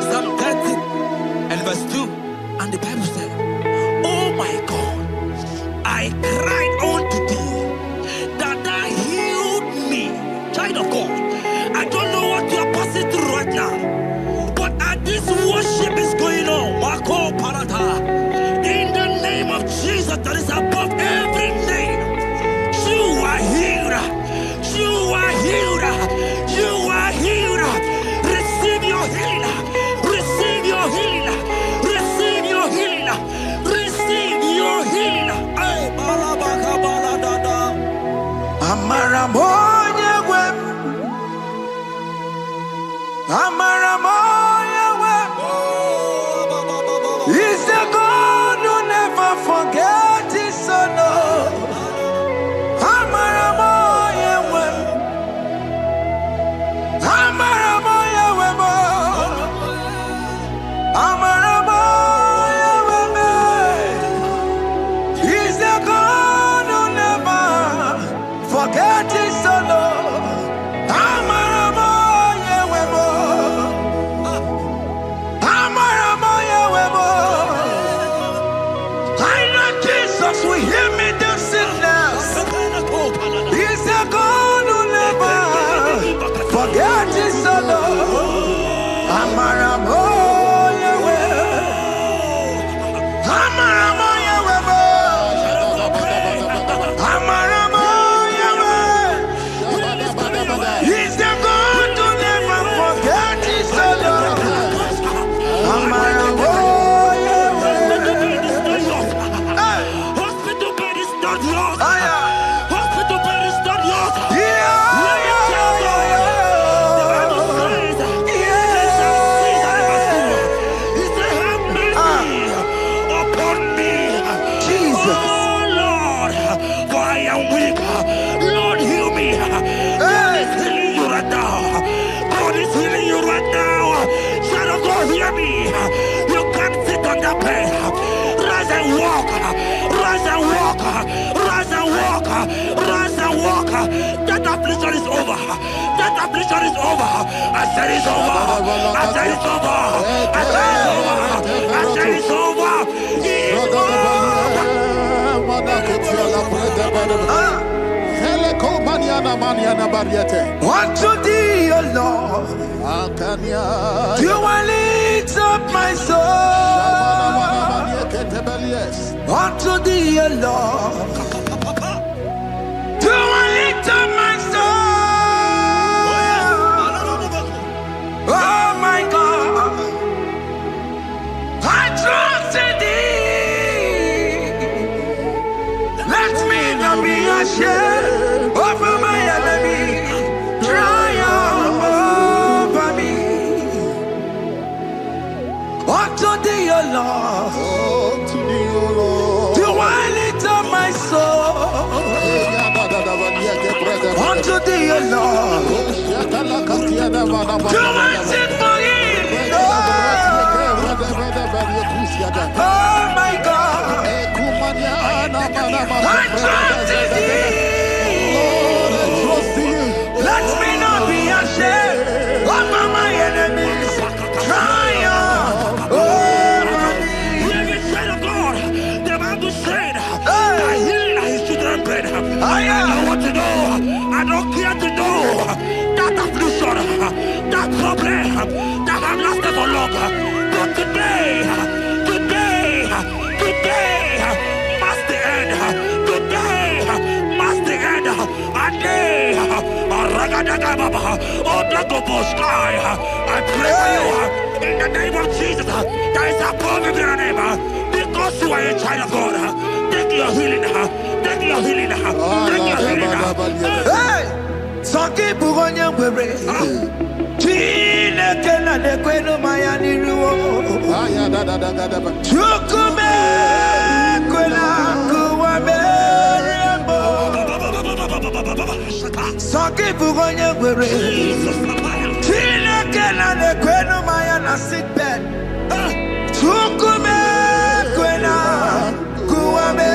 Psalm 30 and verse 2, and the Bible said, "Oh my God, I cried unto thee, that thou healed me." Child of God, I don't know what you are passing through right now, but as this worship is going on, in the name of Jesus that is above every name, you are healed. You are healed. You are healed. Receive your healing. Receive your healing. Receive your healing. Receive your healing. Amaramoya wem. Amaramoya wem. He's the God who never forgets his son. Amaramoya wem. Amaramoya wem. Amaramoya wem. He's the God who never forgets his son. Amaramoya wem. Amaramoya wem. I know Jesus will hear me this sickness. He's a God who never forgets his son. Amaramoya wem. Amaramoya wem. Amaramoya wem. He's the God who never forgets his son. Amaramoya wem. Hospital bed is not yours. Aya. Hospital bed is not yours. Yeah. Jesus. Oh Lord, for I am weak. Lord, heal me. God is healing you right now. God is healing you right now. Child of God, hear me. You can't sit on that bed. Rise and walk. Rise and walk. Rise and walk. Rise and walk. That affliction is over. That affliction is over. I said it's over. I said it's over. I said it's over. I said it's over. It's over. Unto thee, O Lord, do I lift up my soul. Unto thee, O Lord, do I lift up my soul. Oh my God, I trust in thee. Let me not be ashamed over my enemy. Triumph over me. Unto thee, O Lord, do I lift up my soul. Unto thee, O Lord, do I sing for him. Oh my God, I trust in thee. Let me not be ashamed over my enemies. Triumph over me. Hear me, child of God. The Bible said, "I heal his children bread." I want to know. I don't care to know that affliction, that problem, that have lasted for long. But today, must the end. Today, must the end. And day, I pray for you in the name of Jesus. That is above your name. Because you are a child of God. Take your healing. Take your healing. Take your healing. Hey, Sanki Bugonya Webre. Chine Kena de Queno Mayani Ruo. Chukume Quena Kuame. Sanki Bugonya Webre. Chine Kena de Queno Mayana sick bed. Chukume Quena Kuame.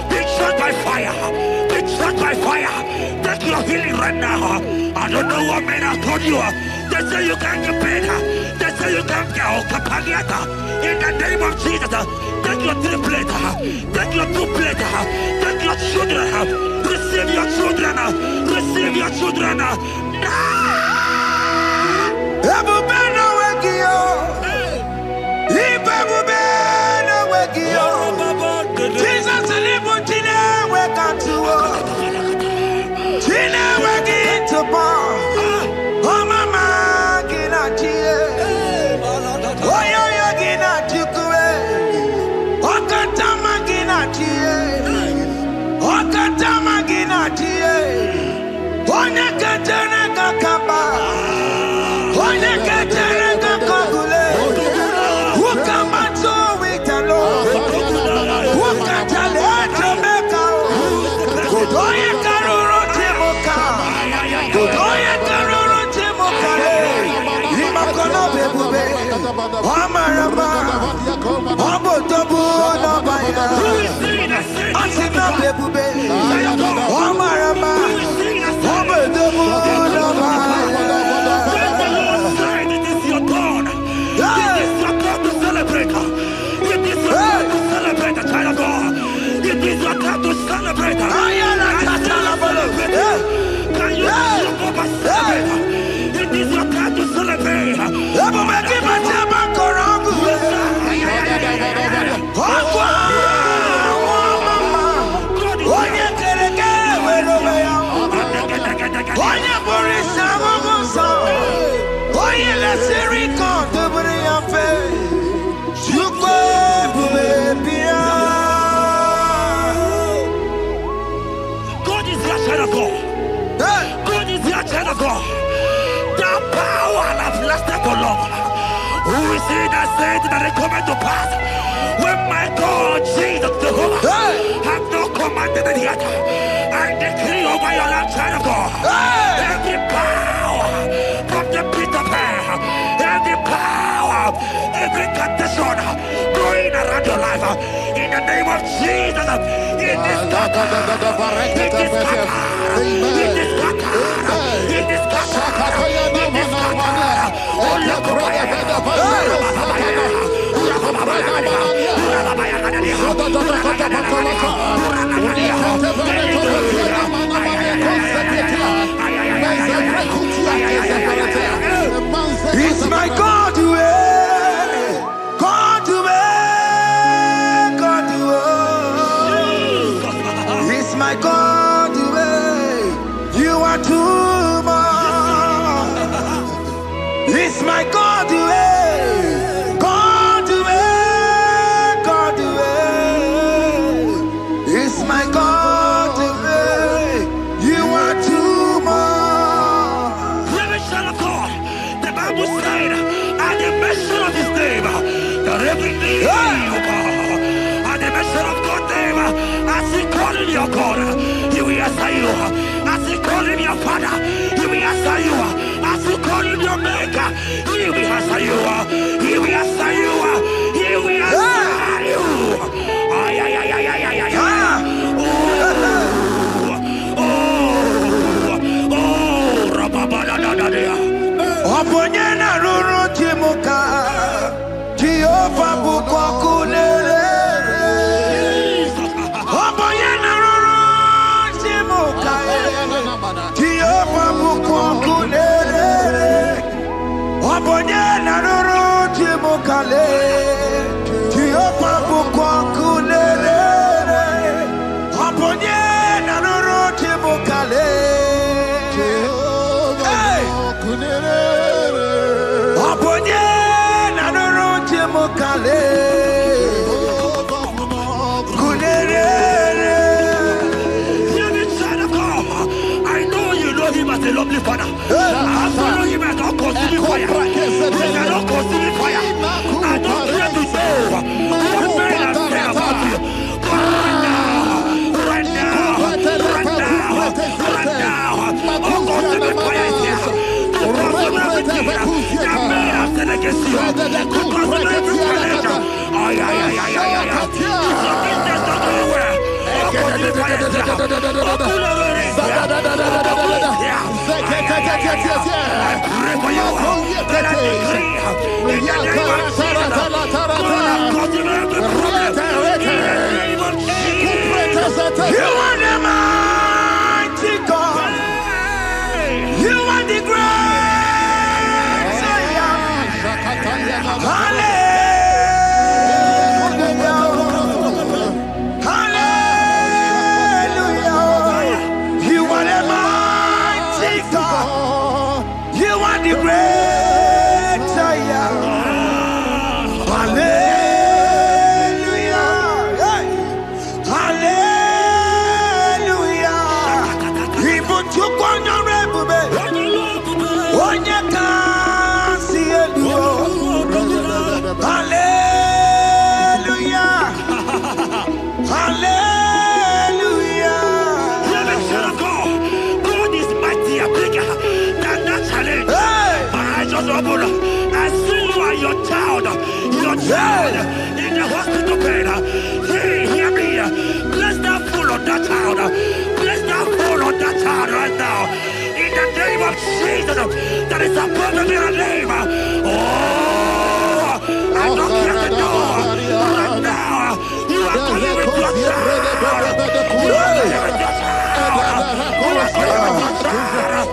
Be shot by fire. Be shot by fire. Take your healing right now. I don't know what men have told you. They say you can't get better. They say you can't get Kapaliata. In the name of Jesus, take your 3 plate. Take your 2 plate. Take your children. Receive your children. Receive your children. Jesus who is he that said that it cometh to pass when my God Jesus Jehovah have not commanded it yet? I decree over your life, child of God, every power from the pit of hell, every power, every condition going around your life, in the name of Jesus, it is scattered, it is scattered, it is scattered, it is scattered, it is scattered. Oh, look it's my God to God to God to it's my God to you are too much. It's my God to God to God to it's my God to you are too much. Revelation of God, the Bible said, at the mention of his name, that every knee will bow. At the mention of God's name, as he called in your God, he will answer you. As he called in your Father, he will answer you. As he called in your Maker, he will answer you. He will answer you. He will answer you. Ay, ay, ay, ay, ay, ay, ay, ay. Oponyena ruru timuka Jehova bukwa kulele Oponyena ruru timuka Jehova bukwa kulele Oponyena ruru timuka le You are the mighty God. You are the great Hallelujah. Hallelujah. You are the mighty God. You are the great Hallelujah. Hallelujah. Even to Hallelujah. Hallelujah. God is mightier, bigger than that challenge. My eyes just open. I see you are your child in the hospital bed. Hear me. Bless that fool on that child. Bless that fool on that child right now. In the name of Jesus, that is above every name. Oh, I don't hear the door right now. You are coming with your child. You are coming with your child. You are coming with your child.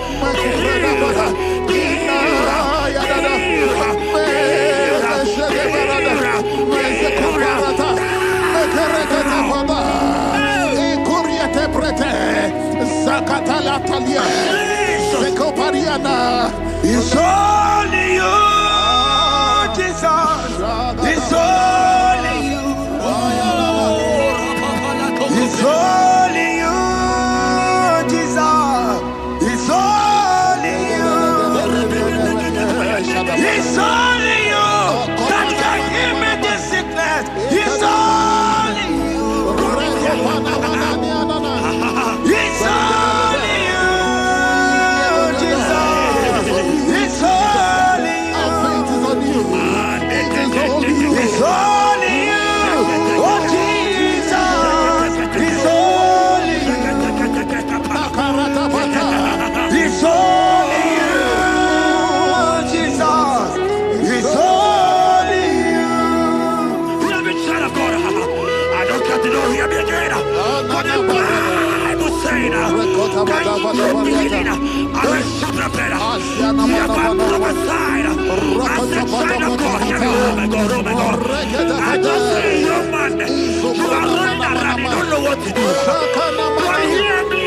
It's only you, Jesus. It's only you. It's only you, Jesus. It's only you. It's only you that can heal me this sickness. It's only you. It's only you, Jesus. It's only you. It's only you. Oh, Jesus. It's only you. It's only you, Jesus. It's only you. Child of God, I don't got to know hear me again. But the Bible saying, I receive the better. You have been prophesied. I said, child of God, hear me. Oh my God, oh my God. I just say, young man, you are running around, you don't know what to do. But hear me.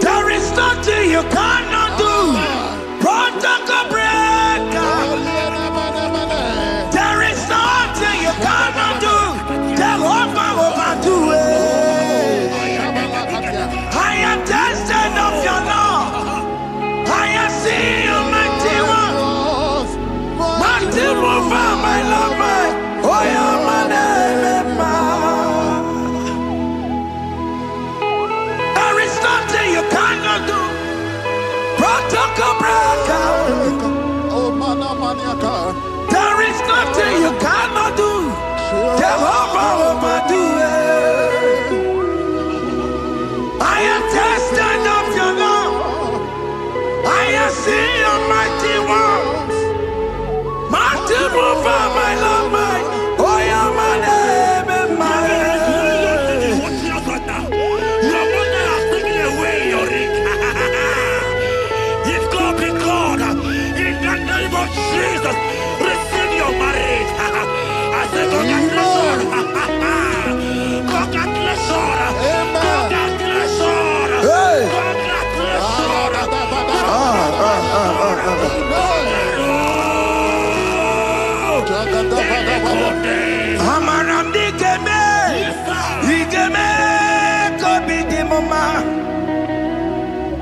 There is nothing you cannot do. Protocol breaker. There is nothing you cannot do. Jehovah overdo it. I am tested of your law. I am seeing you, mighty one. Mighty mover, my lover. Oh, yeah, my name. There is nothing you cannot do. Protocol breaker. There is nothing you cannot do. Jehovah overdo it. I am tested of your love. I am seeing your mighty ones. Mighty mover, my love, my. Oh, yeah, my name and my Your mother has taken away your ring. If God be God, in the name of Jesus, receive your marriage. I say congratulations. Congratulations. Congratulations. Hey. Congratulations. Amaram digeme, digeme, kobi di mama.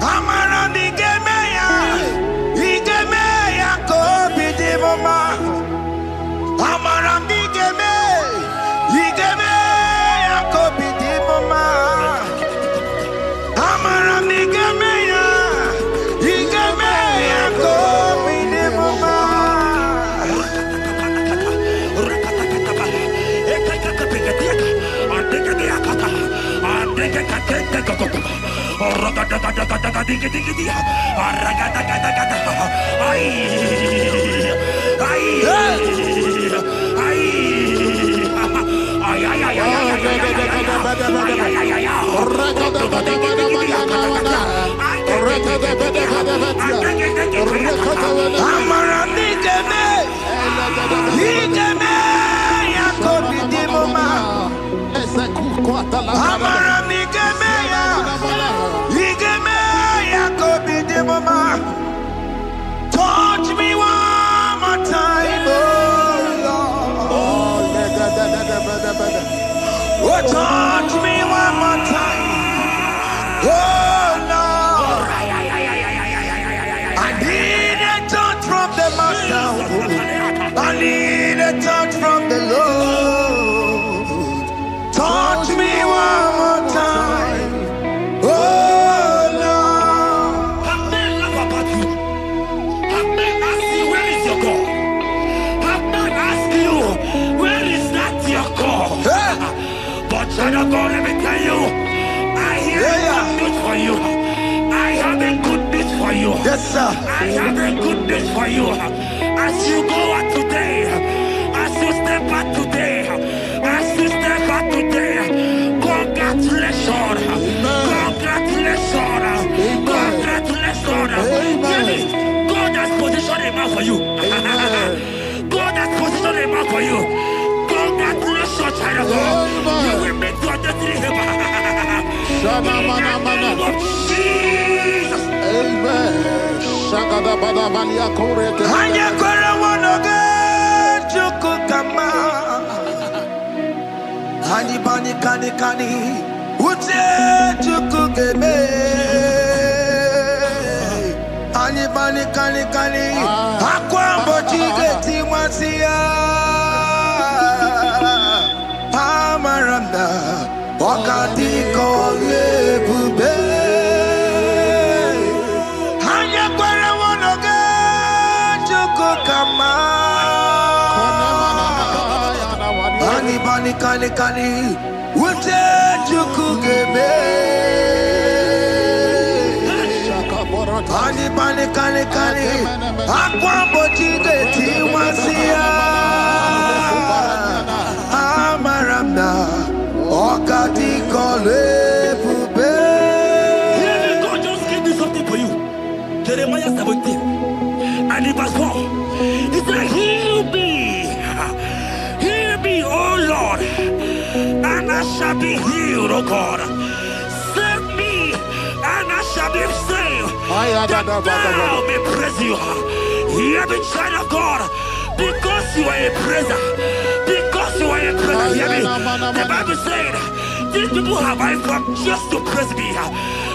Amaram digeme ya kobi di mama. Amaram digeme. Touch me one more time, oh Lord. Oh, touch me one more time, oh Lord. I need a touch from the Master. I need a touch from the Lord. Touch me one more time, oh Lord. Have men laugh about you. Have men ask you, where is your God? Have men ask you, where is that your God? But child of God, let me tell you, I hear good news for you. I have a good news for you. Yes, sir. I have a good news for you. As you go out today, as you step out today, as you step out today, congratulations. Congratulations. Congratulations. Really, God has positioned a man for you. God has positioned a man for you. Congratulations, child of God. You will meet your destiny helper. In the name of Jesus. Amen. Hanya kora wanoge chukukama. Hani bani kani kani uche chukugeme. Hani bani kani kani akwambo chigeti mwasiya. Amaranda wakati kole bube. Kani kani ute chukugeme. Ani bani kani kani akwambo chigeti wasiya. Amaramna okati kole bube. God just gave me something for you. Jeremiah 17 and in verse 4. He said, heal me. Heal me, oh Lord, and I shall be healed, oh God. Save me, and I shall be saved, that thou may praise you. Hear me, child of God, because you are a praiser. Because you are a praiser, hear me. The Bible said, these people have I come just to praise me.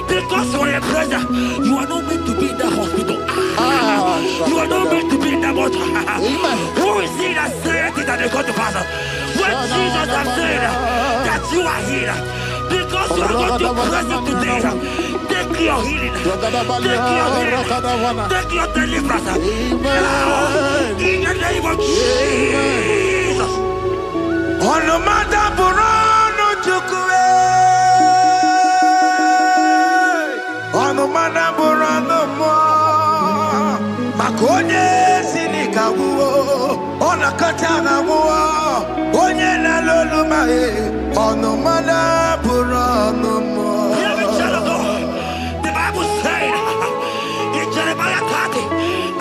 Because you are a praiser, you are not meant to be in that hospital. You are not meant to be in that water. Who is he that said it and they got to pass? When Jesus has said that you are healed, because you are going to praise him today, take your healing, take your healing, take your deliverance. Now, in the name of Jesus. On the matter Burano Chukwe. On the matter Burano Mo. Makonye sinika wuo. Ona katana wuo. Onye na lolu mae. On the matter Burano Mo. Hear me, child of God. The Bible said in Jeremiah 30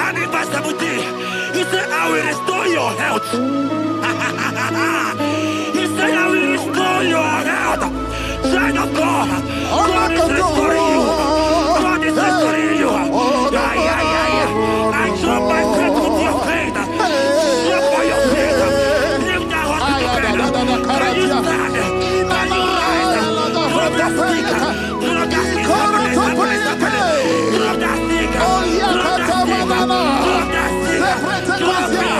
and in verse 17, he said, I will restore your health. He said, I will restore your health. Child of God, God is restoring you. God is restoring you. I drop my faith with your faith. Drop by your faith. Leave that hospital bed. Can you stand? Can you rise? Drop that stick. Drop that stick. Drop that stick. Drop that stick. Drop it.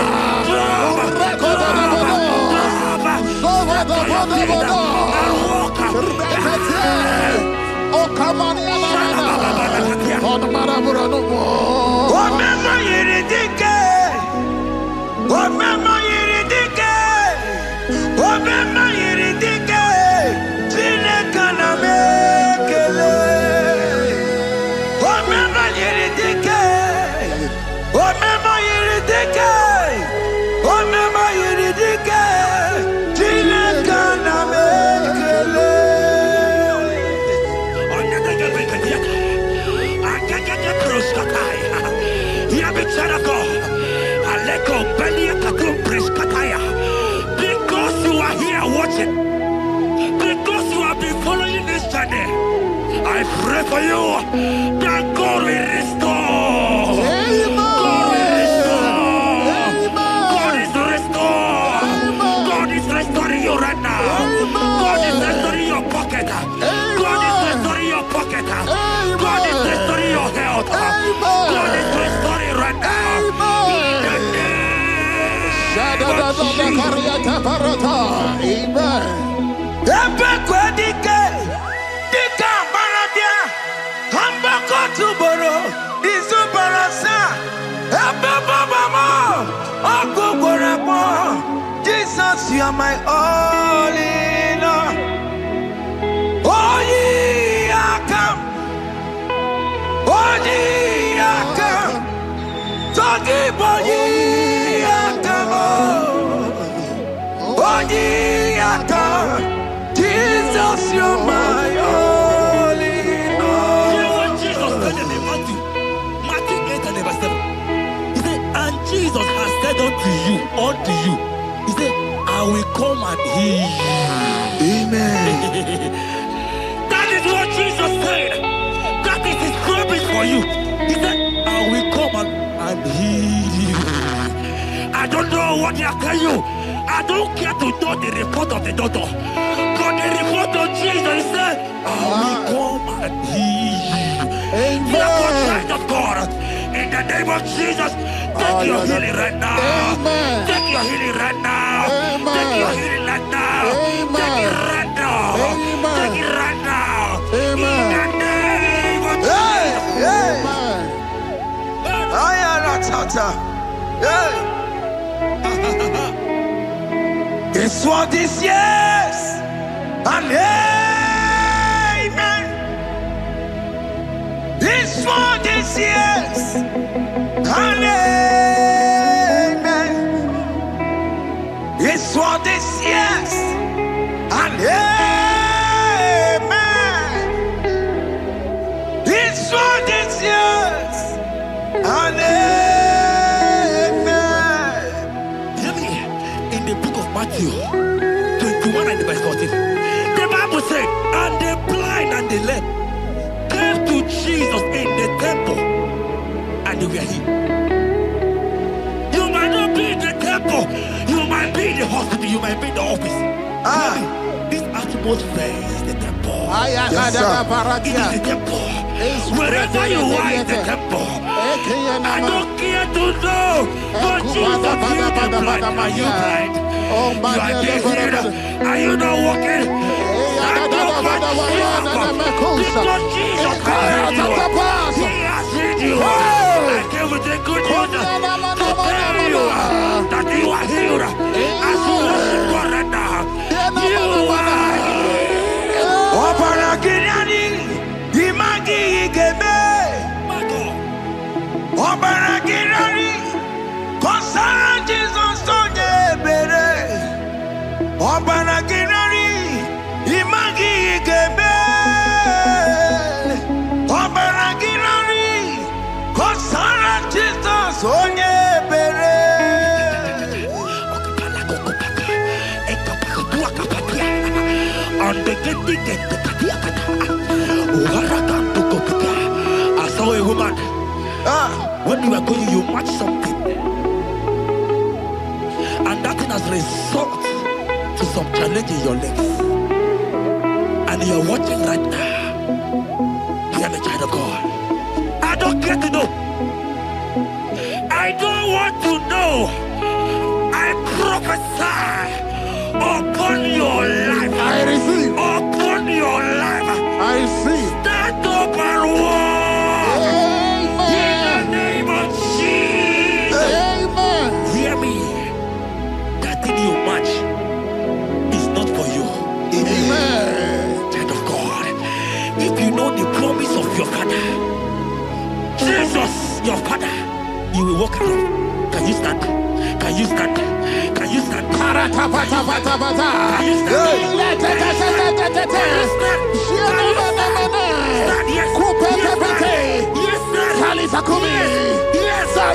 Omema yiridike, Chineke na me. Hear me, child of God. Aleko Belia Katum Preskataya. Because you are here watching, because you have been following this journey, I pray for you that God will restore. God will restore. God is restoring. God is restoring you right now. God is restoring your pocket. God is restoring your pocket. God is restoring your health. God is restoring right now. Jesus, you are my all in all. Oh, ye are come. Oh, ye are come. Talking about ye are come. Oh, ye are come. Jesus, you are my all in all. You know what Jesus said in Matthew 8 and verse 7? He said, and Jesus has said unto you, he said, I will come and heal you. Amen. That is what Jesus said. That is his promise for you. He said, I will come and heal you. I don't know what they are telling you. I don't care to know the report of the doctor. But the report of Jesus, he said, I will come and heal you. Therefore, child of God, in the name of Jesus, take your healing right now. Amen. Take your healing right now. Amen. Take your healing right now. Amen. Take it right now. Amen. Take it right now. Amen. In the name of Hey, hey. Amen. I am not tata. Hey. It's what this yes and amen. It's for this yes and amen. It's for this yes and amen. It's for this yes and amen. Hear me. In the book of Matthew 21 and verse 14, the Bible said, and the blind and the lame came to Jesus in the temple, and they were healed. You might not be in the temple, you might be in the hospital, you might be in the office. Hear me. This atmosphere is the temple. Yes, sir. It is the temple. Wherever you are in the temple, I don't care to know, but Jesus healed the blind. Are you blind? You are being healed. Are you not walking? Stand up and stand up. Because Jesus has healed you. He has healed you. I came with the good news to tell you that you are healed. As you worship God right now, you are healed. Opara Kirani, Imagi Igebe. My God. Opara Kirani, Kosara Jesus Sonye Bere. Opara Kirani, Imagi Igebe. Opara Kirani, Kosara Jesus Sonye Bere. I saw a woman. When you were going, you match something, and that thing has resulted to some challenge in your legs, and you're watching right now. Hear me, child of God. I don't care to know. I don't want to know. I prophesy upon your life. I receive. Upon your life. I receive. Stand up and walk. In the name of Jesus. Amen. Hear me. That thing you match is not for you. Amen. Child of God. If you know the promise of your father, Jesus, your father, you will walk around. Can you stand? Can you stand? Can you stand? Can you stand? Can you stand? Yes, sir. Yes, sir. Yes, sir. Yes, sir.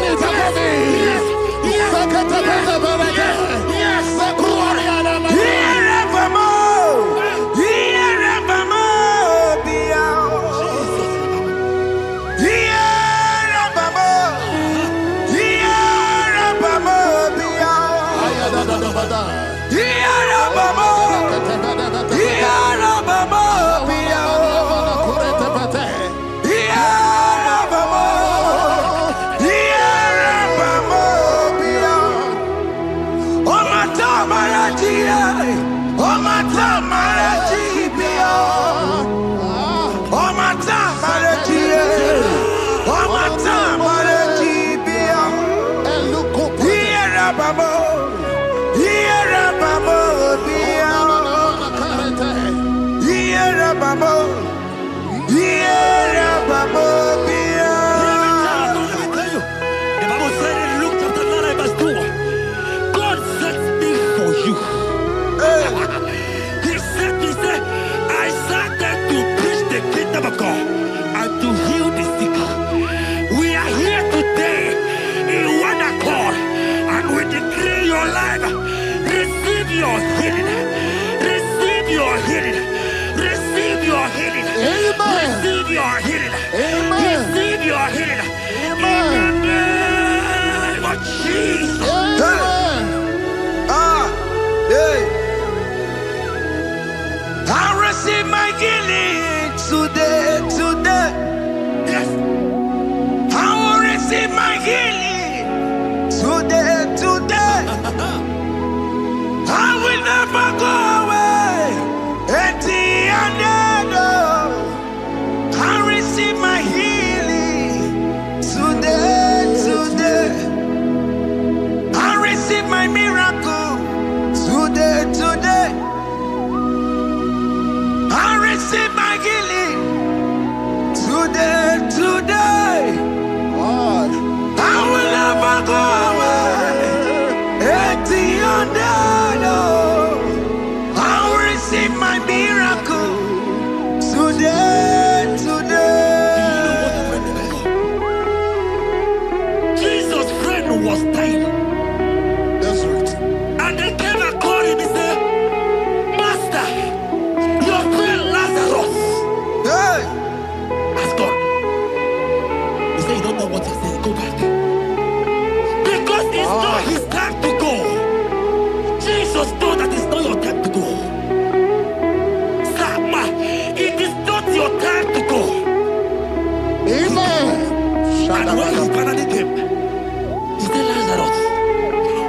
And when he finally came, he said, Lazarus,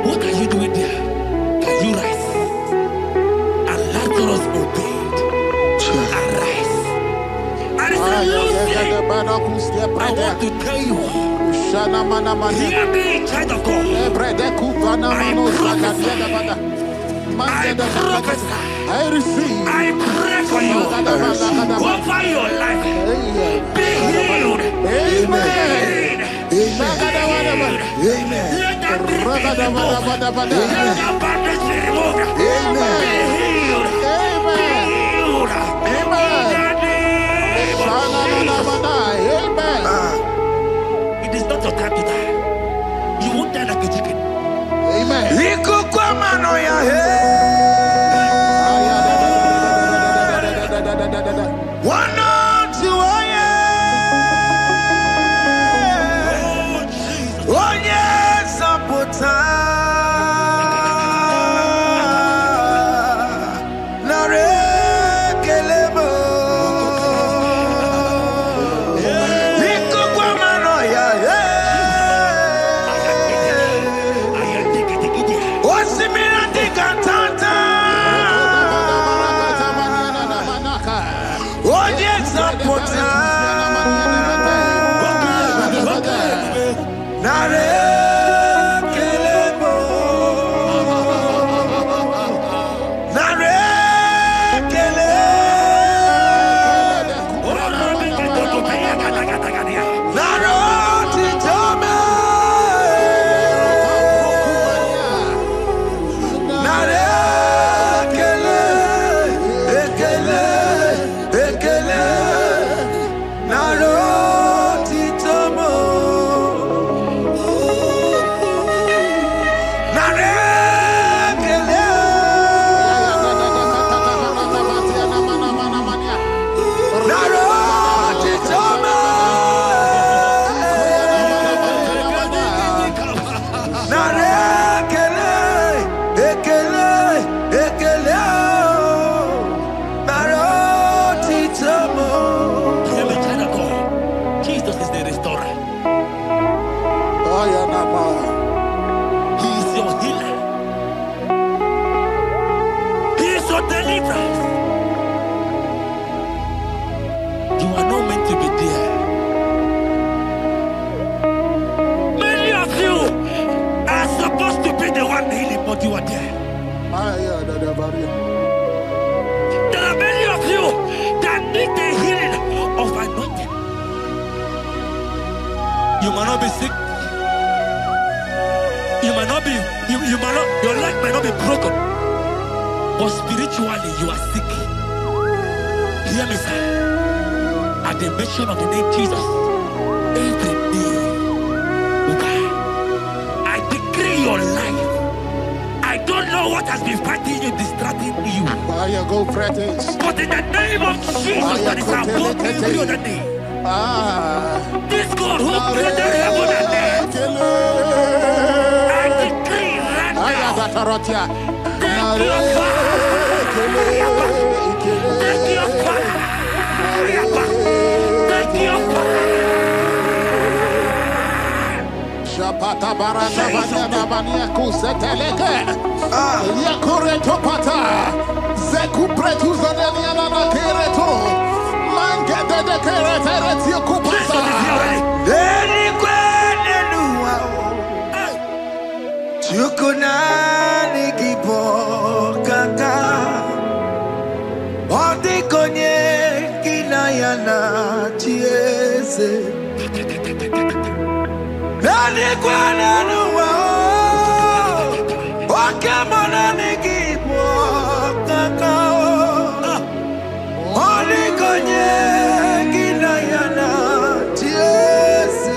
what are you doing there? Can you rise? And Lazarus obeyed and rise. And he said, Lucy, I want to tell you, hear me, child of God. I prophesy. I receive. I pray for you over your life. Be healed. Amen. Amen. Let that be removed. Let that bandage be removed. Amen. Be healed. Be healed. Amen. Amen. It is not your time to die. You won't die like a chicken. Amen. You are there. There are many of you that need the healing of anointing. You might not be sick. You might not be, you might not, your leg might not be broken. But spiritually you are sick. Hear me, sir. At the mention of the name Jesus, every day will die. I decree your life. I don't know what has been fighting you, distracting you. But in the name of Jesus, that is above every other name. This God who created heaven and earth, I decree right now, take your fire. Take your fire. Take your fire. Shapata baranda banya banya kuseteleke. Yakore topata. Zeku pretu zanenia na kereto. Mangede de keretere tio kupasa. Deni kwene nuwa. Chukuna nikipo kaka. Odi konye kinayana chiese. Deni kwene nuwa. Wakamona nikipo kaka. Odi konye kinayana chiese.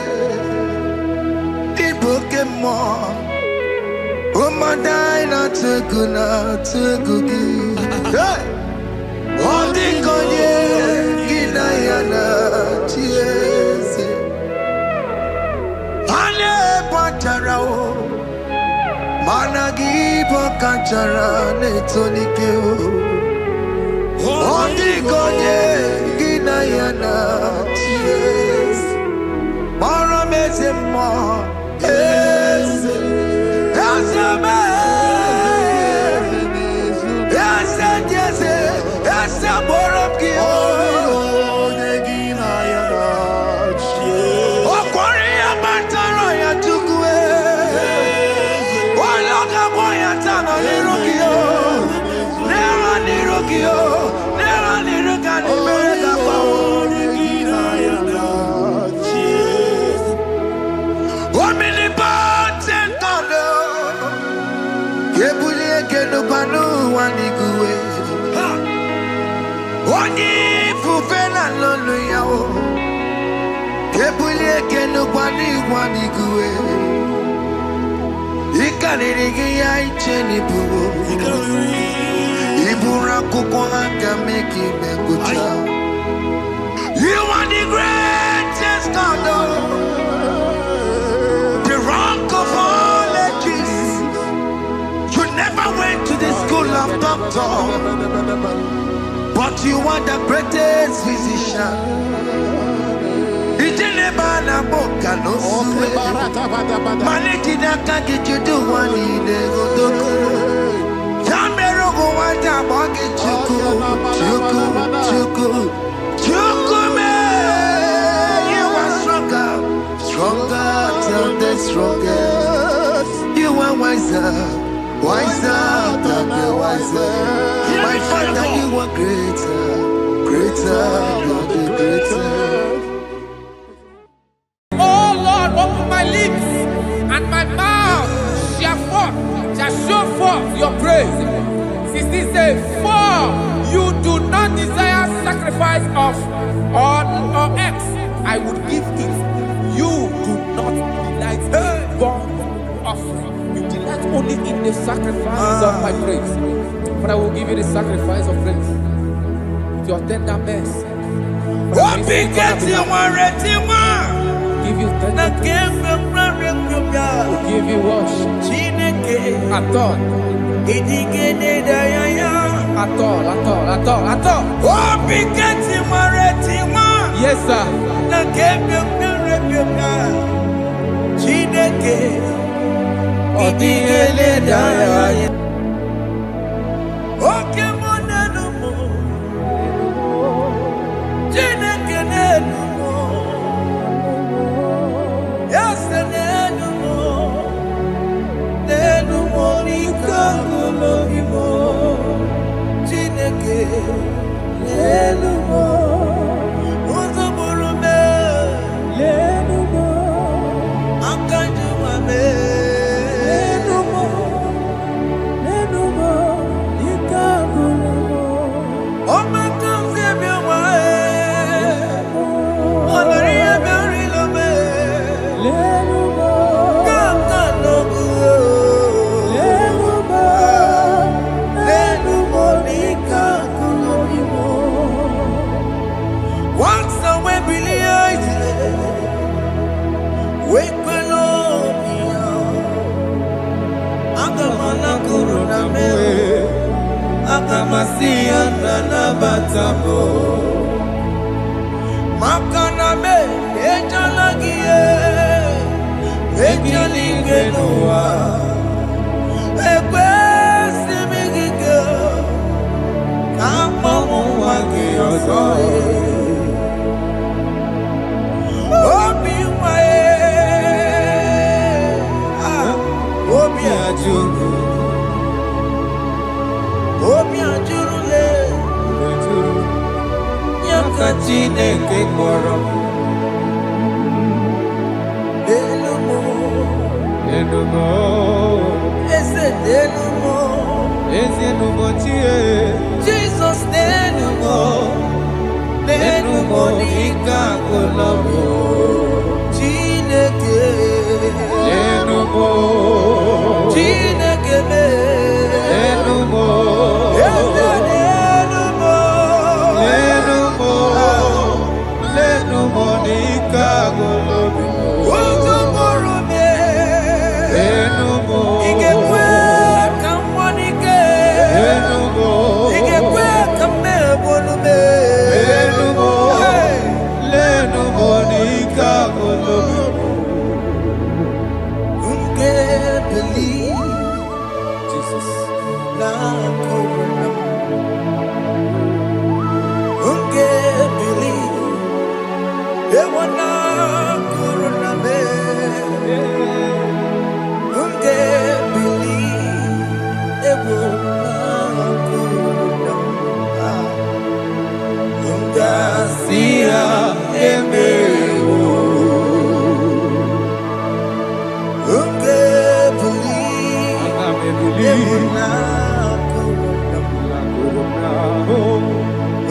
Pokemon, oh my dina tegugi. Hey, oh the konye kinayana chiese. Ale patarao, managi pokachara netonikeo. Oh the konye kinayana chiese. Oni fufela lolo yawo. Kebulie kenu kwani kuwe. Ikanirigi ya icheni buwo. Ibura kuko hanga meki mengucha. You are the greatest God, the rock of all ages. You never went to the school of doctor, but you are the greatest physician. Ijenebana boka no suwe. Malejina kage judu wani negodoku. Yamero go wata boge chuku. Chukume, you are stronger than the strongest. You are wiser than the wiser. My Father, you are greater than the greatest. Oh Lord, open my lips and my mouth shall show forth your praise. 16 says, for you do not desire sacrifice of or X, I would give it. You do not delight in burnt offering. You delight only in the sacrifice of my praise. But I will give you the sacrifice of praise with your tender mercy. Give you tender will give you worship. At all. Yes, sir.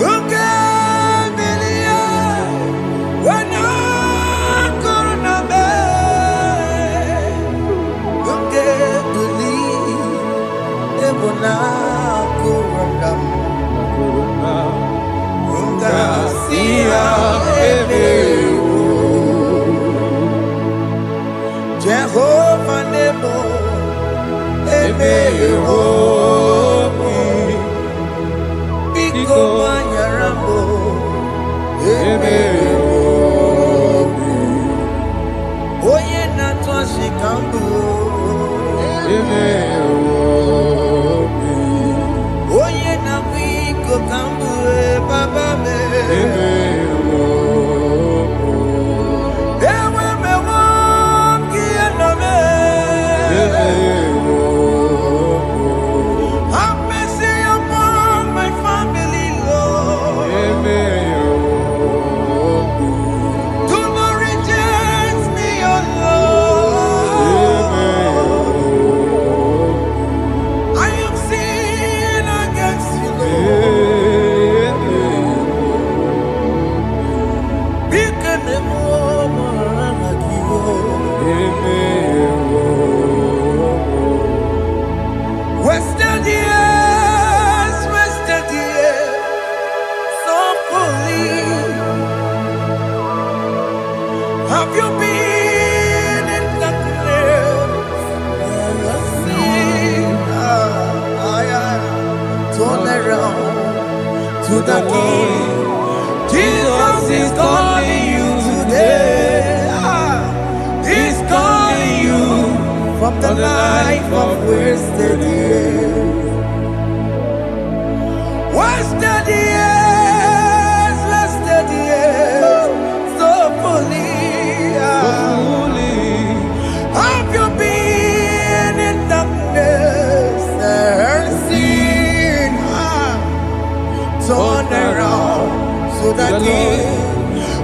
Okay. Have you been in the turn around to the King. Jesus is calling you today. He's calling you from the life of wasted years. Wasted years, wasted years, so fully. Have you been in darkness and seen? Turn around to the King.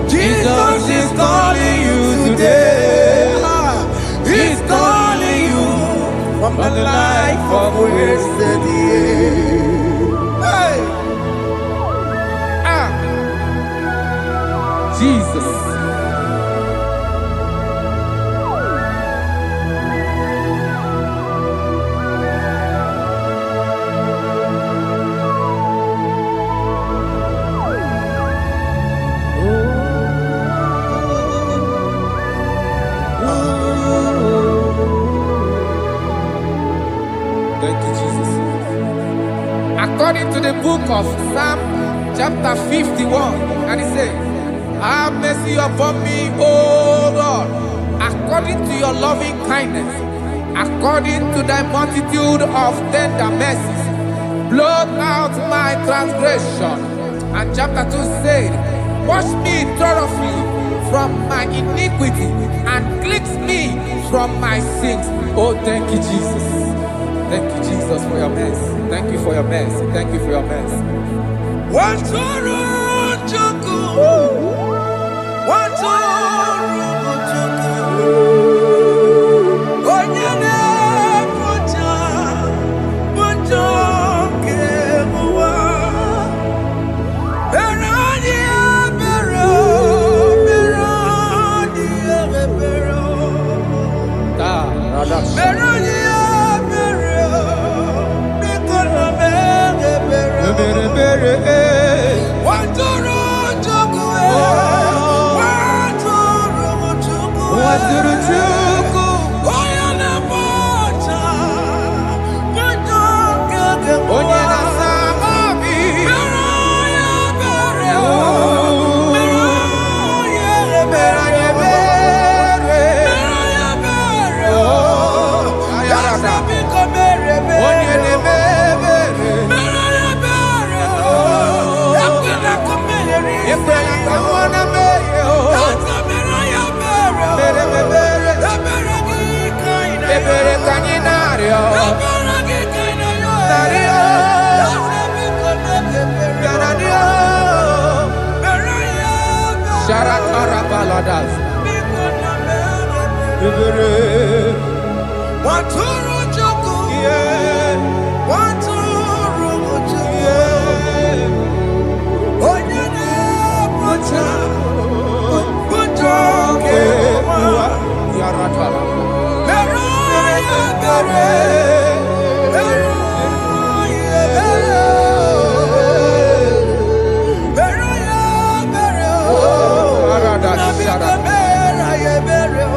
Jesus is calling you today. He's calling you from the life of wasted years. Hey. Jesus. Thank you, Jesus. According to the book of Psalm chapter 51, and it says, have mercy upon me, O Lord, according to your loving kindness, according to thy multitude of tender mercies, blot out my transgression. And chapter 2 said, wash me thoroughly from my iniquity and cleanse me from my sins. Oh, thank you, Jesus. Thank you, Jesus, for your mercy. Thank you for your mercy. Thank you for your mercy.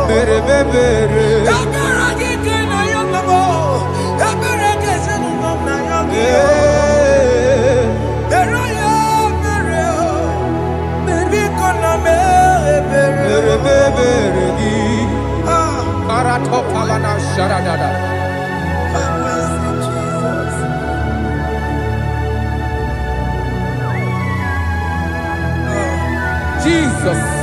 Bere Jesus.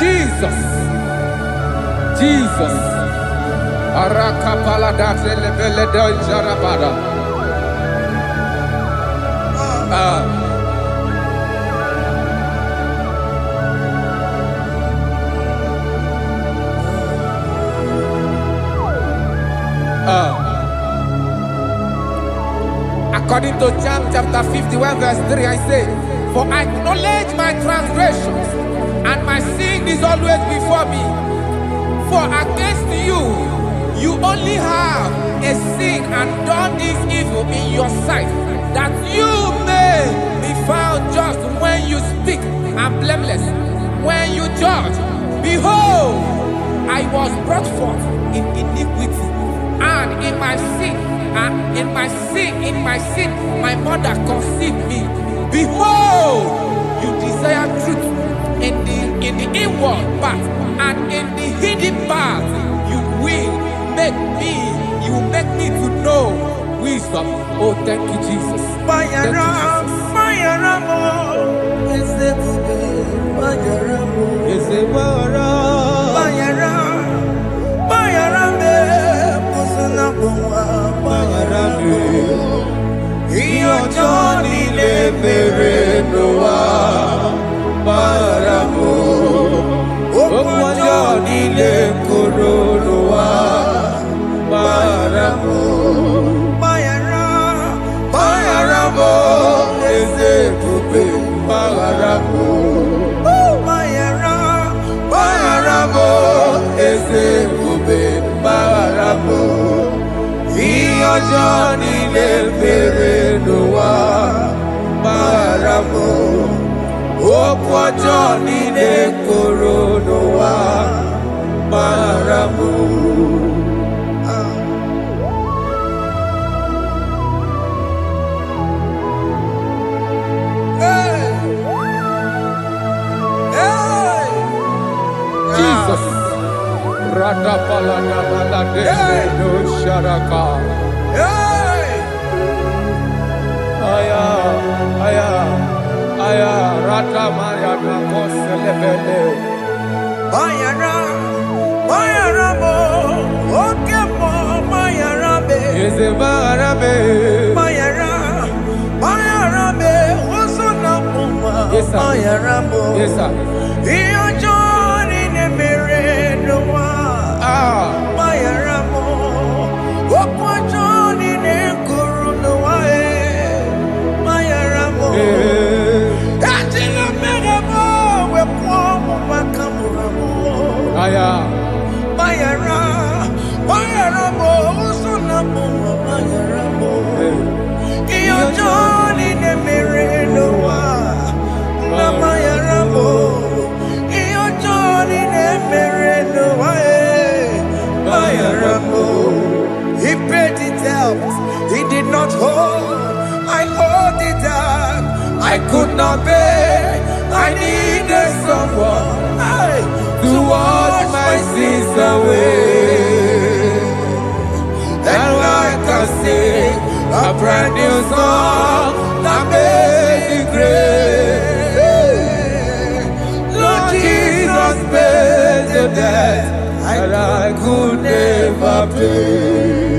Jesus. Jesus. Arakapalada zelebeleda jarabada. According to John chapter 51 verse 3, I say, for I acknowledge my transgressions, and my sin is always before me. For against you, you only have a sin and done this evil in your sight, that you may be found just when you speak, and blameless when you judge. Behold, I was brought forth in iniquity, and in my sin, my mother conceived me. Behold, you desire truth in the inward part, and in the hidden part you will make me to know wisdom. Oh, thank you, Jesus. Thank you, Johnny le mere noa baramo okwa Johnny le koro noa baramo Jesus. Rada palada balade no sharaka. Aya, rata maya na koselebele. Bayara mo, oke mo, bayara be. Eze bayara be. Bayara be, oso na muma. Bayara mo. Yes sir. Iyo Johnny ne mere noa. Bayara mo, okwa Johnny ne kuru noa. Bayara mo. Aya, bayara mo, usuna mo, bayara mo. Iyo Johnny ne mere noa, na bayara mo. Iyo Johnny ne mere noa, bayara mo. He paid it out, he did not hold. I owed it out, I could not pay. I needed someone to wash my sins away. And I can sing a brand new song that made me great. Lord Jesus paid the debt that I could never pay.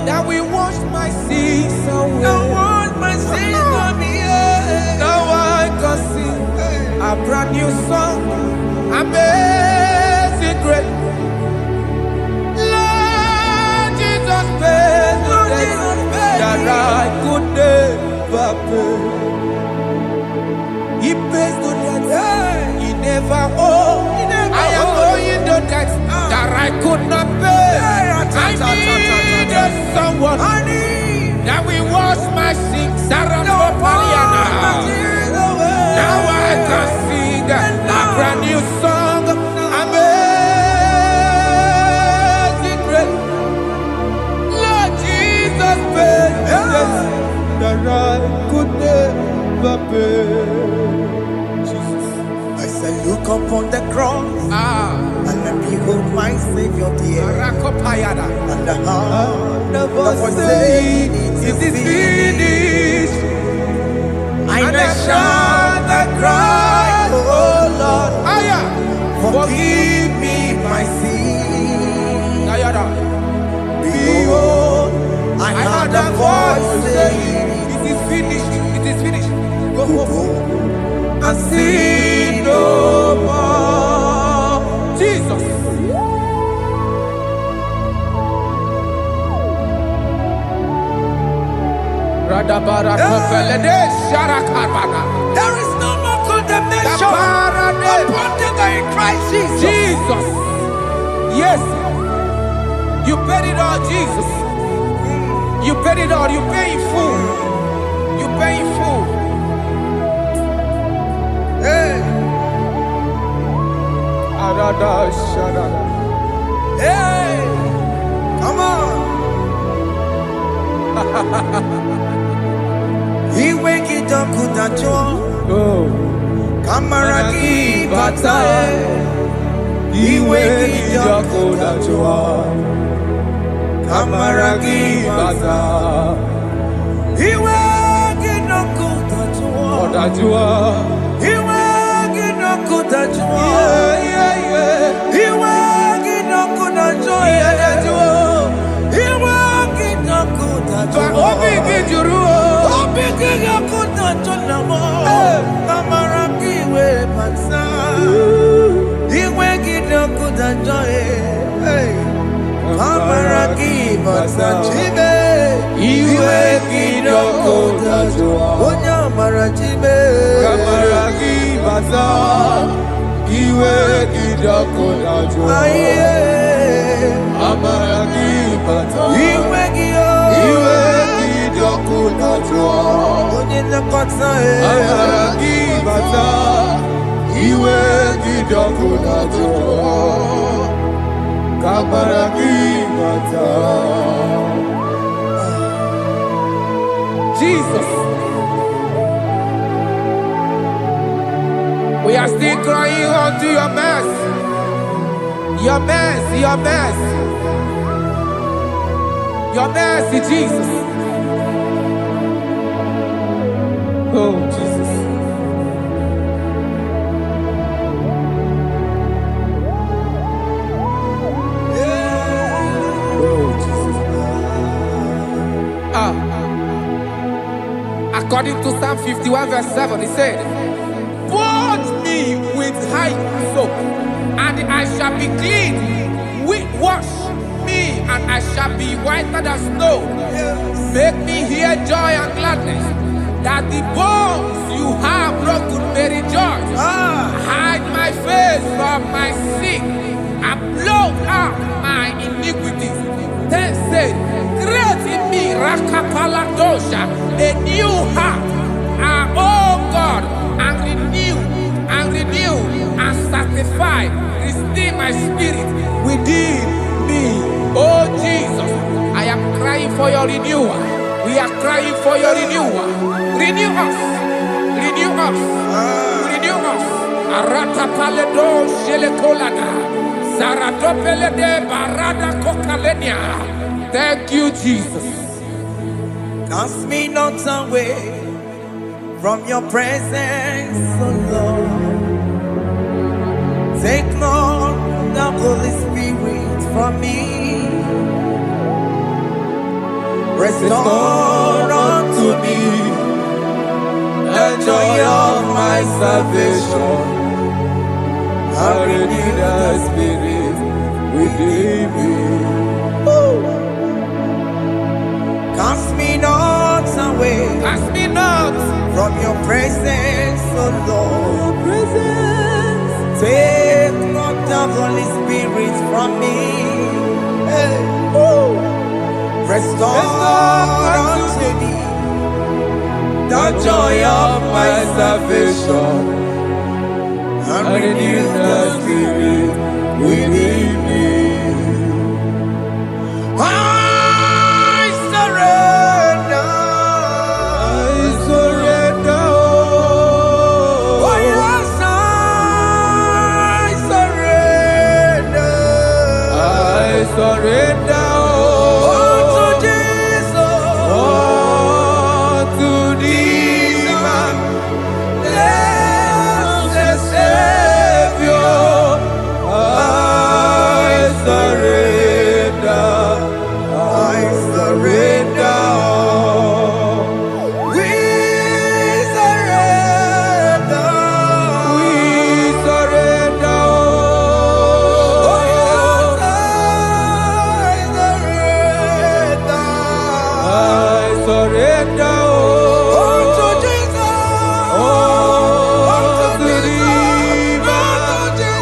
That will wash my sins away. Now I can sing a brand new song. Amazing grace. Lord Jesus paid the debt that I could never pay. He pays the debt he never owed. I am owing the debt that I could not pay. I needed someone that will wash my sins. Now I can sing a brand new song. my Savior dear. Rakopayada. And the heart of us saying, it is finished. And I shout and cry, oh Lord, forgive me my sin. Behold, I heard a voice saying, it is finished, it is finished. Go and sin no more. Jesus. There is no more condemnation upon them in Christ Jesus. Jesus. Yes. You paid it all, Jesus. You paid it all. You pay in full. You pay in full. Hey. Hey. Come on. He wake it up with a joy. Kamaraki batae. He wake it up with a joy. Kamaraki batae. He wake it up with a joy. He wake it up with a joy. He wake it up with a joy. He wake it up with a joy. Jesus. We are still crying unto your mercy. Your mercy, your mercy. Your mercy, Jesus. Oh, Jesus. Oh, Jesus. According to Psalm 51 verse 7, he said, "Wash me with hyssop, and I shall be clean. Wash me, and I shall be whiter than snow. Make me hear joy and gladness, that the bones you have broken may rejoice. Hide my face from my sin, and blot out my iniquities. Then said, create in me Rakapaladosha, a new heart, oh God, and renew, and sanctify, restore my spirit within me." Oh Jesus, I am crying for your renewal. We are crying for your renewal. Renew us, renew us, renew us. Arata paledo shelekolada, zaratopele de barada kokalenia. Thank you, Jesus. Cast me not away from your presence, oh Lord. Take not the Holy Spirit from me. Restore unto me the joy of my salvation, and renew the spirit within me. Cast me not away, Cast me not from your presence, oh Lord. Take not the Holy Spirit from me. Hey. Restore unto me the joy of my salvation, and renew the spirit within me. I surrender. Oh yes, I surrender. surrender. Unto Jesus. Unto thee, my blessed Savior, I surrender. I surrender. We surrender. We surrender. Oh, yes, I surrender. I surrender. Unto Jesus. Unto thee, my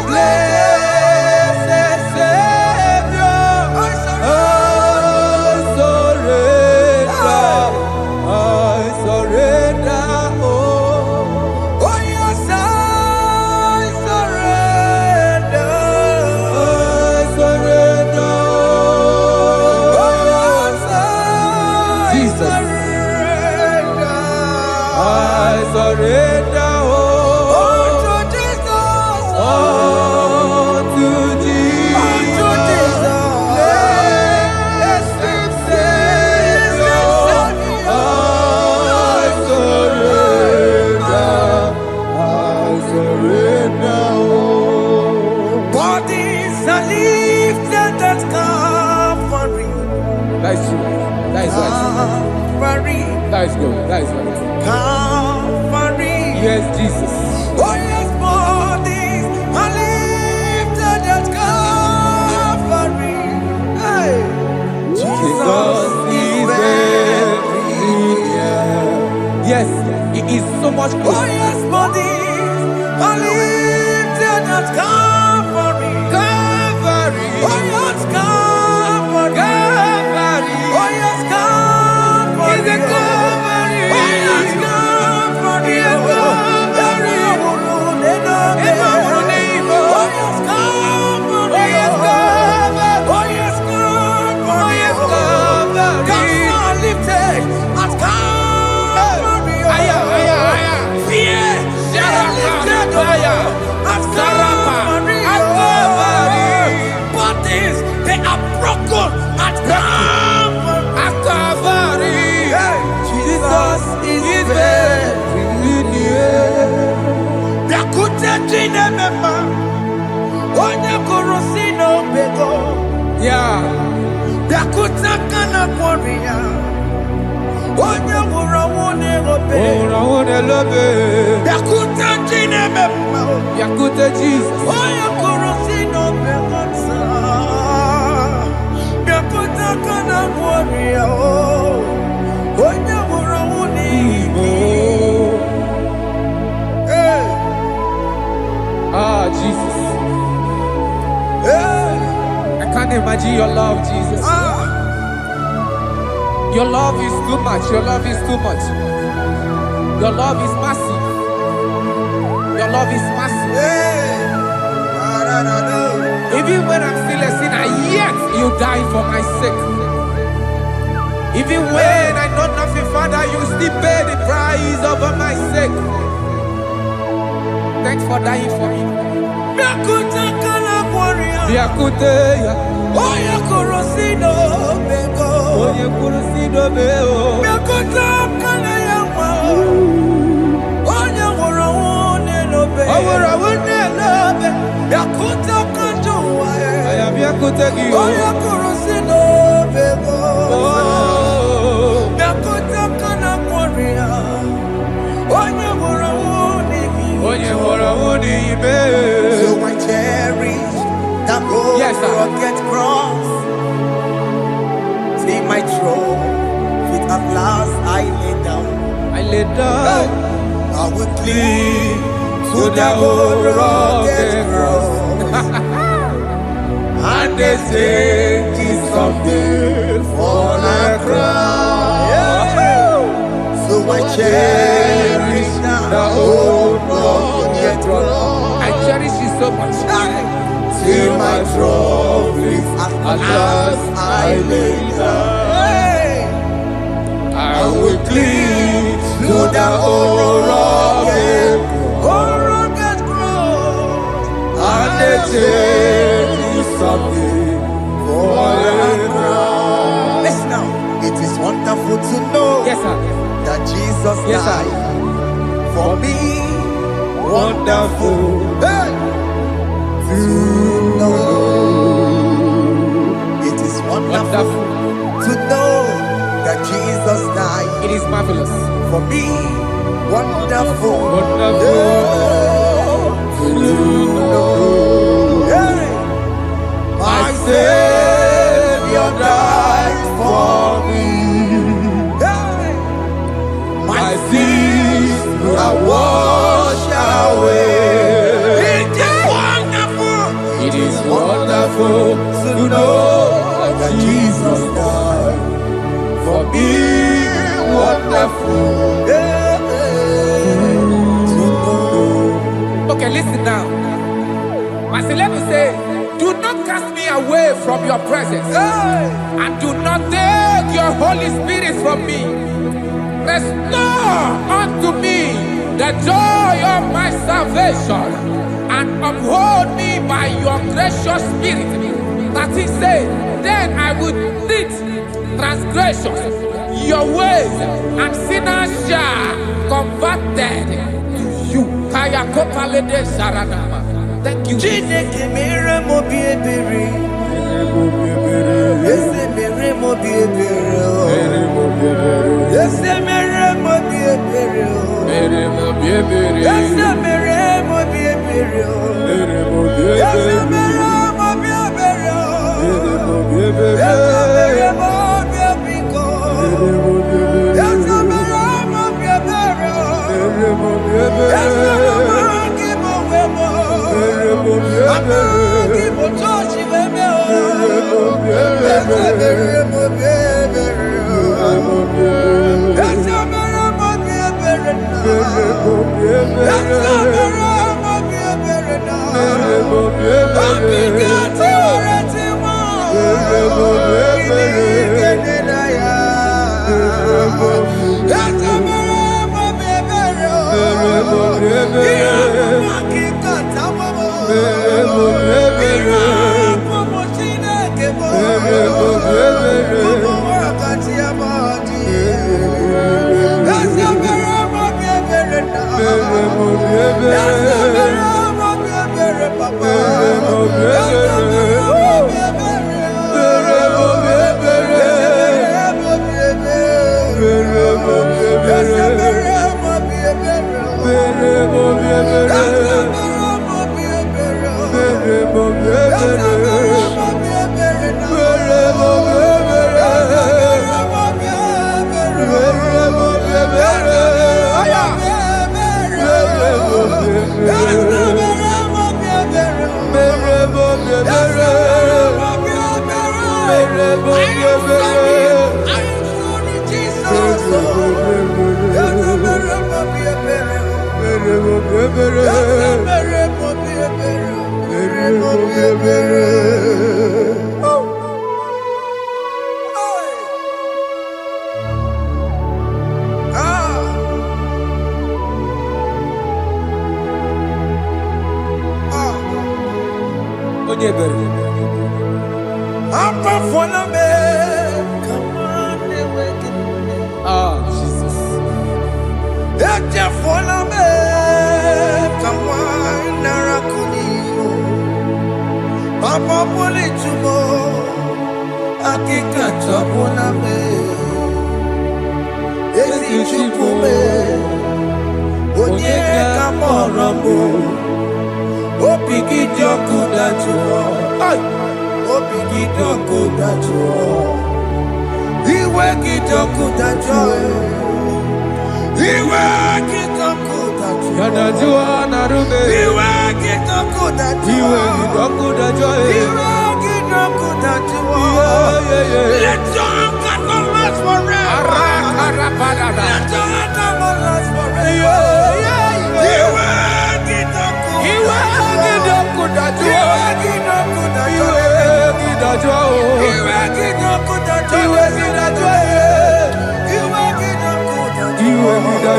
blessed Savior, I surrender. Oh, yes, I surrender. Jesus. I surrender. Unto Jesus. Unto thee, Unto Jesus. blessed Savior, I surrender. Bodies are lifted at Calvary. That is true. That is right. Calvary. That is good. That is right. Calvary. Yes, Jesus. Oh, yes, bodies are lifted at Calvary. Hey. Jesus is very near. Yes, it is so much Oh, closer. yes, bodies are lifted at Calvary. Calvary. Oh, yes, Calvary. Calvary. Oh, yes, Calvary. Is a Calvary. Oh, yes, Calvary. Is a Calvary. Oh, yes, Calvary. Oh, yes, Calvary. Oh, yes, Calvary. Oh, yes, Calvary. Gods are lifted at Calvary. Aya, aya, aya. Fear is lifted at Calvary. Bodies, they are broken at Calvary. At Calvary. Jesus is very near. Yakute chinemema, onye kurusi n'obego. Yeah. Yakute kana kworiya, onye wurawu n'obe. Oh, I want to love it. Yakute chinemema, Yakute Jesus. onye kurusi n'obego nsa. Yakute kana kworiya, onye wurawu n'igbo. Hey, Ah, Jesus. hey, I can't imagine your love, Jesus. Your love is too much. Your love is too much. Your love is massive. Your love is massive. hey. Even when I'm still a sinner, yet you died for my sake. Even when I know nothing, Father, you still pay the price over my sake. Thanks for dying for me. Yakute kana kworiya, Biakute ya. onye kurusi n'obego. Onye kurusido beo. Yakute kana yawa, onye wurawu n'obe. Awura wune lobe. Yakute kanjuwa, Aya biakute gi. onye kurusi n'obego. Oh. Yakute kana kworiya, onye wurawu n'igbo. Onye hora wuni ibe. So I cherish that old Yes, sir. rugged cross. See my throne, feet at last I lay down. I lay down I will cling to to the that old old rugged rugged cross. and they say it's someday for a crown. So I cherish The that old old rugged cross. I cherish it so much. Till my trophies at last I lay down. I will cling to the old rugged cross. and they say it's someday for a is marvelous. For me, wonderful. My Savior died for me. My sins are washed away. It is wonderful to know that Jesus died for me. Wonderful to know. Okay, listen now. Verse 11 says, do not cast me away from your presence, and do not take your Holy Spirit from me. Restore unto me the joy of my salvation, and uphold me by your gracious spirit. That he said, then I would teach transgressions your ways, and sinners shall converted to you. Thank you.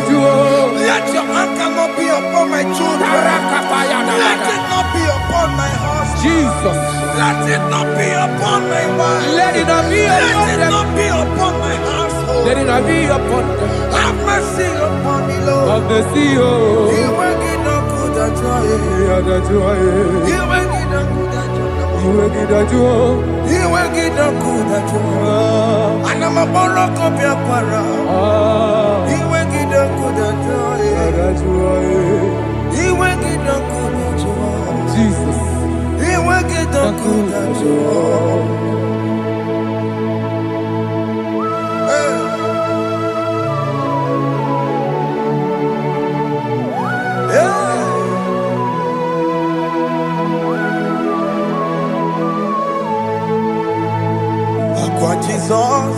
Jesus. Let your anger not be upon my children. Let it not be upon my husband. Jesus. Let it not be upon my wife. Let it not be upon my household. Let it not be upon them. Have mercy upon me, Lord. Have mercy, oh. You will get no good at joy. You will get no good at joy. Iwe gidajo. Iwe gidakudajo. Anama bolo kopia para. Iwe gidakudajo. Iwe gidakudajo. Jesus. Iwe gidakudajo. Jesus,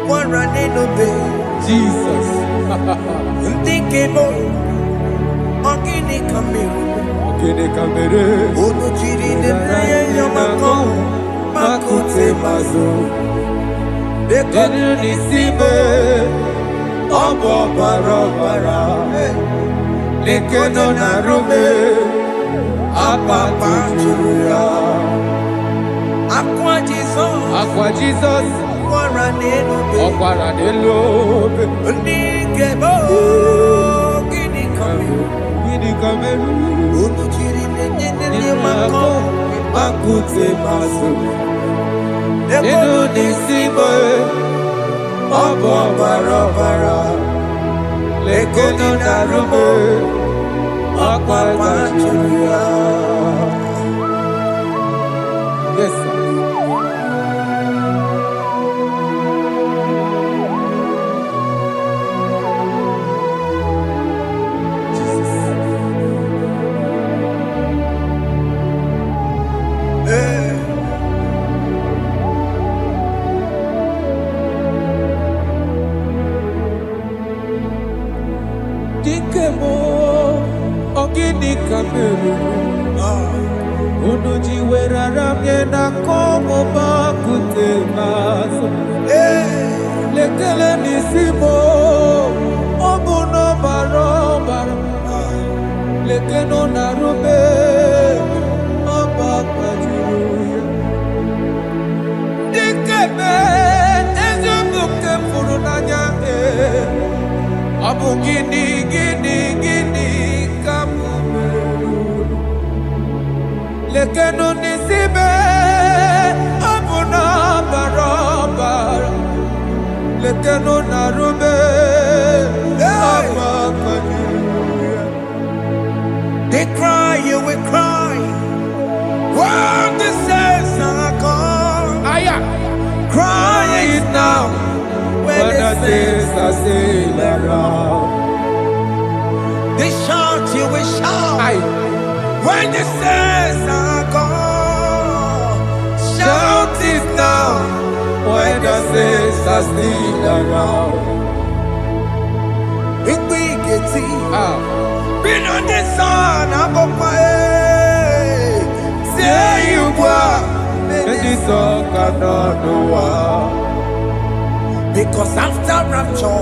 one running obey. Jesus. Unthinkable. Ogini kamere. Ogini kamere. Ono chiri de prayer yamako. Makute mazo. Denu nisibe. Obo barobara. Lekeno narume. Apa chuya. Aqua Jesus. Aqua Jesus. Okwara nelobe. Unthinkable. Ogini kamere. Ogini kamere. Ono chiri de yamako. Makute mazo. Denu nisibe. Obo barobara. Lekeno narume. Apa chuya. Yes, sir. Dikemo ogini kamere. Unuji werara mjena komo makute maso. Lekele nisimo obuno barobara. Lekeno narube abakwajuya. Dikeme ezubuke furunanya abu gini kamumeru. Lekeno nisibe abuna barabara. Lekeno narube abakwajuya. They cry, you will cry. When the saints are gone, cry it now. When the saints are still around, they shout, you will shout. When the saints are gone, shout it now. When the saints are still around, if we get it, been on the sun, I'm up my say you were, and the song cannot know. Because after rapture,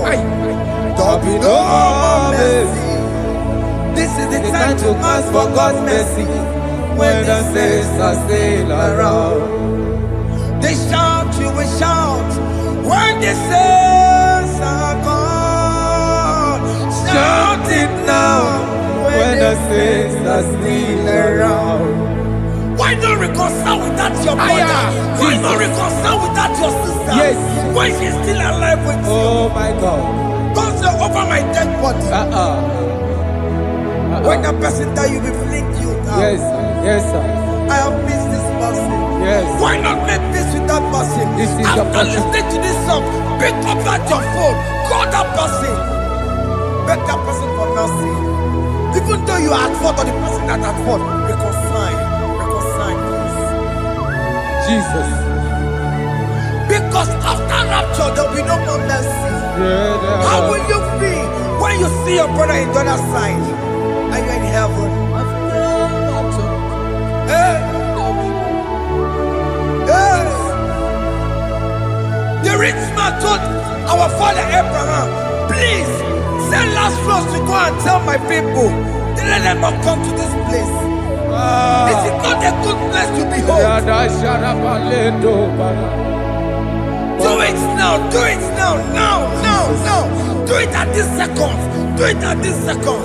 there'll be no more mercy. This is the time to ask for God's mercy. When the saints are still around, they shout, you will shout. When the saints are gone, shout it now. When the saints are still around. Why not reconcile with that your brother? Why not reconcile with that your sister? Yes. Why she's still alive with you? Oh my God. Don't say over my dead body. When the person that you will fling you down. Yes, sir. Yes, sir. I have missed this person. Yes. Why not make peace with that person? This is after listening to this song, pick up that your phone, call that person, beg that person for mercy. Even though you are at fault or the person that at fault, reconcile, please. Jesus. Because after rapture, there will be no more mercy. How will you feel when you see your brother in the other side? Are you in heaven? Hey. The rich man told our father Abraham, please send Lazarus to go and tell my people to let them not come to this place. This is not a good place to behold. Do it now, do it now, now. Do it at this second. Do it at this second.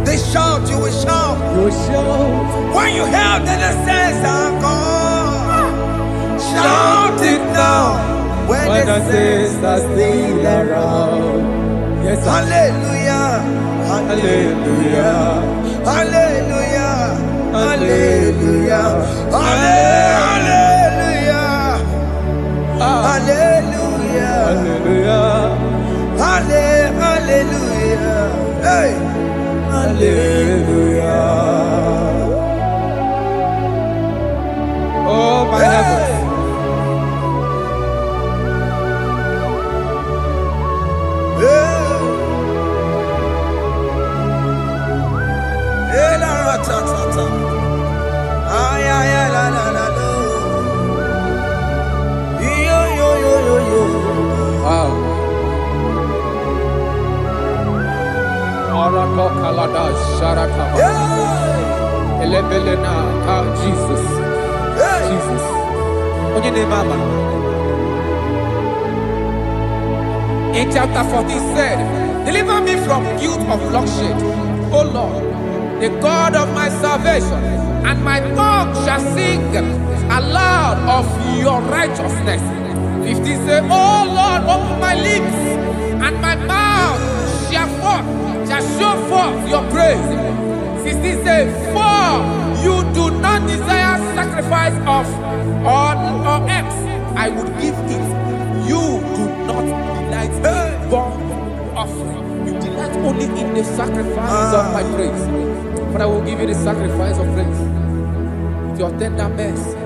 They shout, you will shout. You shout. When you heard that the saints are gone, shout it now. When the saints are still around. Yes, hallelujah, hallelujah, hallelujah, hallelujah, hallelujah, hallelujah, hallelujah, hallelujah, hey, hallelujah. Oh my heavens. Wow. Jesus. Jesus. In chapter 14 said, deliver me from guilt of bloodshed, O Lord, the God of my salvation, and my tongue shall sing aloud of your righteousness. 15 say, O Lord, open my lips, and my mouth shall show forth your praise. 16 say, for you do not desire sacrifice of or eggs, I would give it. You do not delight in burnt offering. You delight only in the sacrifice of my praise. But I will give you the sacrifice of praise with your tender mercy.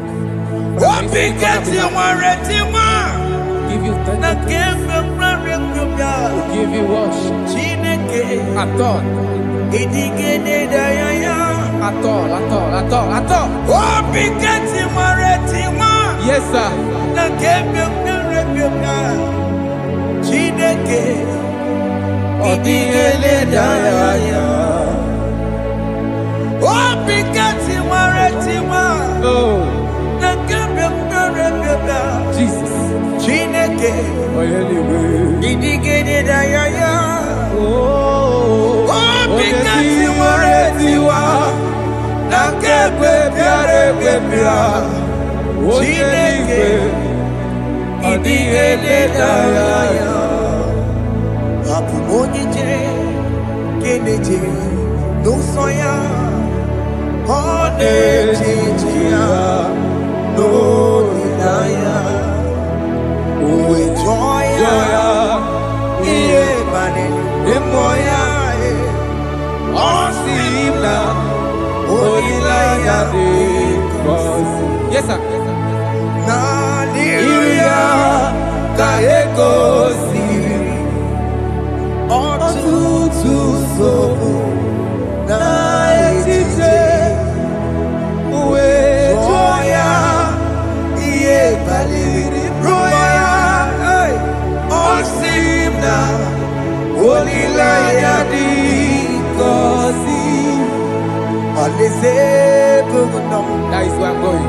Give you tender praise. Will give you worship. At all. At all. Yes, sir. Jesus. Yes, sir. That is where I'm going.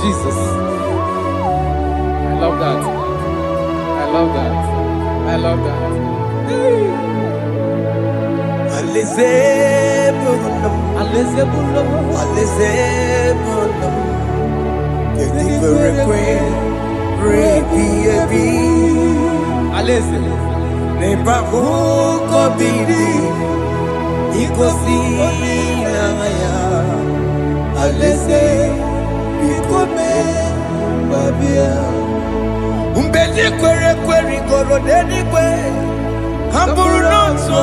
Jesus. I love that. I love that. I love that. Umbedi kwere kwere goro dedi kwe Hamburu nonso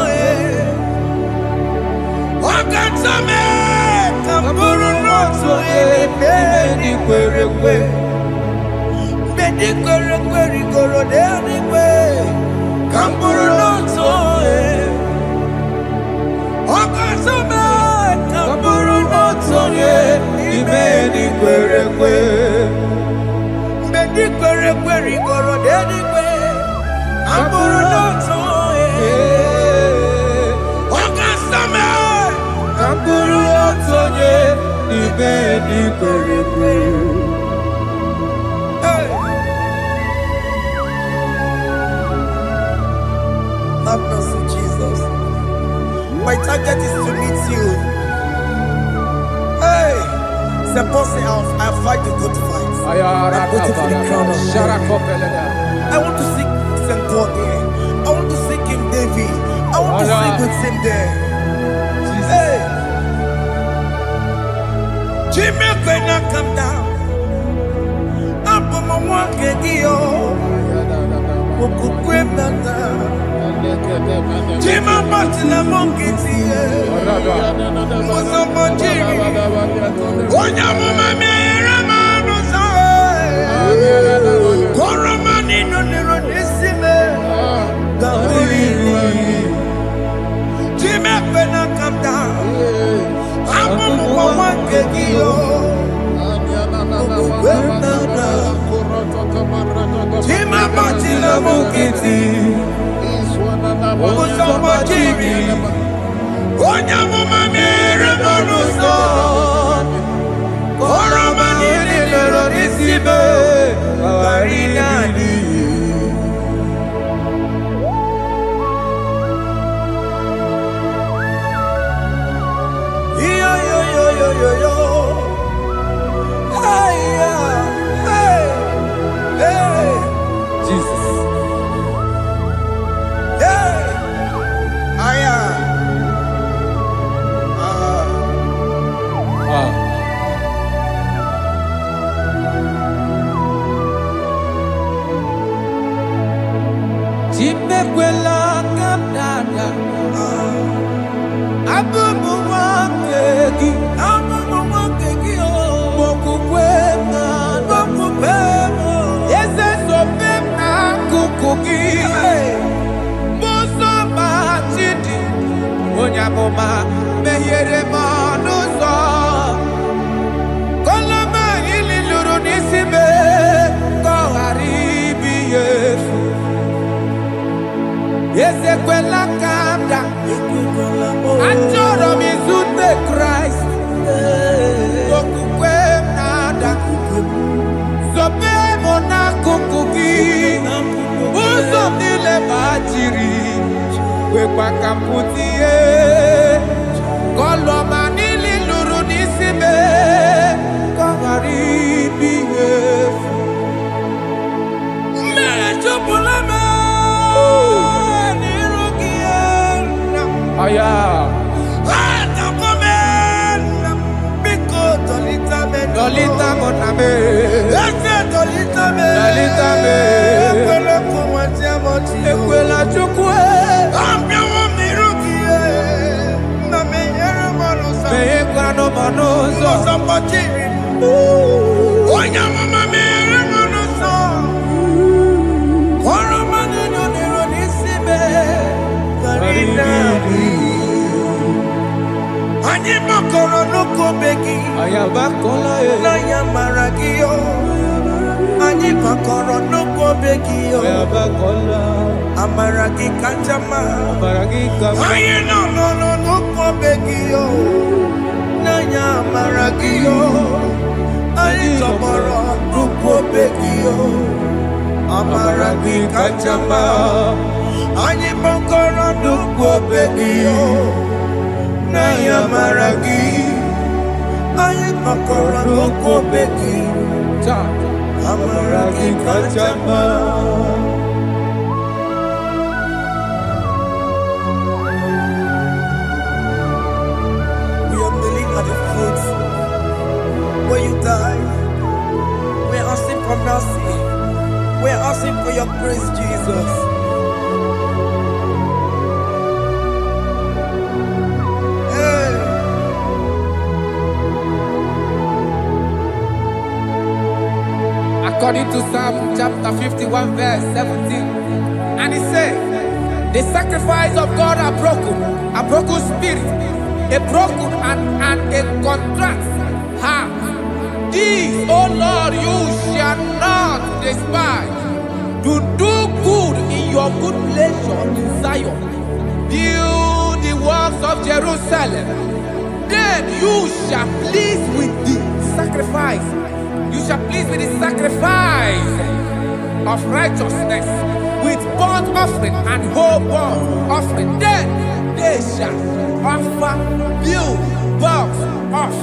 Wakatame Hamburu nonso Bedi kwere kwe Bedi kwere kwere goro dedi kwe Hamburu nonso Wakatame Hamburu nonso Bedi kwere kwe Have mercy, Jesus. My target is to meet you. Hey, suppose I fight the good fight. I'm waiting for the crown of heaven. I want to seek St. God there. I want to seek King David. I want to seek with him there. Hey, Jimmy, when I come down, I'm on my walk again. Jima Martina Monkey, was a monkey. Onya Mama Ramano, Coramani, no Neronissime, Jimmy, when I come down, I'm on one kegio. Jima Martina Monkey. Onya mama mere bonuso Koromani lero risibe Awarinani Yo yo yo yo yo yo Hey hey hey Jesus Jimekwela kamdada Abubu wakegi Mokukwema Yese sopema kukugi Muso machidi Onyamoma Mehere manuso Koloma ili luru nisibe Koharibi yefu Ezekwela kamda Achoro mizute Christ Kokukwe nada Sope mona kukuki Uzo nile bajiri Wekwa kamputie Koloma nili luru nisime Kogaribi yefu Mechopulame Aya. Dolita moname. Dolita me. Ekwela chukwe. Ambia mirukie. Na meyere manusa. Meyekwa no manusa. Mosambachiri. Onya mama meyere manusa. Koromani no nero nisime. Ani makoro nuko begi ayabakola naya maragio ani makoro nuko begi ayabakola amaragi kanjama amaragi kama aye no nuko begi naya maragio ani tomoro nuko begi amaragi kanjama ani makoro nuko begi Naya maragi, aye makora loko beki, amaragi kachama. We are kneeling at the foot where you died. We are asking for mercy. We are asking for your grace, Jesus. According to Psalm chapter 51 verse 17. And he said, the sacrifice of God are broken spirit, a broken and a contrite heart. These, O Lord, you shall not despise. To do good in your good pleasure in Zion. Build the works of Jerusalem. then you shall please with the sacrifice. You shall please with the sacrifice of righteousness, with burnt offering and whole burnt offering. Then they shall offer you bulks of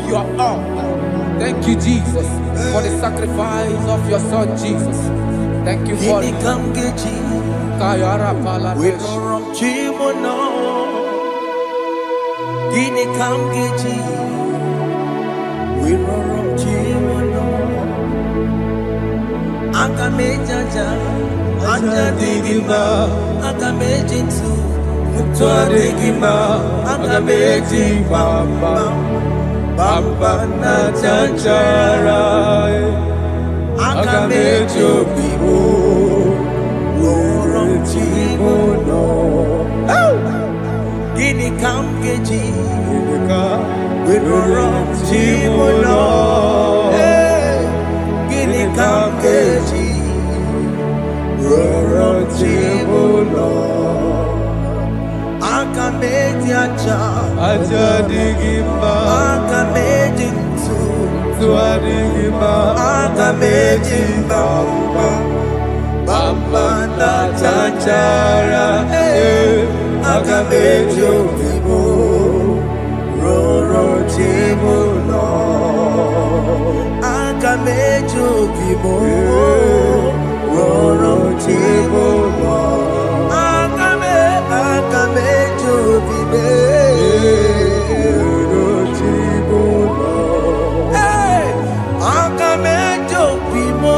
your own. Thank you, Jesus, for the sacrifice of your Son, Jesus. Thank you for it. Kayara Paladesh. We no rom chimono. Gini kamgeji. We no rom chimono. Akamejaja. Aja digima. Akamejinsu. Mutwa digima. Akamejimba. Bamba na chanchara. Akamejo bibo. Gini kamgeji, we rom chimono. Gini kamgeji, we rom chimono. Akameji aja digimba, akameji tu digimba, akameji bamba. Bamba na chanchara, akamejo vibo, roro chimuno. Akamejo vibo, roro chimuno. Akamejo vibe, roro chimuno. Akamejo vibo.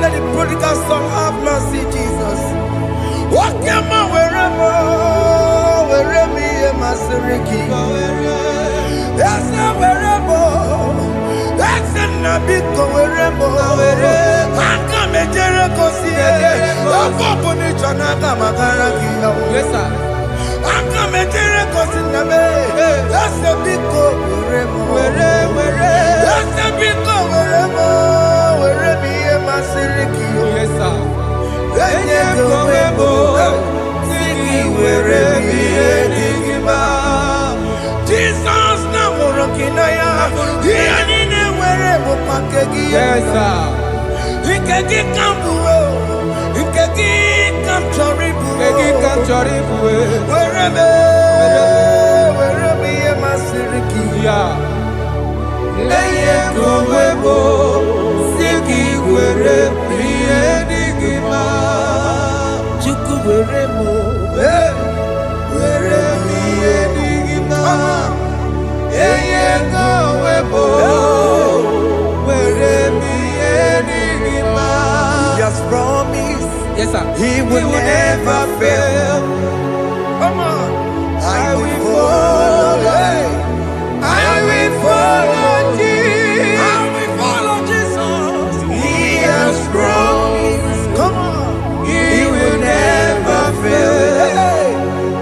let the prodigal son have mercy, Jesus. Wakema weremo, weremi emasiriki. Esa weremo, esa nabiko weremo. Aka mejere kosie, apopo ni chanaga magaraki. Yes, sir. Aka mejere kosi nabe, esa biko weremo. Esa biko weremo, weremi emasiriki. Yes, sir. Enye kowebo, siki weremi edigima. Jesus na morokinaya, yanine werebo pakegi. Yes, sir. Ikegi kambuo, ikegi kamchoribu. Egi kamchoribu. Weremi emasiriki. Yeah. Enye kowebo, siki weremi edigima. Chuku weremo, weremi edigima. Enye kowebo, weremi edigima. He has promised Yes, sir. he will never fail. Come on, I will follow. I will follow Jesus. I will follow Jesus. He has promised. Come on, he will never fail.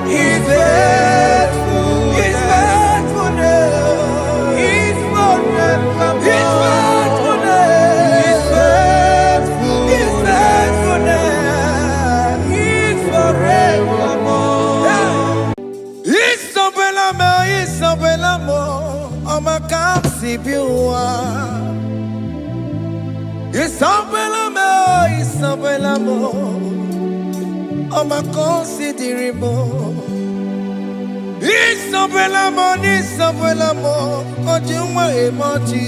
He's faithful. He's faithfulness. He's forever. He's faithfulness. He's faithful. He's faithfulness. He's forevermore. He's so belamo. He's so belamo. I'ma come see you. He's so belamo. He's so belamo. I'ma consider him. He's so belamo. He's so belamo. Ojuma emoji.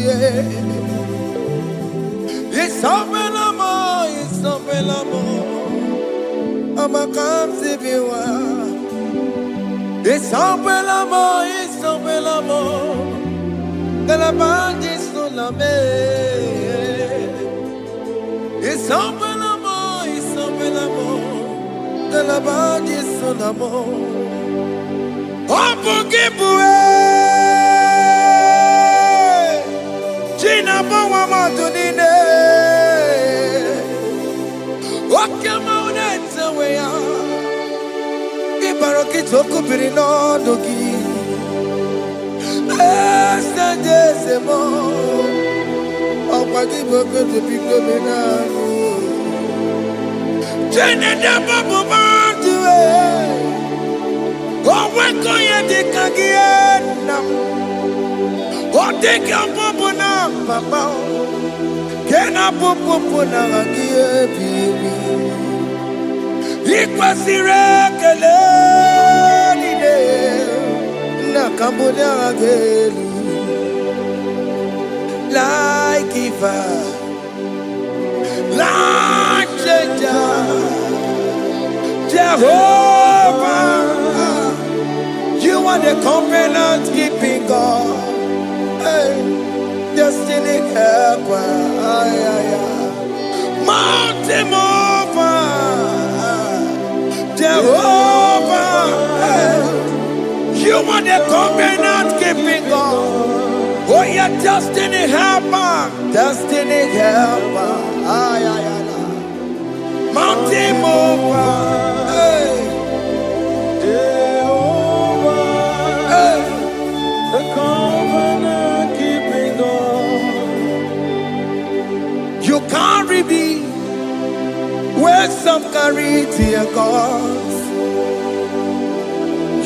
He's so belamo. He's so belamo. I'ma come see you. It's so belamo, it's so belamo. De la bande sulla me. It's so belamo, it's so belamo. De la bande sulla mo. Opugibue. China bawa matunine. Okama unetsa weya. Baroki toku pirino dogi. Esta desemo. Opagi boko to piko menano. Jene de babu bandue. Owe koye de kagiena. Odeka babu na papa. Kena popo na agie bibi. Ikwasire kelelide na kambonya agelu like giver, like changer, Jehovah. You are the covenant keeping God. Hey, destiny helper. Mountain mover. Jehovah, you are the covenant keeping God. Oh, your destiny helper, destiny helper. Mountain mover, Jehovah, the covenant keeping God. You carry me where some carry tear gods.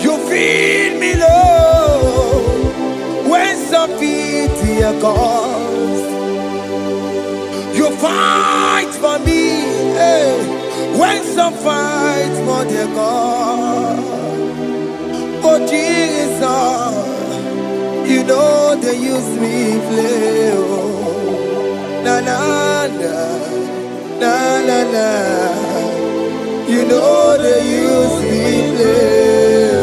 You feed me low when some feed tear gods. You fight for me when some fight for their God. Oh Jesus, you know they use me play. Oh, na na na. Na na na, you know they use me play.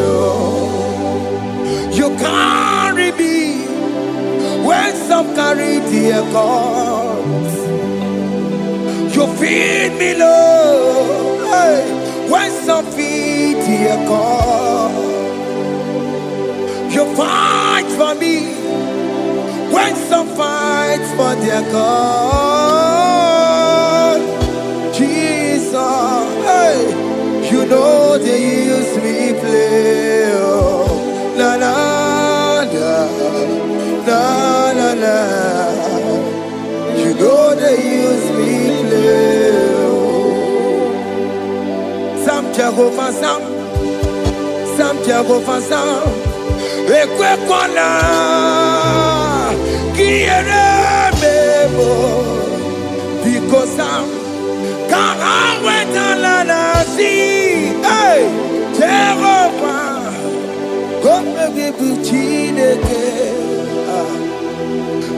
You carry me when some carry their gods. You feed me, Lord. Hey, when some feed dear God, you fight for me. When some fights for their God, Jesus, hey, you know they use me play. Oh, la la la la la la. You know they use me play. Oh. Some Jehovah, some Jehovah, some. Ekwe kwana kiere mebo because I'm can't wait to see. Hey, Jehovah, come give you chineke.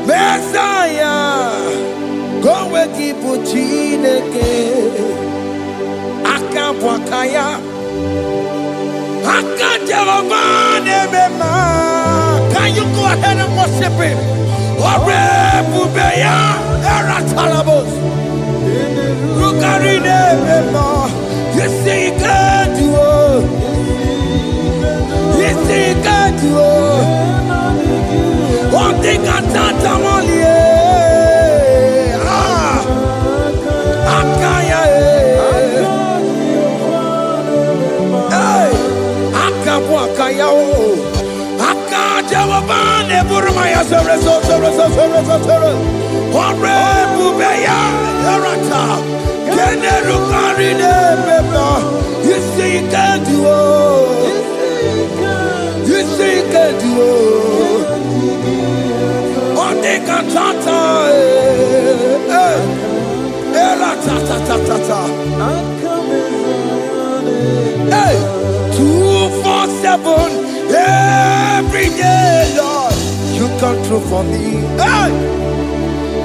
Messiah, come give you chineke. Akabwakaya. Can you go ahead and worship him? You see, he can do it. You see, he can do it. One thing I can't only. You see, you can do it. You see, you can do it. On the cantata, hey, 247 every day, Lord, you come through for me. Hey,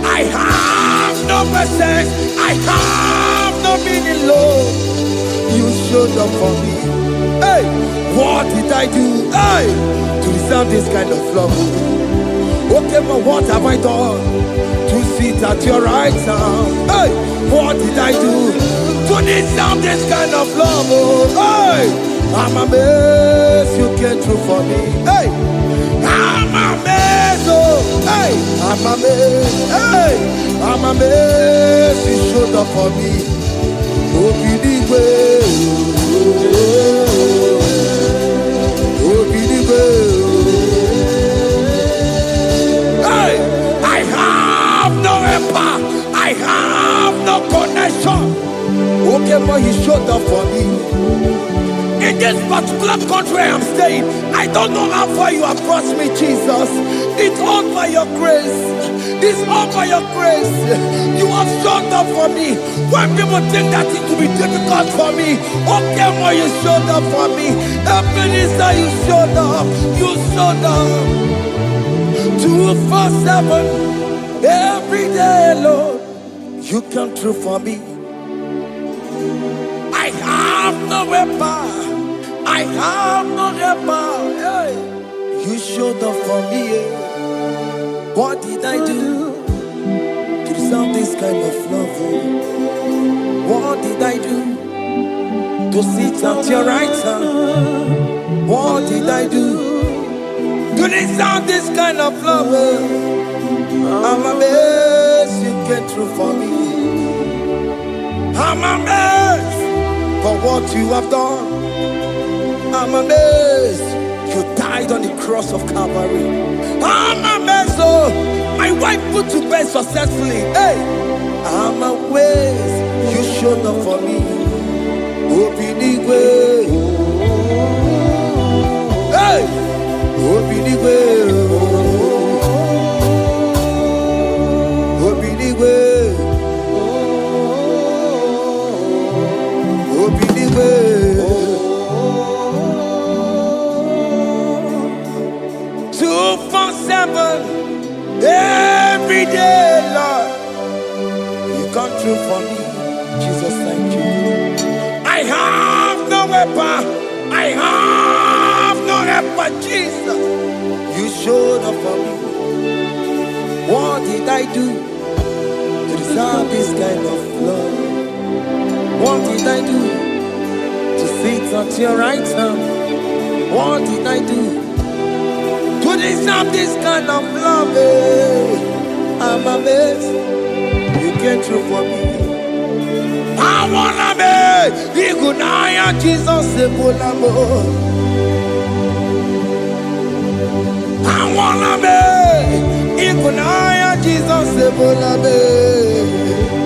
I have no presence, I have no meaning, Lord. You showed up for me. Hey, what did I do? Hey, to deserve this kind of love? Okay, but what have I done to sit at your right hand? Hey, what did I do to deserve this kind of love? Hey, I'm amazed you came through for me. Hey, I'm amazed. Oh, hey, I'm amazed. Hey, I'm amazed you showed up for me. Oh, believe it. Oh, believe it. Hey, I have no empire. I have no connection. Okay, but he showed up for me. In this particular country I'm staying, I don't know how far you have brought me, Jesus. It's all by your grace. It's all by your grace. You have showed up for me. When people think that it will be difficult for me, okay, well, you showed up for me. Ebenezer, you showed up. You showed up. 247 every day, Lord. You come through for me. I have no weapon. I have no weapon. Hey. You showed up for me. What did I do to deserve this kind of love? What did I do to sit at your right hand? What did I do to deserve this kind of love? I'm amazed you came through for me. I'm amazed for what you have done. I'm amazed you died on the cross of Calvary. I'm amazed, oh, my wife put to bed successfully. Hey, I'm amazed you showed up for me. Open the way. Hey, open the way. Open the way. Open the way. 247 every day, Lord. You come through for me, Jesus. Thank you. I have no weapon. I have no weapon, Jesus. You showed up for me. What did I do to deserve this kind of love? What did I do to sit at your right hand? What did I do to deserve this kind of love? I'm amazed you came through for me. I wanna be Igunaya Jesus Sebulamo. I wanna be Igunaya Jesus Sebulame.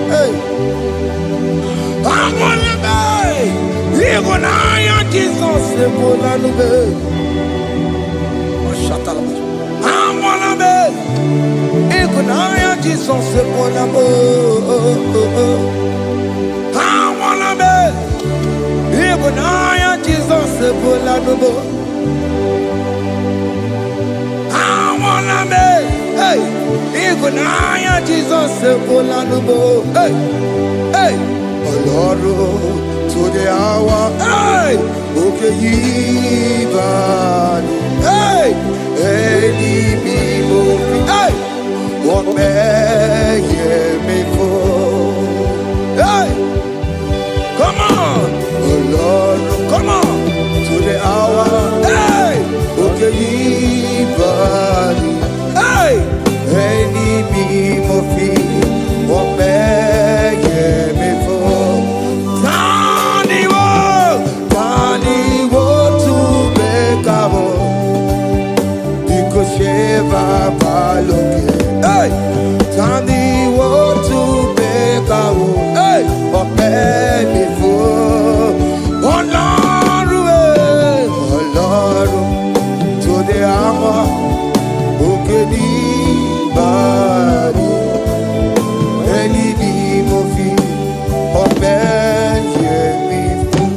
Hey. I wanna be Igunaya Jesus Sebulame. I wanna be Igunaya Jesus Sebulamo. I wanna be Igunaya Jesus Sebulamo. I wanna be hey Igunaya Jesus Sebulamo. Hey hey Lord to the hour hey okay even hey any people hey what may me for hey come on oh Lord come on to the hour hey okay even hey any people what may me for hey, Tandi want to make a hey, but baby for oh Lord, to the hour, okay, body, any movie, but baby for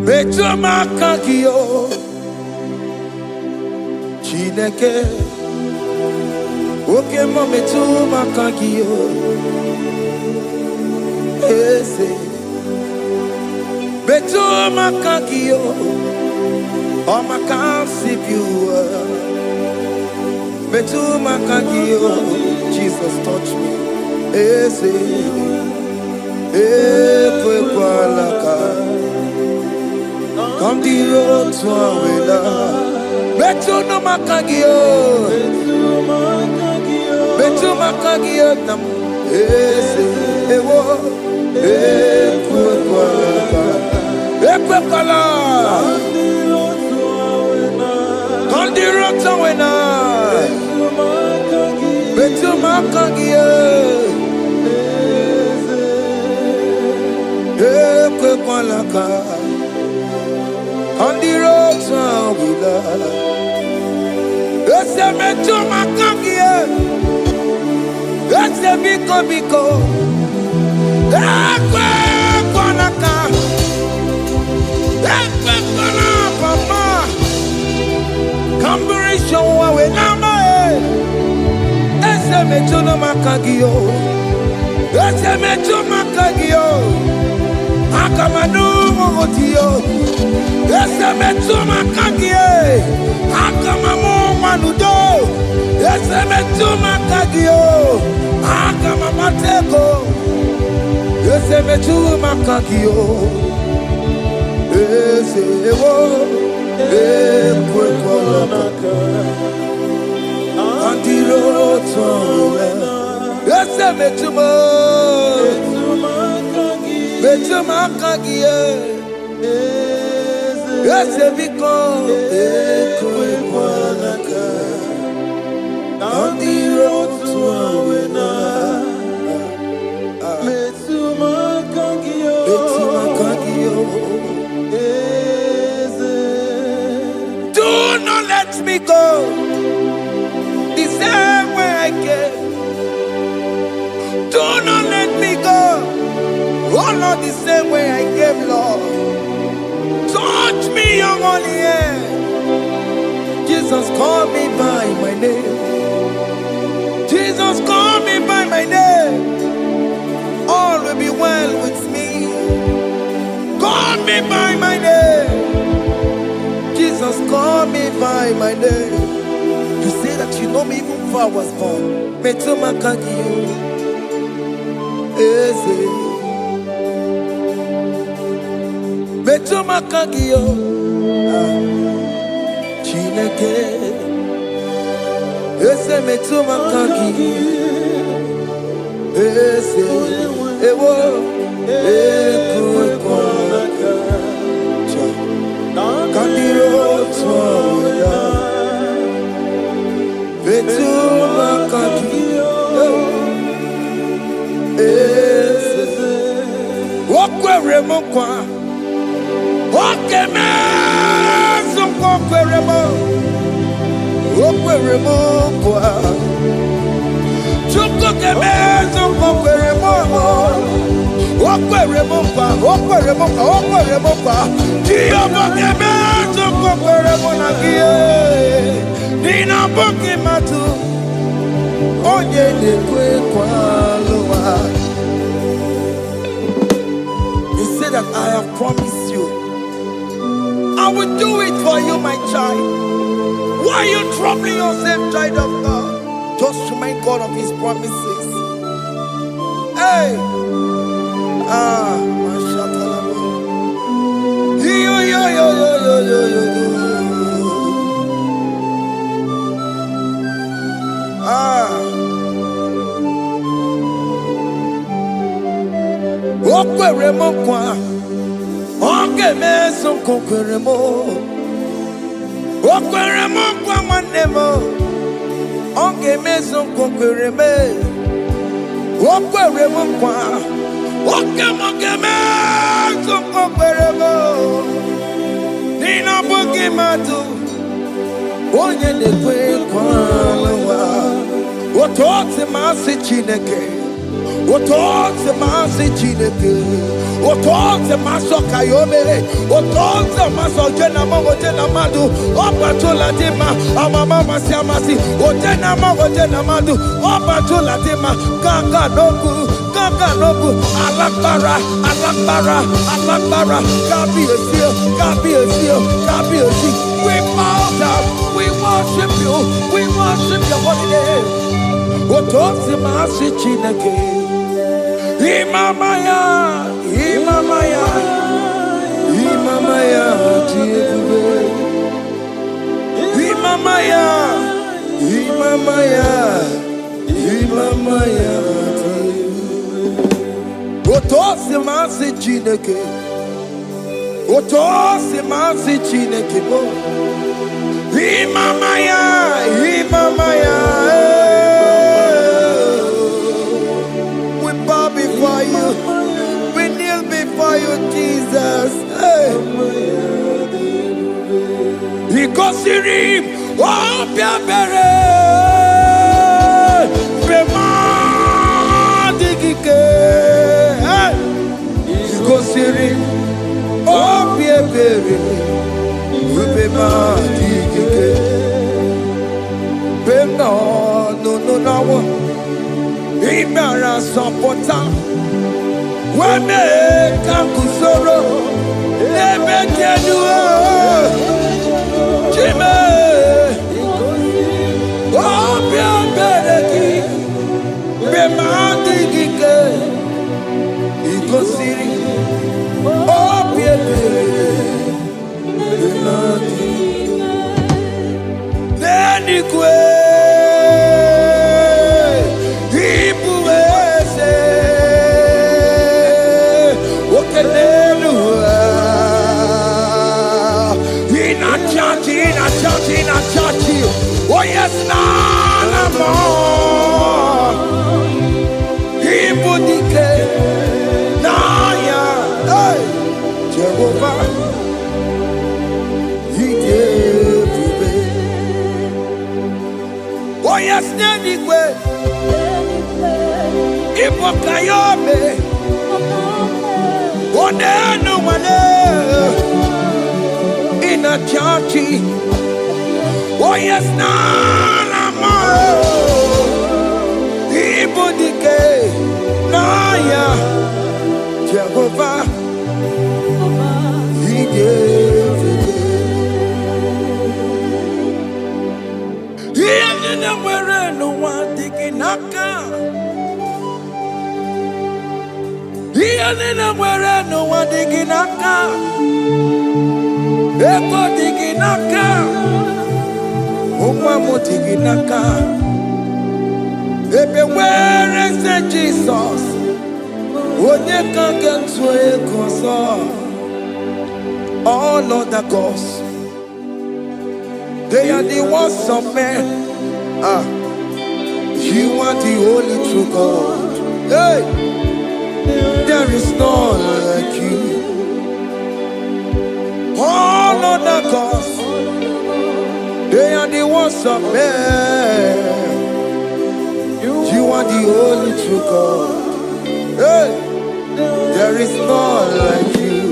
Beto Makakio. Chineke, oke mame tu makagio, ese, betu makagio, o makansipiwa, betu makagio, Jesus touch me, ese, ekwe kwa laka, come the road to awela. Betu no makagio, betu makagio nam ese ewo ekwe kwala kandiro tawena betu makagio ekwe kwala kandiro tawena. Ese metu makagie, ese biko, ekwe kwanaka, ekwe kwana papa, kamburisho wawe nama ese metu no makagio, ese metu makagio, akamanu mogotio, ese metu makagie, akamamu manudo, ese metu makagio, akamamateko, ese metu makagio, ese ewo, ekwe kwa maka, andiro towe, ese metu makagio, ese biko, ekwe kwa naka, andiro towe. Do not let me go the same way I came. Do not let me go, oh Lord, the same way I came, Lord. Touch me, your holy hand. Jesus, call me by my name. Jesus, call me by my name. All will be well with me. Call me by my name. Jesus, call me by my name. You say that you know me even before I was born. Metumakagio, eze, Metuma kagio Chineke Ese metuma kagi Ese Ewo Ekuekwa Kandiro Tsoya Metuma kagi Ese Wokwere mokwa Okeme Sokwere mo Okwere mokwa Chukukeme Sokwere mo Okwere mokwa Okwere mokwa Okwere mokwa Chiyobokeme Sokwere mo nagie Nina boki matu Onye dekwe kwa loa. That I have promised you, I will do it for you, my child. Why are you troubling yourself, child of God? Just remind God of His promises. Hey, Okwere mo kwa Onge meso kokwere mo Okwere mo kwa mwane mo Onge meso kokwere me Okwere mo kwa Oke moke meso kokwere mo Nina boki matu Onye dekwe kwa lewa Otote masi Chineke Otote masi Chineke Otote maso kayome Otote maso jena madu Opatola dima Amama masi amasi Otena madu Opatola dima Kaka nobu Alakbara Kabi esio We bow down We worship you your holy name Otote masi Chineke Imamaya, Otosi masi Chineke, bo. Imamaya. We bow before you. We kneel before you, Jesus. Ikosirim, Opiabere, Bemadikike. Ikosirim, Opiabere, Bemadikike. Beno, no. Imara sopota Wame kakusoro Lebe keduo Chime Obia bereki Bemadi gike Ikosiri Obia bereki Neni kwe Oh yes, none more. Ibudike, Naya, hey, Jehovah, He gave me. Oh yes, anyway, Ibokayobe, oh no one in a churchy. Oh yes, Nana Ibudike Naya Jehovah He gave it. He ended up where no one taking Naka. He nina mwere no wadiginaka. Eko diginaka. Umwamu diginaka. Ebe where is the Jesus? Onye can get to a cause. All other gods, they are the works of men. You are the only true God. Hey, there is none like you. All other gods, they are the works of men. You are the only true God. Hey, there is none like you.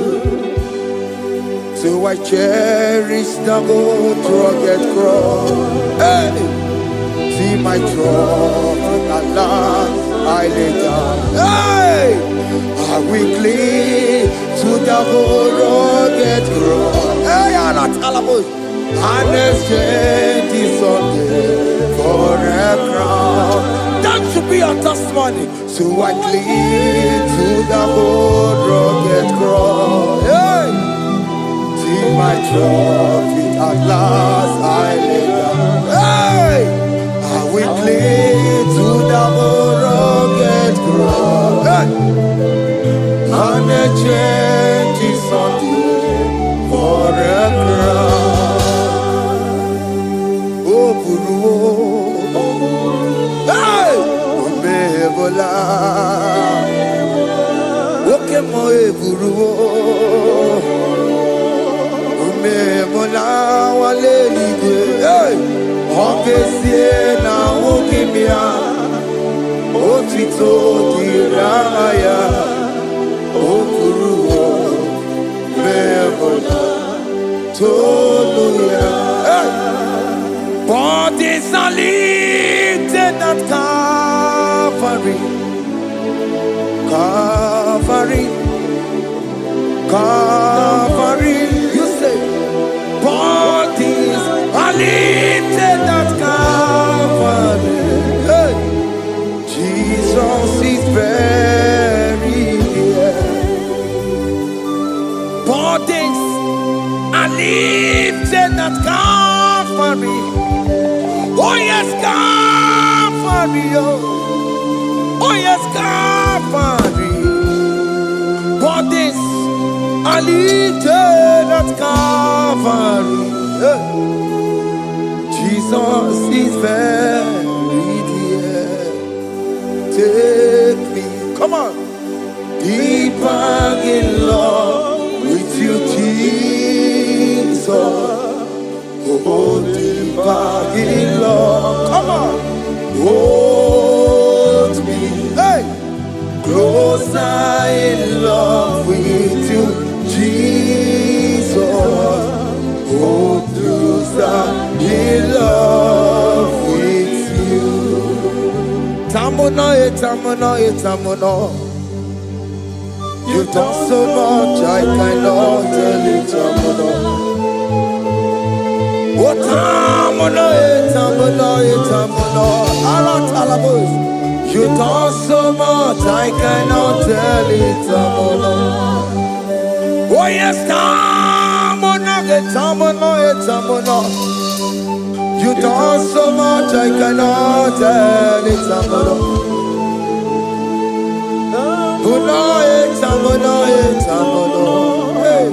So I cherish the old rugged cross. Hey, see my throne, Allah, I lay down. Hey, I will cling to the old rugged cross. Hey, Allah, Talabus, and exchange is Sunday for a crown. That should be our testimony. So I cling to the old rugged cross. Hey. My trophy at last I lay down. Hey, I will cling to the rugged cross. Hey, and the change is on for a crown. Oh, Guru, hey, Bebola, okay, my Guru. Mola wale ligwe, ongesie na ukimia, otito diraya, okuruo, memola, toluya. Bodies are lifted at Calvary, Calvary, Calvary. Bodies are lifted at Calvary. Hey. Jesus is very near. Bodies are lifted at Calvary. Oh yes, Calvary. Oh yes, Calvary. Bodies are lifted at Calvary. Jesus is very dear. Take me, come on, deeper in love with you, Jesus. Oh, deeper in love, come on, hold me, hey, closer in love with you, Jesus. Oh, closer in love with you. Tamuno, tamuno. You've done so much, I cannot tell it, tamuno. Oh, tamuno. Alat. You've done so much, I cannot tell it, tamuno. Oh, yes, tamuno. You done so much, I cannot tell it, tamuno. Tamuno. Hey.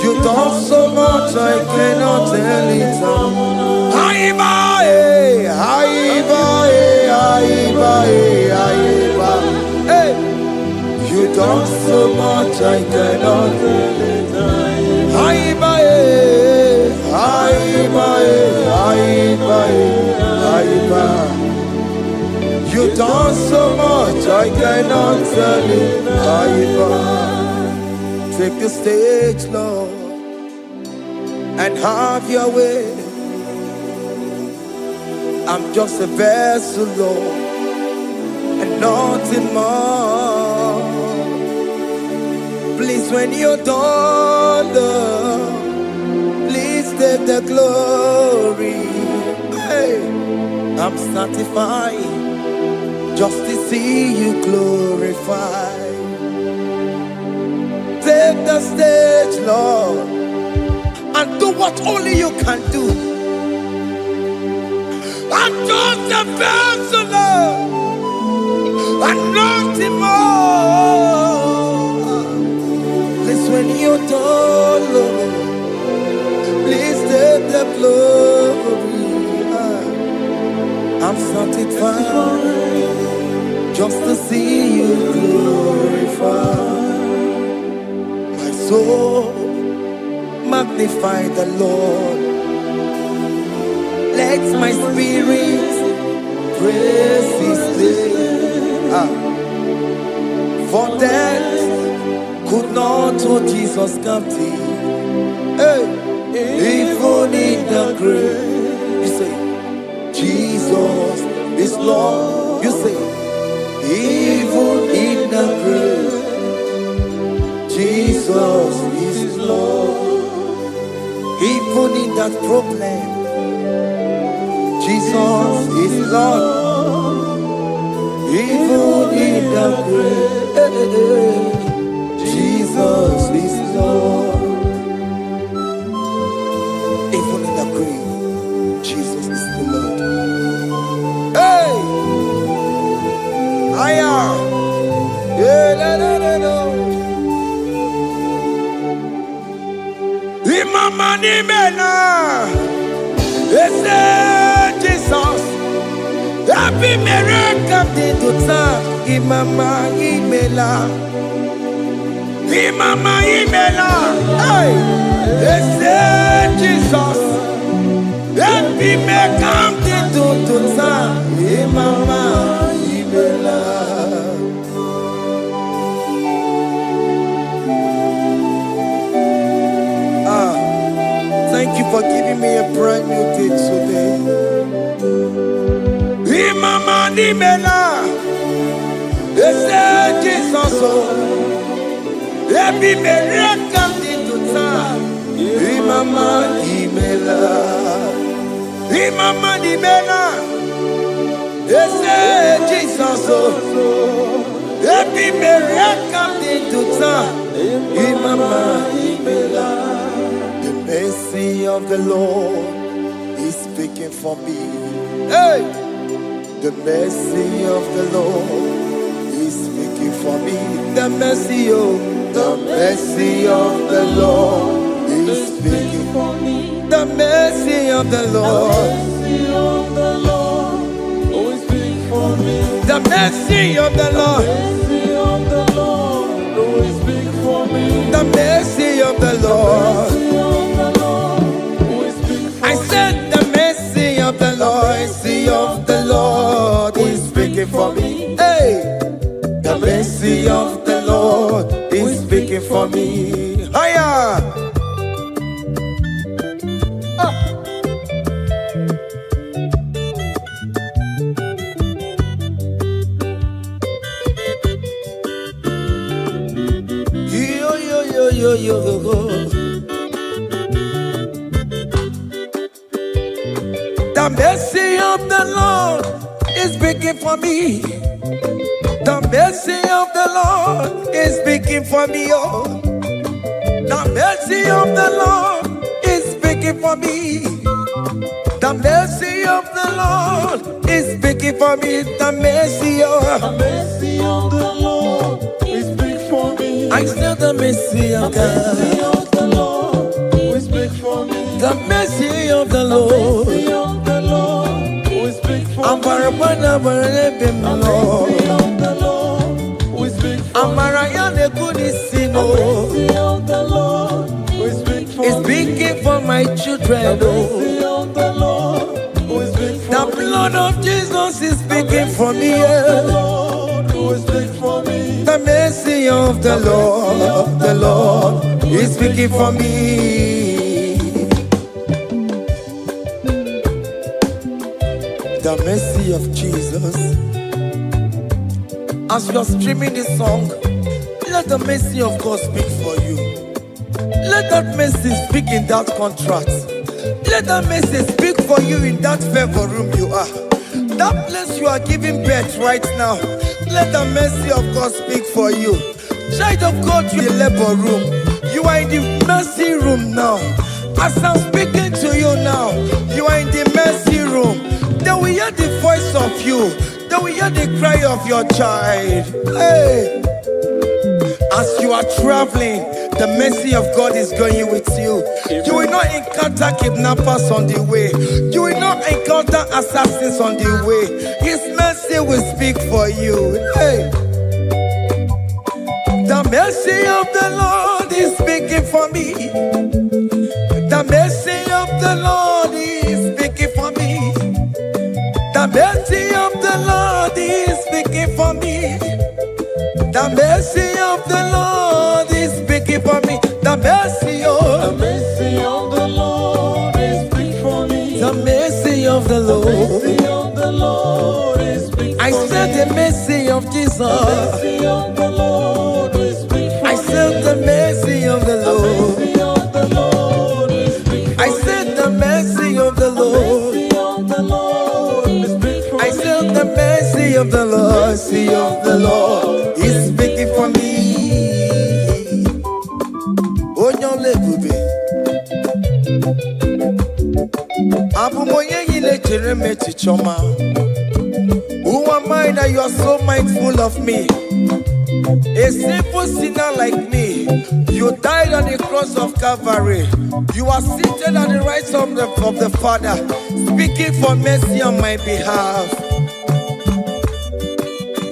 You done so much, I cannot tell it, tamuno. Hey. You done so much, I cannot tell it, You done so much, I cannot tell it. Take the stage, Lord, and have your way. I'm just a vessel, Lord, and nothing more. Please, when you're done, Lord, please take the glory. Hey, I'm satisfied just to see you glorified. take the stage, Lord, and do what only you can do. I'm just a vessel, Lord, and nothing more. Please, when you don't, Lord, please take the glory. I'm satisfied just to see you glorified. My soul magnify the Lord. Let my spirit praise His name. For death could not hold Jesus captive. Hey, even in the grave, you say, Jesus is Lord. You say, even in the grave, Jesus is Lord. Even in that problem, Jesus is Lord. Even in the grave, Jesus is Lord. Even in the grave, Jesus is the Lord. Hey! I am. Imama ni mena, Jesus. Happy miracle to time. Imama imela, Imama imela. Hey, Jesus. Happy miracle to time. Imama imela. Thank you for giving me a brand new day today. Imama nimela, Jesus, every miracle into time. Imama nimela, Imama nimela, Jesus, every miracle into time. Imama nimela. The mercy of the Lord is speaking for me. Hey! The mercy of the Lord is speaking for me. The mercy of the Lord is speaking for me. The mercy of the Lord is speaking for me. The mercy of the Lord is speaking for me. The mercy of the Lord. I said the mercy of the Lord is speaking for me. Hey, the mercy of the Lord is speaking for me. Hiya! Yo. The mercy of the Lord is speaking for me. The mercy of the Lord is speaking for me. Oh, the mercy of the Lord is speaking for me. The mercy of the Lord is speaking for me. The mercy of the Lord is speaking for me. I still the mercy of God. The mercy of the Lord is speaking for me. The mercy of the Lord. I'm for it's speaking for my children. The blood of Jesus is speaking for me. The mercy of the Lord is speaking for me. The mercy of Jesus. As you're streaming this song, let the mercy of God speak for you. Let that mercy speak in that contract. Let that mercy speak for you in that favor room you are. That place you are giving birth right now. Let the mercy of God speak for you. Child of God, you in the labor room. You are in the mercy room now. As I'm speaking to you now, you are in the mercy room. They will hear the voice of you. They will hear the cry of your child. Hey. As you are traveling, the mercy of God is going with you. You will not encounter kidnappers on the way. You will not encounter assassins on the way. His mercy will speak for you. Hey. The mercy of the Lord is speaking for me. The mercy of the Lord is speaking for me. The mercy of the Lord is speaking for me. The mercy of the Lord is speaking for me. The mercy of the Lord is speaking for me. The mercy of the Lord. The mercy of the Lord is speaking for me. I said the mercy of Jesus. The mercy of the Lord is speaking for me. I said the mercy of the Lord. The mercy of the Lord is speaking for me. I said the mercy of the Lord. The mercy of the Lord is speaking for me. I said the mercy of the Lord. Mercy of the Lord is speaking for me. Onyole bube. Abumoye yile jereme chichoma. Who am I that you are so mindful of me? A simple sinner like me. You died on the cross of Calvary. You are seated on the right side of the Father, speaking for mercy on my behalf.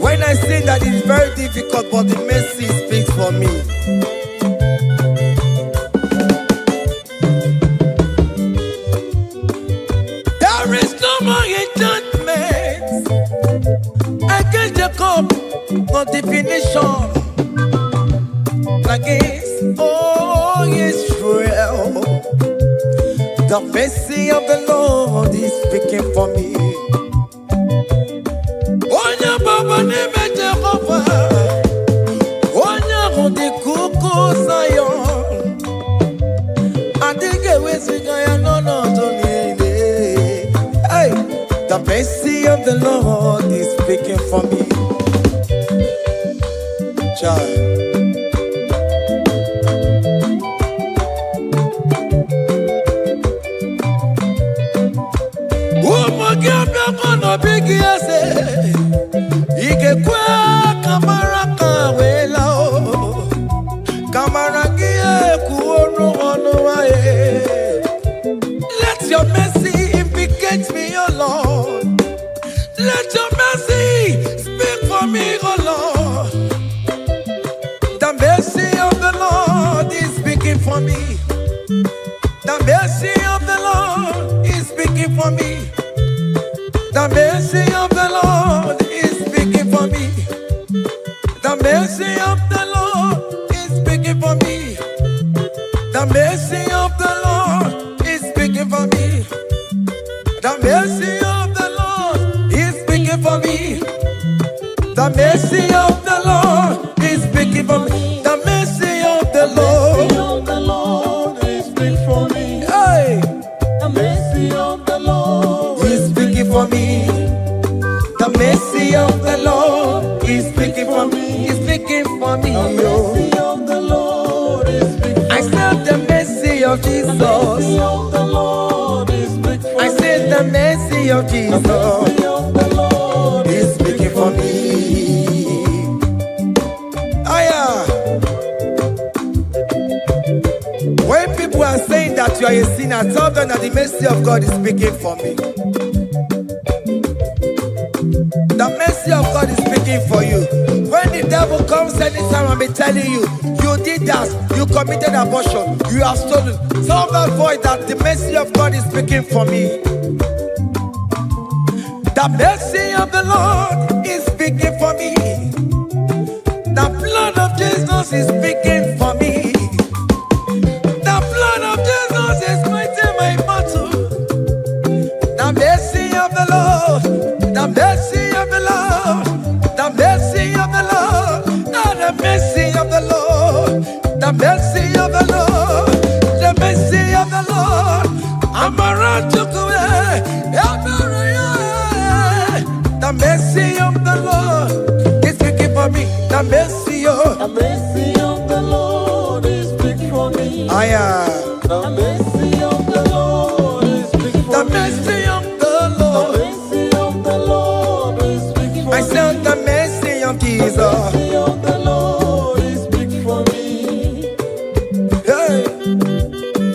When I say that it's very difficult, but the mercy speaks for me. There is no more enchantment against Jacob, no definition against Israel. The mercy of the Lord is speaking for me. Onya baba neme Jehovah, onya hundi kuku Zion. Adige wesigaya no tonile. Hey, the mercy of the Lord is speaking for me. Child. Big yes, Ike kwa kamara kawela o kamara gie kuono ono wae. Let your mercy implicate me, O Lord. Let your mercy speak for me, O Lord. The mercy of the Lord is speaking for me. The mercy of the Lord is speaking for me. The mercy of the Lord is speaking for me. The mercy of the Lord is speaking for me. The mercy of the Lord is speaking for me. The mercy of the Lord is speaking for me. The mercy of the Lord is speaking for me. The mercy of the Lord is speaking for me. Hey. The mercy of the Lord is speaking for me. The mercy of the Lord is speaking for me. Is speaking for me. The mercy of the Lord is speaking for me. I said the mercy of Jesus. The mercy of the Lord is speaking for me. I said the mercy of Jesus. The mercy of the Lord is speaking for me. When people are saying that you are a sinner, tell them that the mercy of God is speaking for me. The mercy of God is speaking for you. When the devil comes anytime and be telling you, you did that, you committed abortion, you have stolen, tell that voice that the mercy of God is speaking for me. The mercy of the Lord is speaking for me. The blood of Jesus is speaking for me. The blood of Jesus is fighting my battle. The mercy of the Lord, the mercy of the Lord, the mercy of the Lord, the mercy of the Lord, the mercy of the Lord, the mercy of the Lord. I'm around to go. The mercy of the Lord is speaking for me. The mercy of The mercy of the Lord is big for me. The mercy of the Lord is big for The me. mercy of the The Lord. mercy of the Lord is big for I me. said the mercy of The Jesus. mercy of the Lord is big for me. Hey.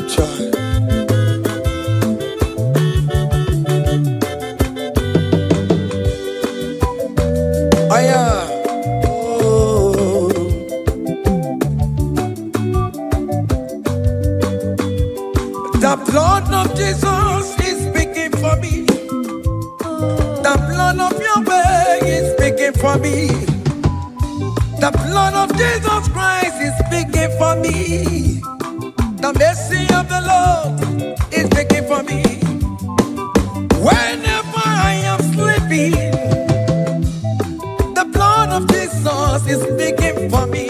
Child. Oh. The blood of Jesus is speaking for me. The blood of Yahweh is speaking for me. The blood of Jesus Christ is speaking for me. The mercy of the Lord is speaking for me. Whenever I am sleeping, the blood of Jesus is speaking for me.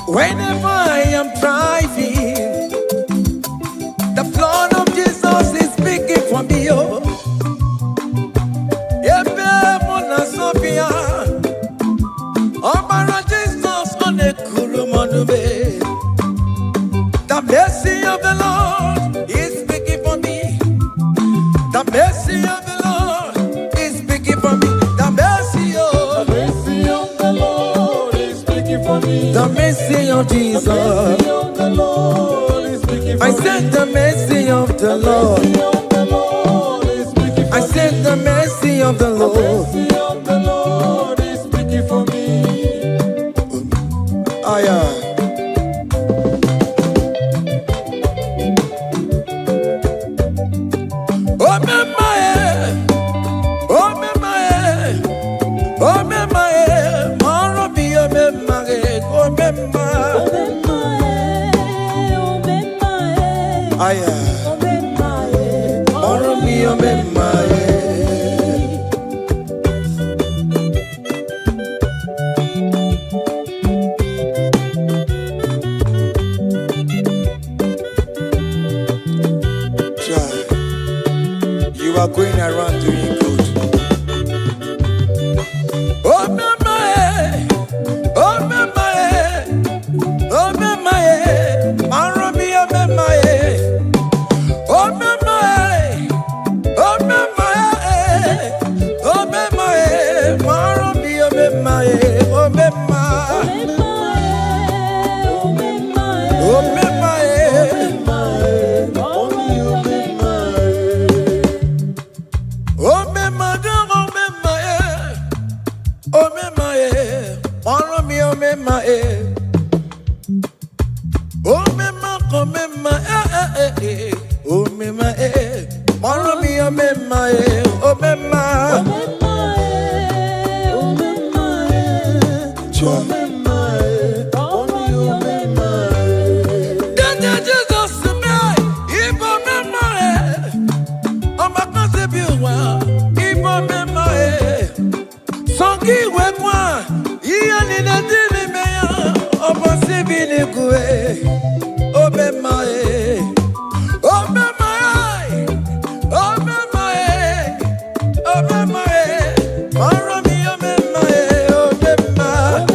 Whenever I am driving, the blood of Jesus is speaking for me. Oh, Ebe Mona Sophia, Obara Jesus on the Kurumanube. The mercy of the Lord is speaking for me. The mercy of the Lord is speaking for me. The mercy The of mercy of the Lord is speaking for me. the mercy of The Jesus. mercy of the Lord is speaking for I me. said the mercy of the The Lord. mercy of the Lord is speaking for I me. said the mercy of the The Lord. mercy of the Lord is speaking for me. Aya. Oh mama oh mama oh mama maro bi oh mama oh mama. Aya. Maro bi oh mama. You are going around doing good. Oh mama, oh mama, oh mama, Maromi, oh mama, oh mama, oh mama, oh mama, Maromi, oh mama, oh mama, oh mama. Oh me mother, oh me my, oh me my, follow me, oh me my, oh me my, oh me my, oh me my, follow me, oh me my, oh me my, Jesus me, if oh me my, oh my concept you want, if oh me my. Songi wekwa, iya ni na dini meya, obo sibini kue, obe mae, obe mae, obe mae, obe mae, maro mi obe mae, obe mae,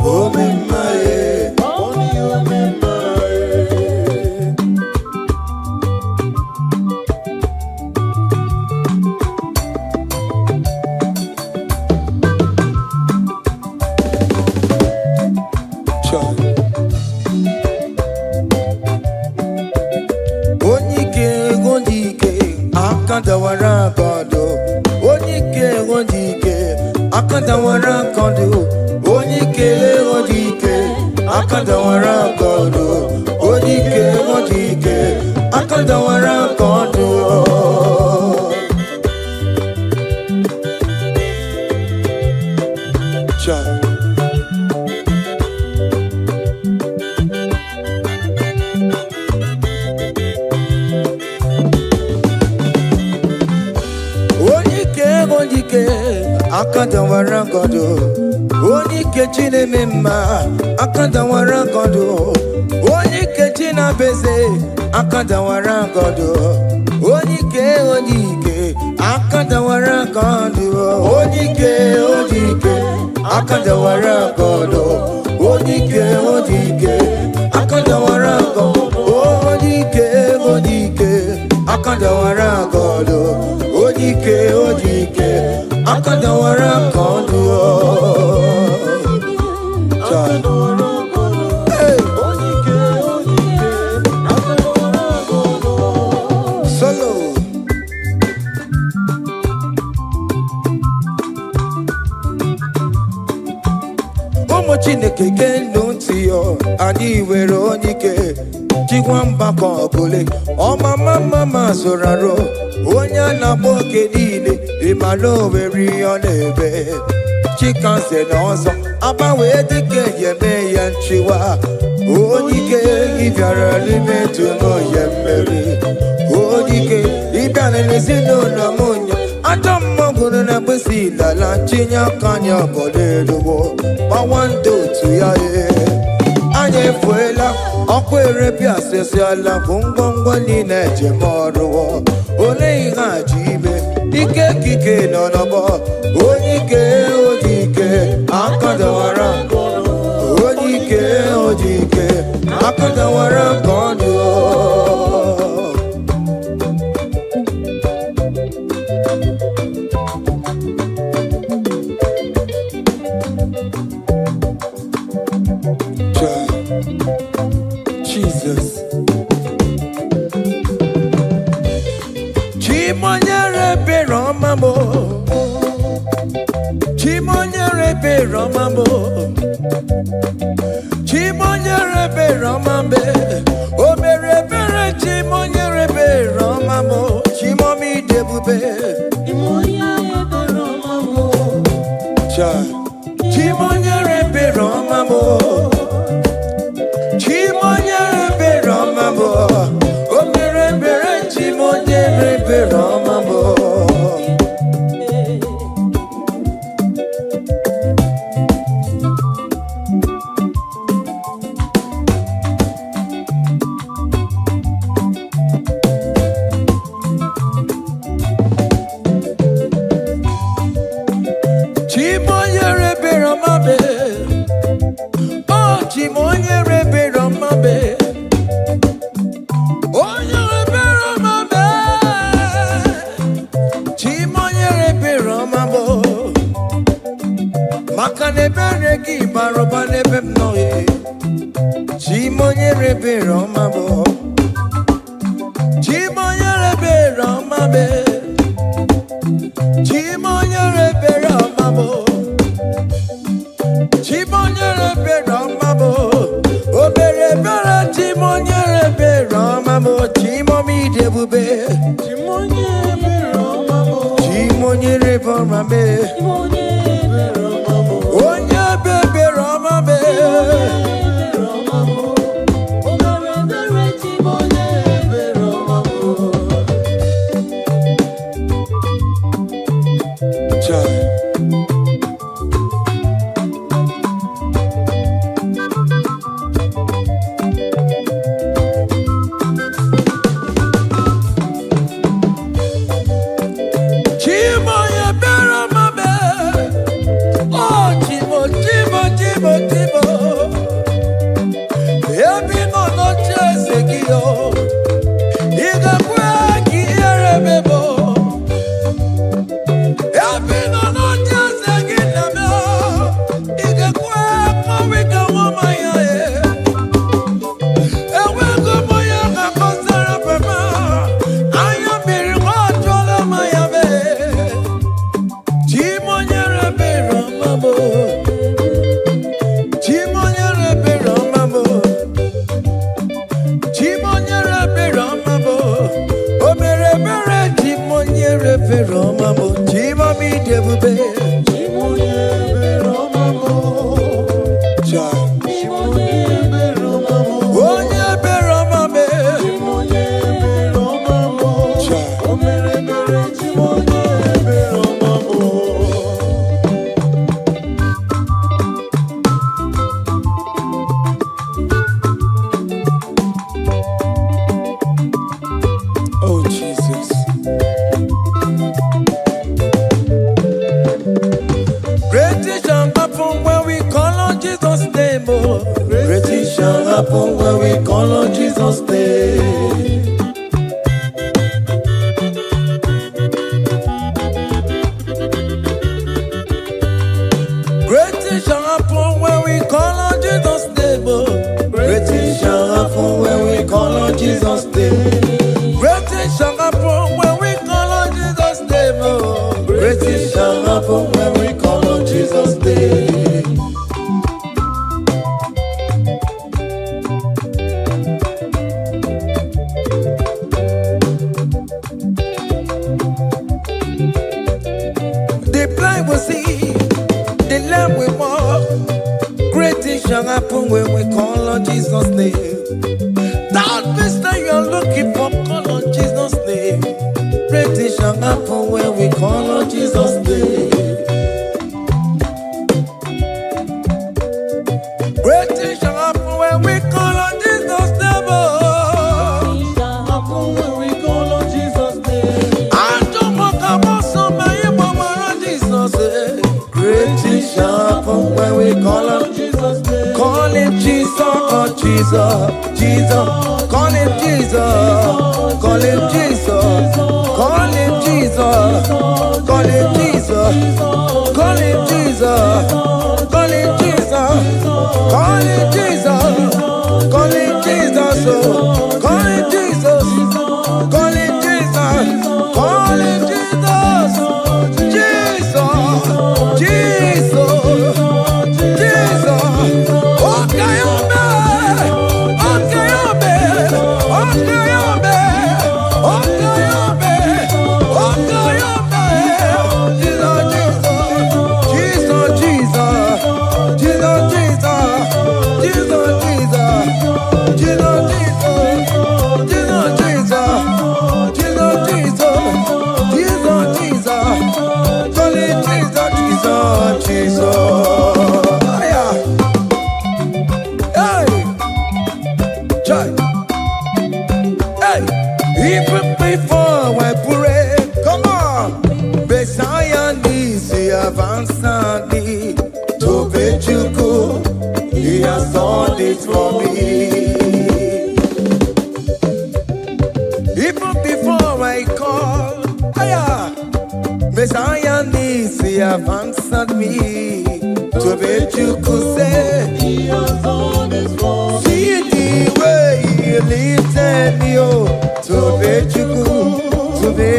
obe mae, obe mae. Akandawara kondo, onyike wondike. Akandawara kondo, onyike wondike. Akandawara kondo, onyike wondike. Akandawara kondo. Child. Akandawara kondo, onike chine mema. Akandawara kondo, na beze akadawara godo onike akadawara godo onike akadawara godo onike akadawara godo onike akadawara godo onike akadawara godo solo ụmụ Chineke genu ntị yo anyị were onike jikwa mgbakọ ọbụle ọmama zụrụ arụ onye a na-agba oke niile ịmala oweri ọ na-ebe chikanze na ọzọ agbanwee dịka eme ya nchiwa onike ịbịara n'ime tụnụ ya mmeri onike ịbịara n'ezinụlọ m nya ajọ mmọgwụrụ na mkpịsị ilala tinye aka anya ọbọdọ eluwo gbawa ndị otu ya anyị efuela ọkụ erepịa asịsịala bụ ngwongwo niile ejem ọrụwo ole ihe a ji ibe ike ekike nọ n'ọgbọ onike akadawara onike akadawara ka ọ dị Jesus Chimonyere Beromamo Chimonyere Beromamo Chimonyere Beromambe Omere Bere Chimonyere Beromamo Chimomi Debube Chimonyere Beromamo Chimonyere Beromamo Chimonyere Beromamo Omere Bere Chimonyere Beromamo Chimonyere Beromame Oh Chimonyere Beromame Onyere Beromame Chimonyere Beromamo Makane Bereki Baroba Nebem Noye Chimonyere Beromamo Chimonyere Beromame Chimonyere Beromamo Chimonyere Beromamo Obere Bera Chimonyere Beromamo Chimomi Debube Chimonyere Beromamo Chimonyere Beromame Onye Bebe Romame Obere Bera Chimonyere Beromamo Chimoye Beromame happen when we call on Jesus' name. Great things shall happen when we call on Jesus' name. Great things shall happen when we call on Jesus' name. Great things shall happen when we call on Jesus' name. Great things shall happen when we call on Jesus' name. The blind will see, the lame will walk. Great things shall happen when we call on Jesus' name. That means that you're looking for, call on Jesus' name. Great things shall happen when we call on Jesus' name. Great things shall happen when we call on Jesus' name. Happen when we call on Jesus' name. I don't want to come so many more on Jesus' name. Great things shall happen when we call on Jesus' name. Call him Jesus, oh Jesus, Jesus. Call him Jesus, call him Jesus, call him Jesus, call him Jesus, call him Jesus, call him Jesus, call him Jesus, call him Jesus, call him Jesus, call him Jesus, call him Jesus, Jesus, Jesus, okay, even before I pray, come on. Messiah needs to have answered me. To bet you go, he has done it for me. Even before I call, Messiah needs to have answered me. To bet you could say, he has done it for me. See the way he lifted me, oh. To bet you go, to be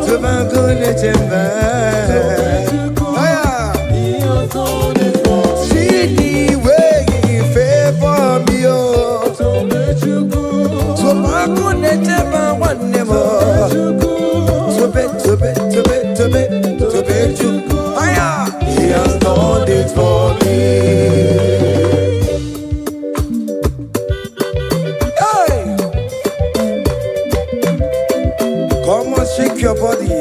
to Banguna Jemba. See the way he favor me, oh. To bet you go, to Banguna Jemba one more. To bet you go. He has done it for me. Come on, shake your body.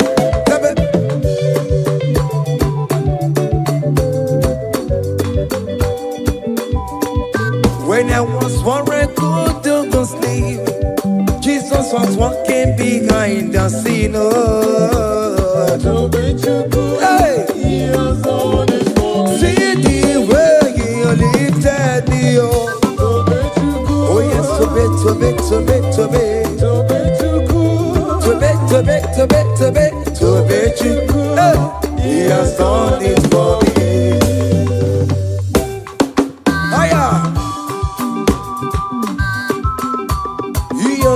When I was worried, good to go sleep, Jesus was walking behind the scene. Hey. See the way he lifted me. Oh yes, to bet. To bet you, hey, he has done it for me. Hiya, yo,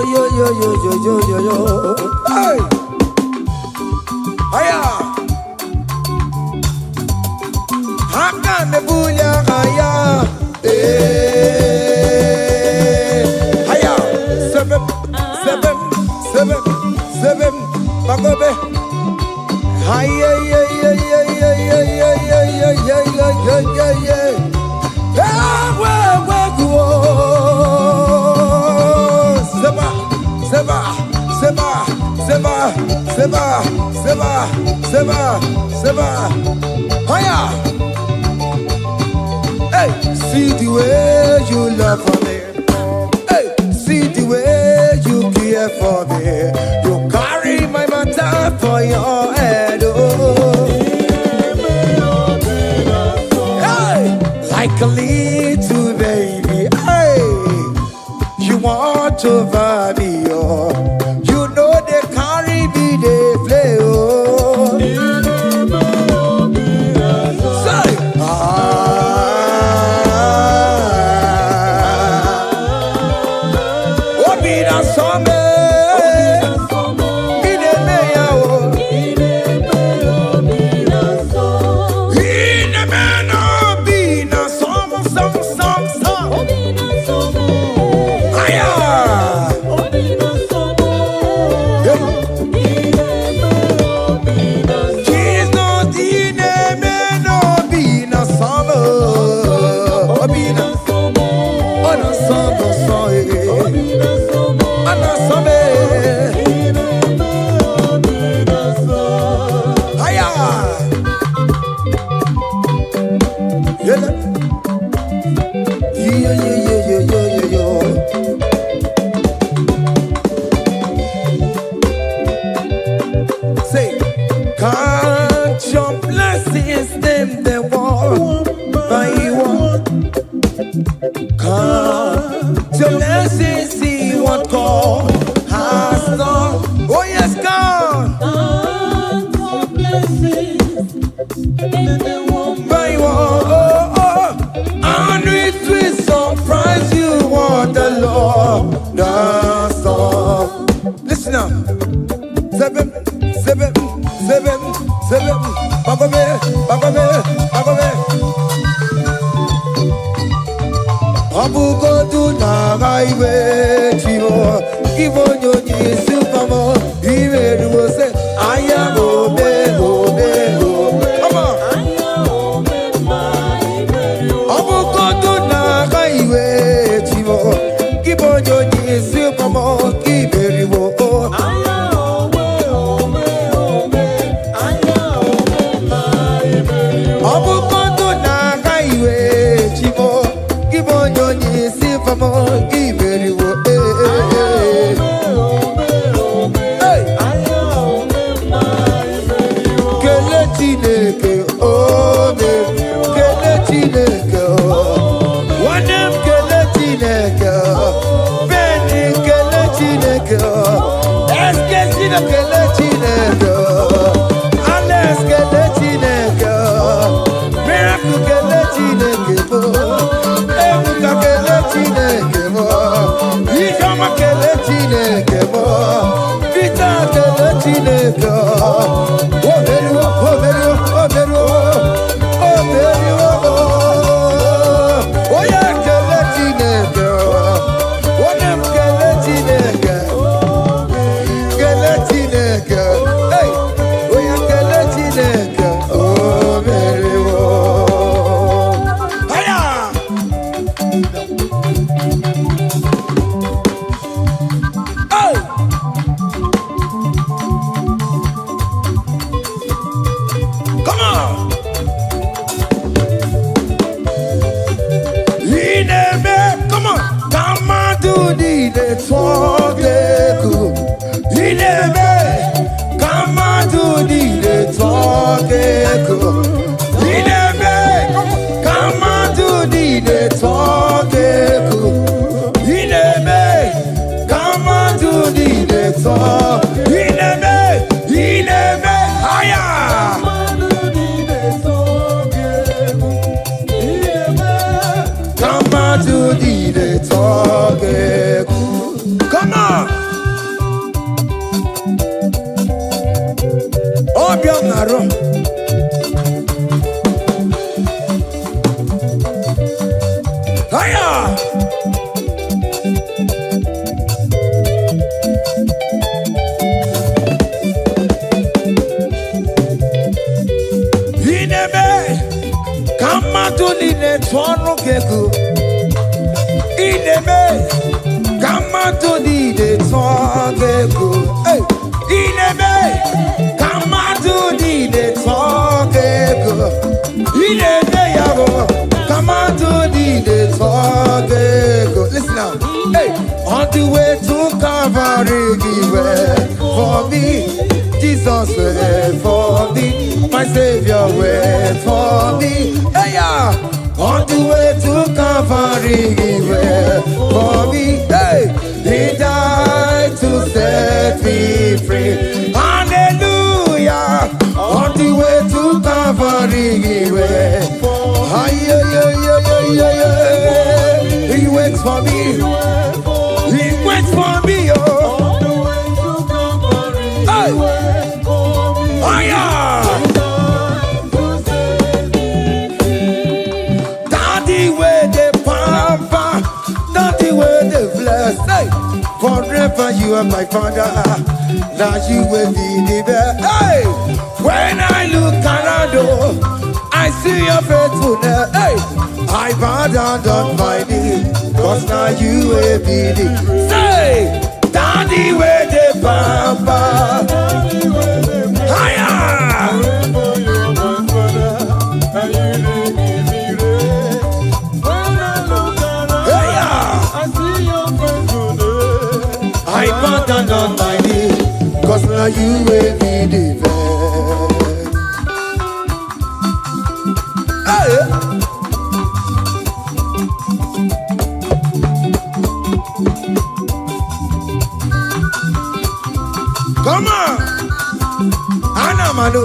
hey, hiya, how can the bulla hiya, hiya, seven, Bagobe. Hiya, hey, see the way you love for me. Hey, see the way you care for me. You carry my matter for your head. Oh. Hey, like like a little baby. Hey, you want over me, oh. You know they carry me, they play, oh. Say, oh, be that summer. Say, count your blessings, them they want by one. Count your blessings, see what God has done. Oh yes, God. Count your blessings, them they want by one. Oh, oh. And it will surprise you what the Lord does. Listen up. Seven. Bagome. Abugo do na highway chivo. Give on your knees to come on. Even you say, I am obe. Come on. Abugo do na highway chivo. Give on your knees to come on. Give it you. Listen now. Hey, on the way to Calvary, he went for me. Jesus went for me. My Savior went for me. Hey, yeah. on the way to Calvary, He went for me. Hey, He died to set me free. Hallelujah. On the way to Calvary, He went. He waits for me. He waits for me. Oh. Hey. Oh yeah. Daddy way the pamper, daddy way the bless. Hey. Forever you are my father. Now you will be the best. Hey. When I look around, oh, I see your faithfulness. Hey. I bow down on my knees, cause now you will be the. Say, daddy way the pamper. Higher. I bow down on my knees, cause now you will be the best. Hey. Come on, Anna Manu.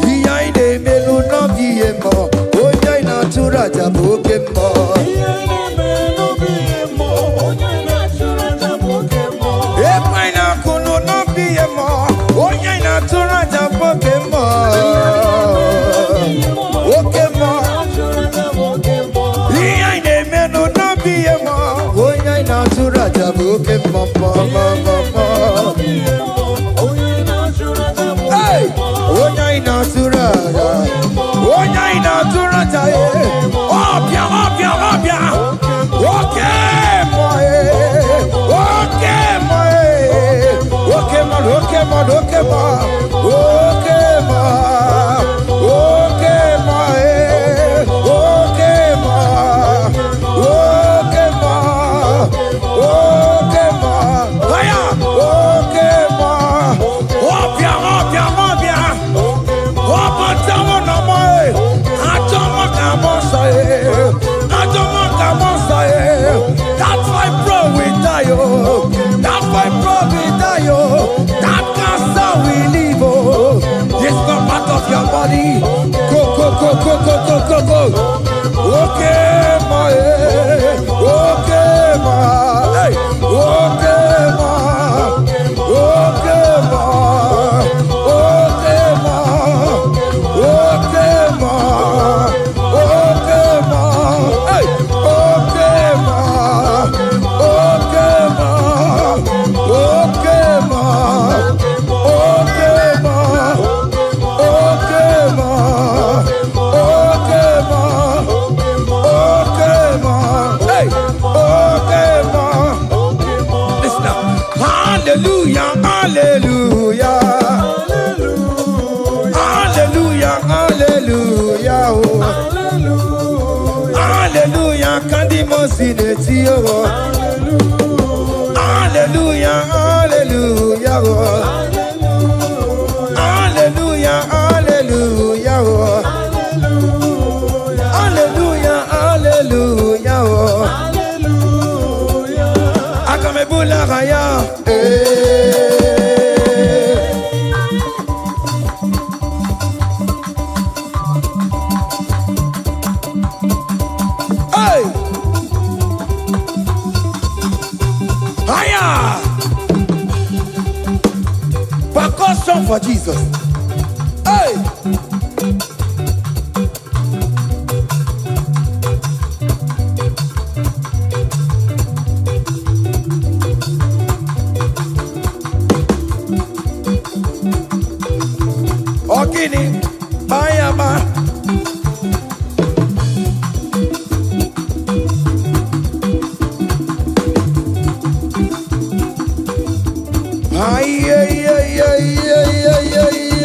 Iyaide melu no biemo, onya ina tura jaboke mo. Iyaide melu biemo, onya ina tura jaboke mo. Epaina kuno no biemo, onya ina tura jaboke mo. Oke mo. Iyaide melu no biemo. Natura jabuke mama mama. Hey, onya inatura, onya inatura jaye. Opia, opia, opia. Okay, boy. Okay, boy. Okay, man. Okay, man. Okay, man. Okay, man. Okay, boy. Okay, man. Okay, man. Okay, ma. Aya. Okay, ma. Opia, opia, opia. Opa, tamo na mai. Atomo kamosa e. Atomo kamosa e. That's why bro we die oh. That's why bro we die oh. That cancer we live oh. It's not part of your body. Go, go, go, go, go, go, go, go. Okay, ma. Okay, ma. Hey. Okay, ma. Okay, ma. Okay, ma. Okay, ma. Okay, ma. Hey. Okay, ma. Okay, ma. Okay, ma. Okay, ma. Okay, ma. Okay, ma. Okay, ma. Hey. Okay, ma. Listen now. Hallelujah, hallelujah. Hallelujah, hallelujah. Oh. Hallelujah, kandi mosineti oh. Hallelujah, hallelujah. Oh. Hallelujah, hallelujah. Oh. Hallelujah, hallelujah. Oh. Akamebula raya. Hey! Higher! Percussion for Jesus. Hey! Ogini, Bayama. Ay, ay, ay, ay, ay, ay, ay,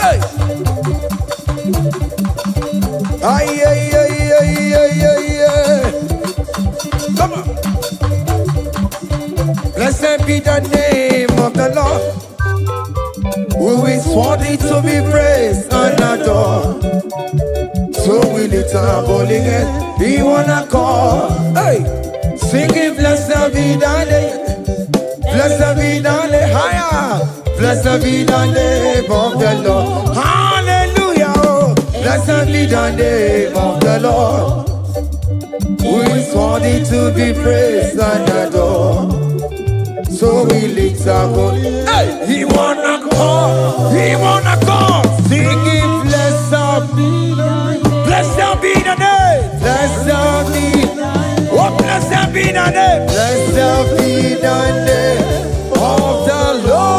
Hey. Ay, ay, ay, ay, ay, ay, ay. Come on. Blessed be the name of the Lord, who is worthy to be praised and adored. So we lift our holy hand, we wanna call. Hey, singing blessed be the name, blessed be the name, higher. Blessed be the name of the Lord. Hallelujah. Oh. Blessed be the name of the Lord, who is worthy to be praised and adored. So we lift our voice. Hey, he wanna call, singing blessed be the name, blessed be the name, blessed be, oh blessed be the name, blessed be the name of the Lord.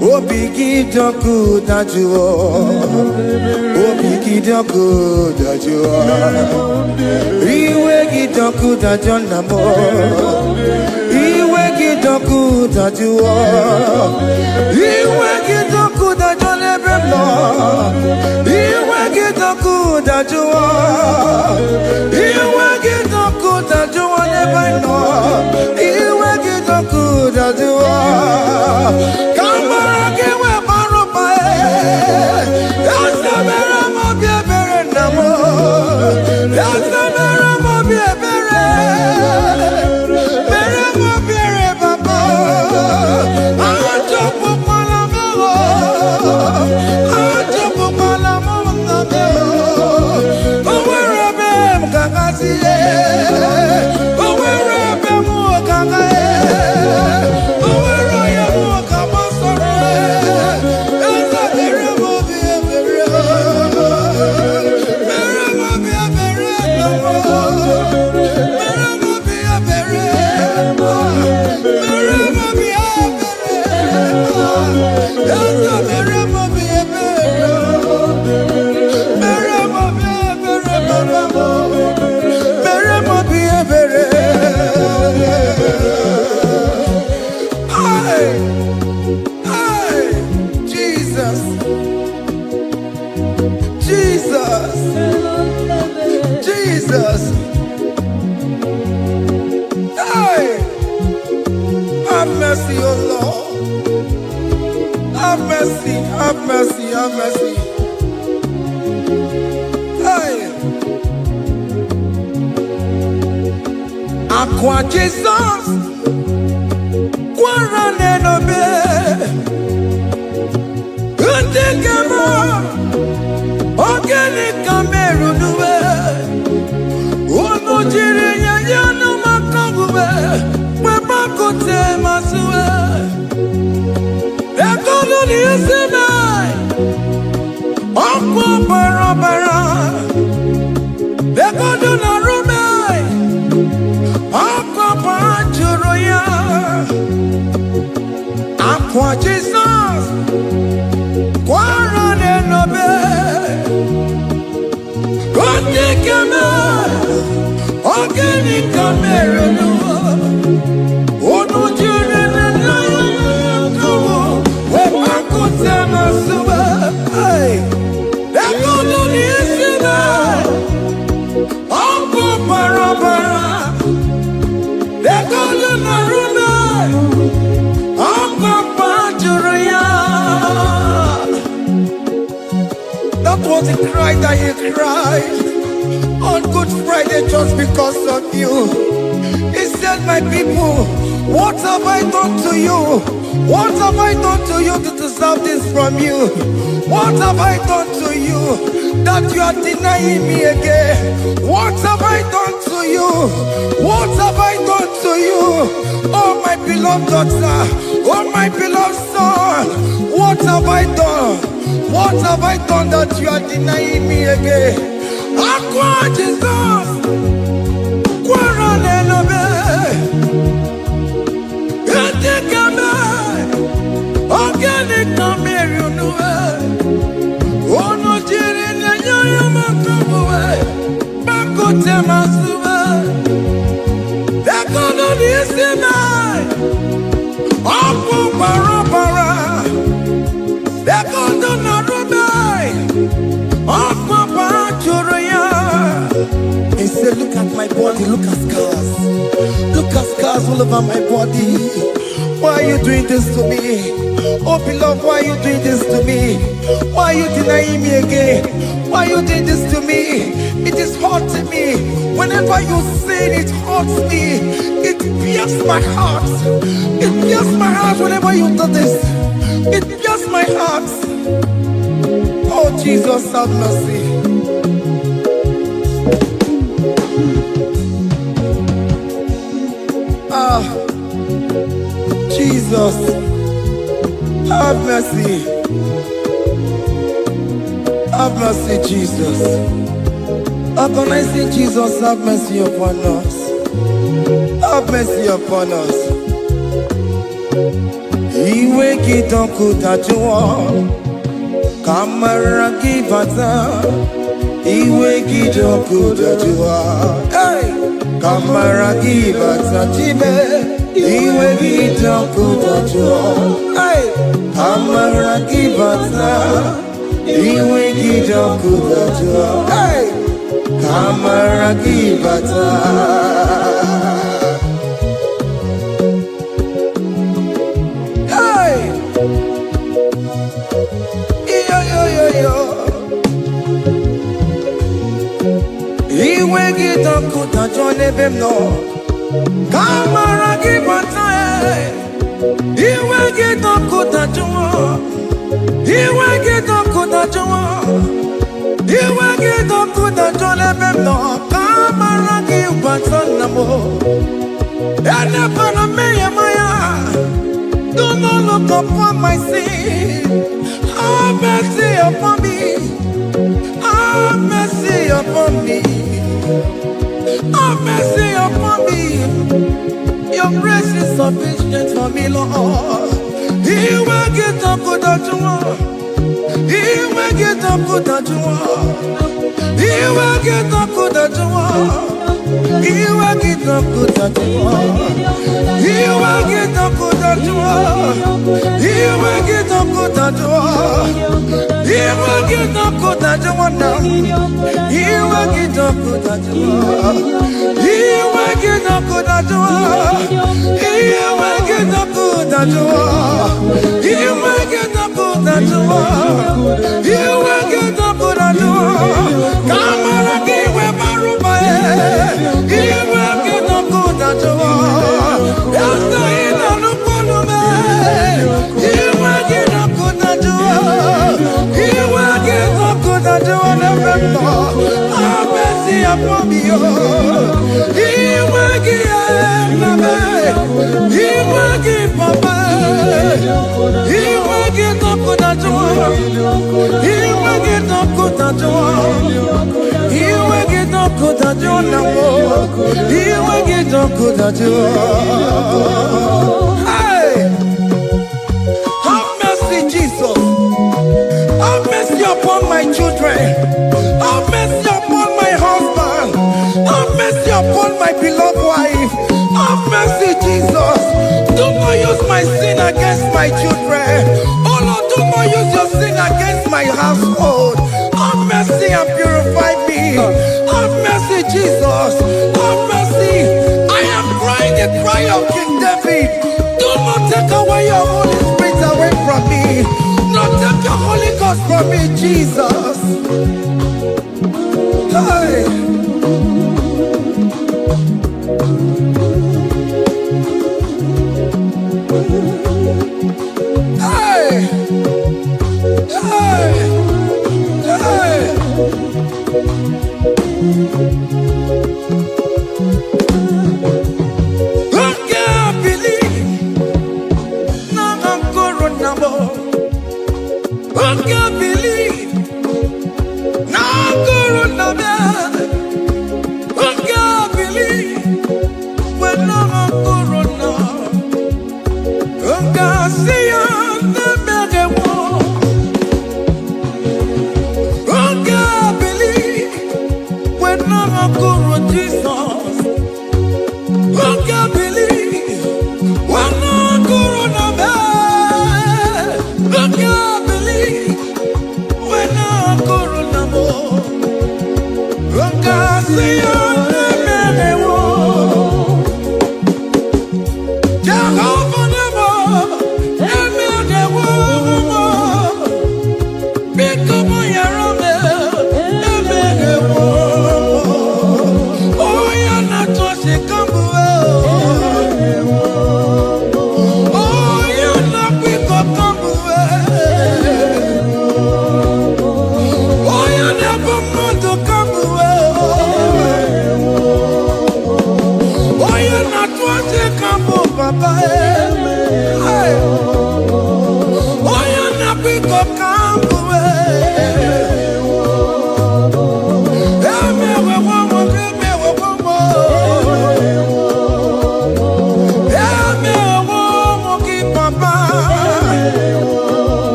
Obiki doku dajuo, obiki doku dajuo, iwe gidoku dajonamo, iwe gidoku dajuo, iwe gidoku dajonebemo, iwe gidoku dajuo, iwe gidoku dajuo nebeno, iwe gidoku dajuo. Jesus. Hey, have mercy, oh Lord. Have mercy, have mercy, have mercy. Hey, Aqua Jesus, Quarane no be, Organic Cameroon. Jiriya yanu makangube, wepa kote masue. Ekono ni esime, okwa bara. Ekono na rume, okwa panjuro ya. Aqua Jesus, Quarane nobe, Kote keme. Organic Cameroon, Ono Jurene Nayo, where Uncle Tamasua, hey, that good is Uncle Parabara, that good Naruna, Uncle Pajuria. That was a cry that you cried on Good Friday just because of you. He said, my people, what have I done to you? What have I done to you to deserve this from you? What have I done to you that you are denying me again? What have I done to you? What have I done to you? Oh my beloved daughter, oh my beloved son, what have I done? What have I done that you are denying me again? Aqua Jesus, Quarane no be, Ete kame, Organic Cameroon, masuba. Dekono nisime. Opo para. Dekono narube. Opo pachuruya. He said, look at my body, look at scars. Look at scars all over my body. Why are you doing this to me? Oh beloved, why are you doing this to me? Why are you denying me again? Why are you doing this to me? It is hurting me. Whenever you sin, it hurts me. It pierces my heart. It pierces my heart whenever you do this. It pierces my heart. Oh Jesus, have mercy. Jesus, have mercy. Have mercy, Jesus. Agonizing Jesus, have mercy upon us. Have mercy upon us. Iwe kitonku tajuwa, kamara kibata. Iwe kitonku tajuwa, kamara kibata jibe. Iwe kitonku tajuwa, kamara kibata. Iwe kitonku tajuwa, kamara kibata. Iwe kitonku tajuwa nebemno, kamara kibata. Iwe kitonku tajuwa, iwe kitonku tajuwa. Iwe kitonku tajuwa nebemno, kamara kibata namo. Ene pana meye maya, do not look upon my sin. Have mercy upon me. Have mercy upon me. Have mercy upon me. Your grace is sufficient for me, Lord. He will get up with that you want. He will get up with that you want. He will get up with that you want. He will get up with that you want. He will get up with that you want. He will get up with that you want. He will get up with that you want now. He will get up with that you want. He will get up with that you want. He will get up with that you want. He will get up with that you want. He will get up with that you want. Come on, give me my room. He will get up with that you want. That's the end of the problem. He will get up with that you want. He will get up with that you want. Have mercy upon me. He will give me. He will give Papa. He will get up with that you want. He will get up with that you want. He will get up with that you want. He will get up with that you want. Hey! Have mercy, Jesus. Have mercy upon my children. Have mercy upon my husband. Have mercy upon my beloved wife. Have mercy, Jesus. Do not use my sin against my children. Oh Lord, do not use your sin against my household. Have mercy and purify me. Have mercy, Jesus. Have mercy. I am crying the cry of King David. Do not take away your Holy Spirit away from me. Not take your Holy Ghost from me, Jesus. Hey. Hey. Hey. Hey. I can't believe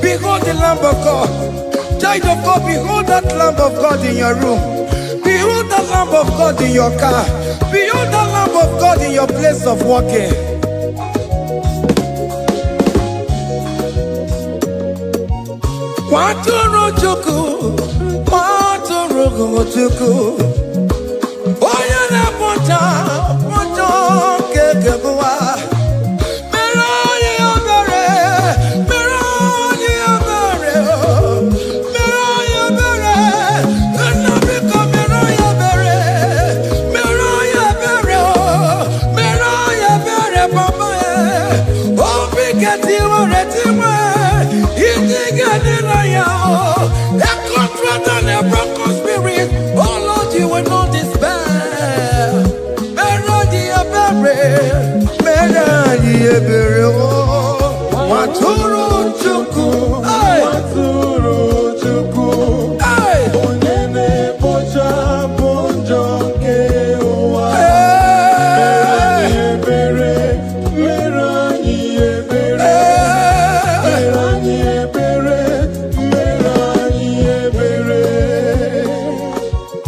Behold the Lamb of God. Child of God, behold that Lamb of God in your room. Behold that Lamb of God in your car. Behold that Lamb of God in your place of working. Waturu chuku, waturu chuku. Oya na poncha, poncha kekebuwa.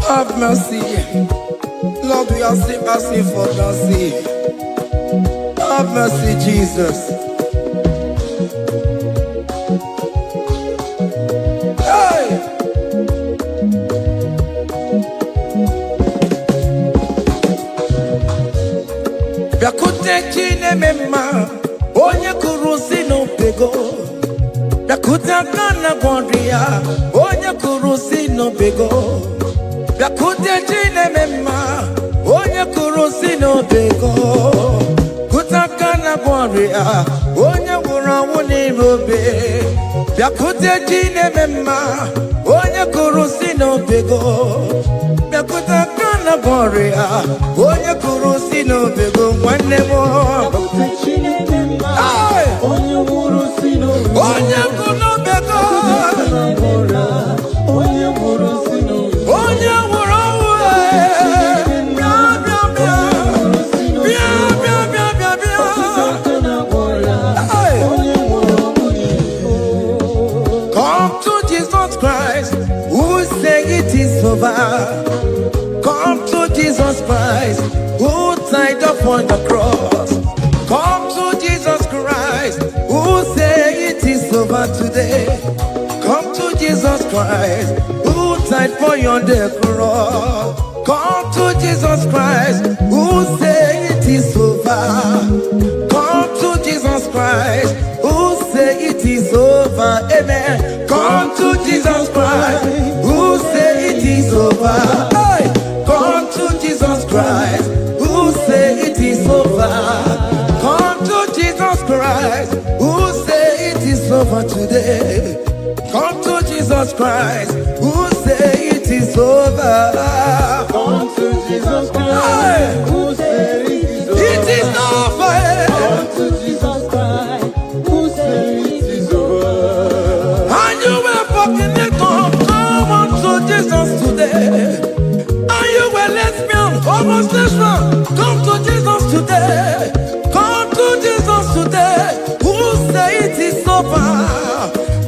Have mercy, Lord, we are still asking for mercy. Have mercy, Jesus. Hey! Biakute chine mema, onye kurusi no pego. Biakute kana gondria, onye kurusi no pego. Biakute chine mema, onye kurusi no pego. Kutakana gloria, onye wurawu ni robe. Biakute chine mema, onye kurusi no pego. Biakutakana gloria, onye kurusi no pego. Mwane mo. Biakute chine mema, onye kurusi no pego. Onye kuno pego. Kutakana gloria, onye kurusi no pego. Onye wurawu. Come to Jesus Christ, who say it is over. Come to Jesus Christ, who died upon the cross. Come to Jesus Christ, who say it is over today. Come to Jesus Christ, who died for you on the cross. Come to Jesus Christ, who say it is over. Come Christ, who say it is over today. Come to Jesus Christ, who say it is over. Come to Jesus Christ, who say it is over. Come to Jesus Christ, who say it is over. And you were fucking it up, come on to Jesus today. And you were lesbian, homosexual, come to Jesus today. Come to Jesus today, who say it is over.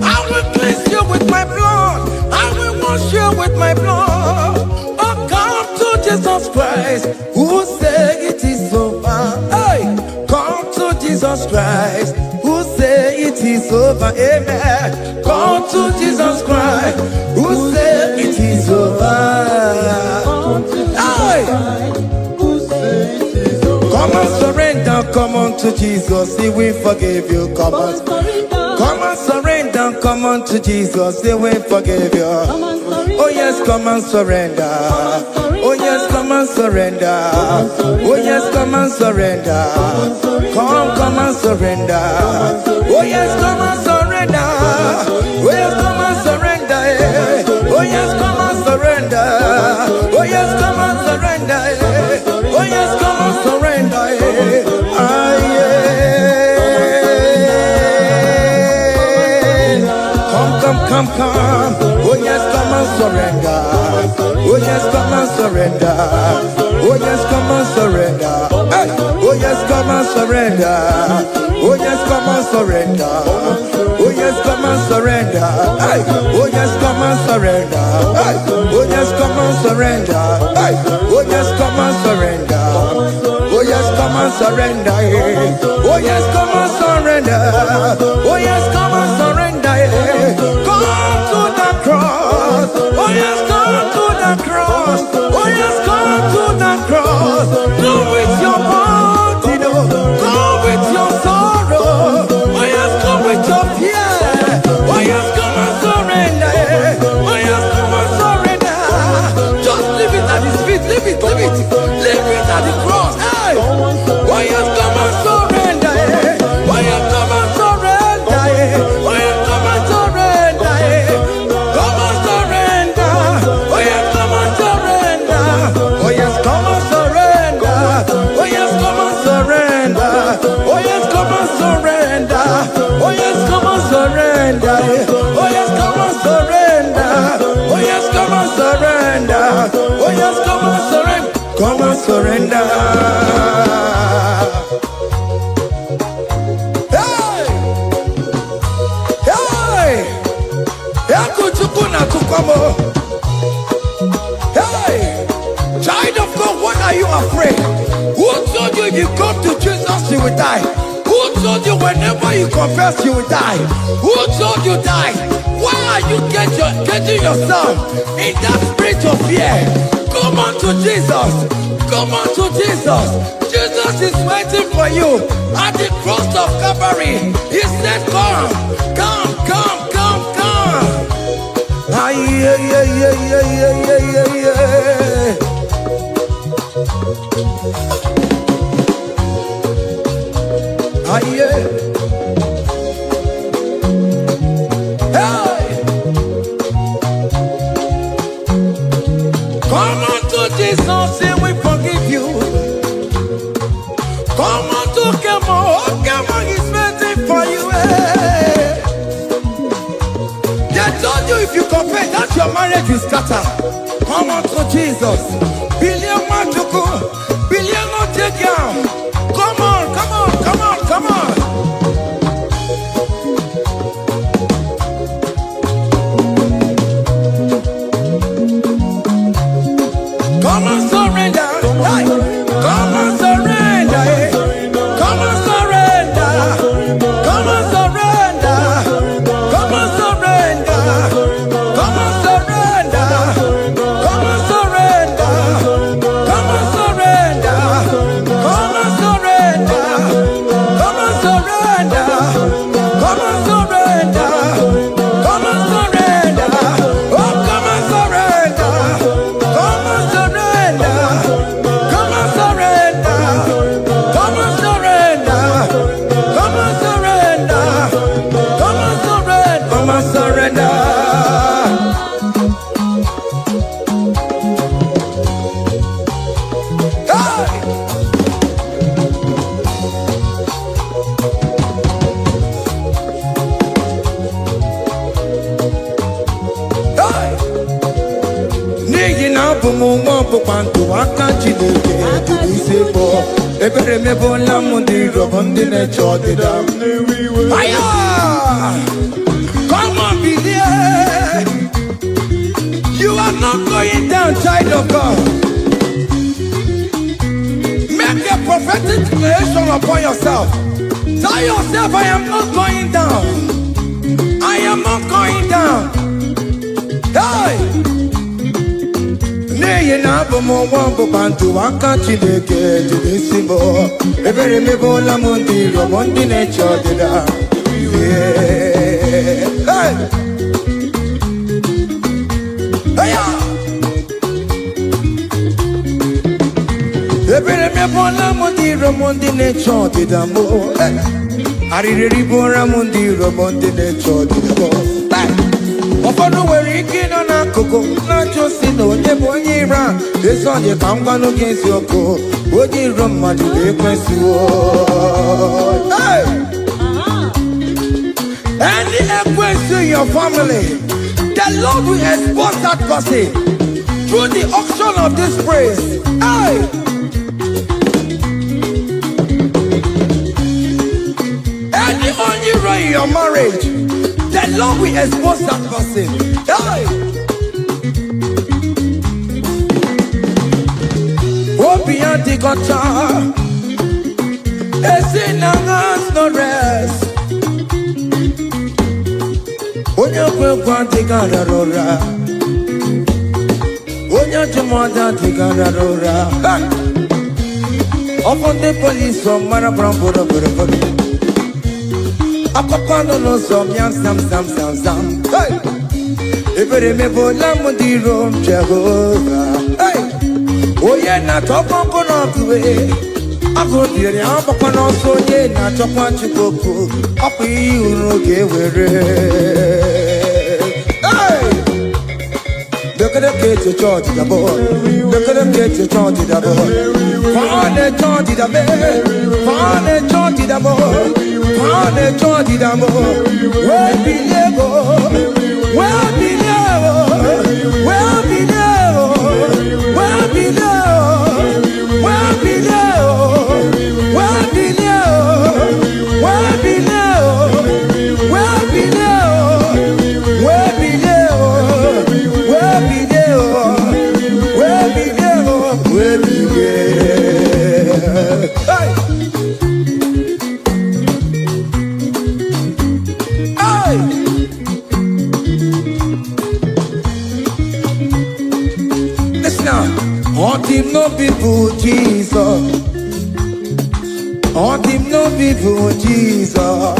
I will cleanse you with my blood, I will wash you with my blood. Oh, come to Jesus Christ, who say it is over. Hey, come to Jesus Christ, who say it is over. Amen. Come to Jesus Christ, who say it is over. Hey, Who say it is over. come and surrender, come on to Jesus, He will forgive you. Come on, come and surrender, come on to Jesus, He will forgive you. Oh yes, come and surrender. Oh yes, come and surrender. Oh yes, come and surrender. Come and surrender. Oh yes, come and surrender. Oh yes, come and surrender. Oh yes, come and surrender. Oh yes, come and surrender. Oh yes, come and surrender. Ah yeah. Come. Oh yes, come and surrender. Oh yes, come and surrender. Oh yes, come and surrender. Hey. Oh yes, come and surrender. Oh yes, come and surrender. Oh yes, come and surrender. Hey. Oh yes, come and surrender. Hey. Oh yes, come and surrender. Hey. Oh yes, come and surrender. Oh yes, come and surrender. Oh yes, come and surrender. Oh yes, come and surrender. Come to the cross. Oh yes, come to the cross. Oh yes, come to the cross. Go with your body, go with your sorrow. Oh yes, come with your fear. Oh yes, come and surrender. Oh yes, come and surrender. Just leave it at His feet. Leave it at the cross. Hey. Oh yes, come and surrender. Oh yes, come and surrender. Oh yes, come and surrender. Come and surrender. Oh yes, come and surrender. Oh yes, come and surrender. Oh yes, come and surrender. Oh yes, come and surrender. Oh yes, come and surrender. Oh yes, come and surrender. Oh yes, come and surrender. Oh yes, come and surrender. Come and surrender. Hey! Hey! Yakuchukuna tukomo. Hey! Child of God, why are you afraid? Who told you if you come to Jesus you will die? Who told you whenever you confess you will die? Who told you die? Why are you getting yourself in that spirit of fear? Come on to Jesus. Come on to Jesus. Jesus is waiting for you at the cross of Calvary. He said, come. Ah, yeah. Ah, yeah. Hey! Come on to Jesus, He will forgive you. Come on to Kemo, He's waiting for you. Hey. They told you if you confess that your marriage will scatter. Come on to Jesus. Billion Matuku, Billion Otegia. Come on. Come and surrender. Hey. Come and surrender. Come and surrender. Come and surrender. Come and surrender. Come and surrender. Come and surrender. Come and surrender. Come and surrender. Come and surrender. Come and surrender. Come and surrender. Oh, come and surrender. Come and surrender. Come and surrender. Come and surrender. Come and surrender. mo mo po panto aka Chineke di ise bo ebere me bo la mo di robo ndi ne chodida aya come on believe you are not going down, child of God. Make a prophetic declaration upon yourself. Tell yourself, I am not going down. I am not going down. Hey! Nay, na bo mo wambo bantu waka Chineke jidisibo. Ebere me bo la mundi ro mundi ne chodida. Hey! Ebere me bona mundi romondi ne chodi damo. Arireri bora mundi romondi ne chodi damo. Ofano weri kino na koko na josi no nebo nyira. Eso ye kangwa no gensi oko. Oji roma jude kwensi wo. Any ekwensi in your family, the Lord will expose that person through the auction of this praise. Hey! Any only right in your marriage, the Lord will expose that person. Hey! Obian the gotcha, it's in a hands no rest. Onya kwe kwante gararora, onya jumada te gararora. Upon the police from Marabrambo, Akapano no some yam sam. Hey, if it me bola mundi rom Jehovah. Hey, oh yeah, na top on the way. I go to the Apapano so yeah, na top one chikoku. Up you no get Hey, look at the kids to charge the boy. Look at the kids to charge the boy. Find the charge the boy. Find the charge the boy. Find the charge the boy. Where be never? Where be never? Where be never? Where be never? Where be never? Where be never? Where be never? Where be never? Where be on him no people Jesus. On him no people Jesus.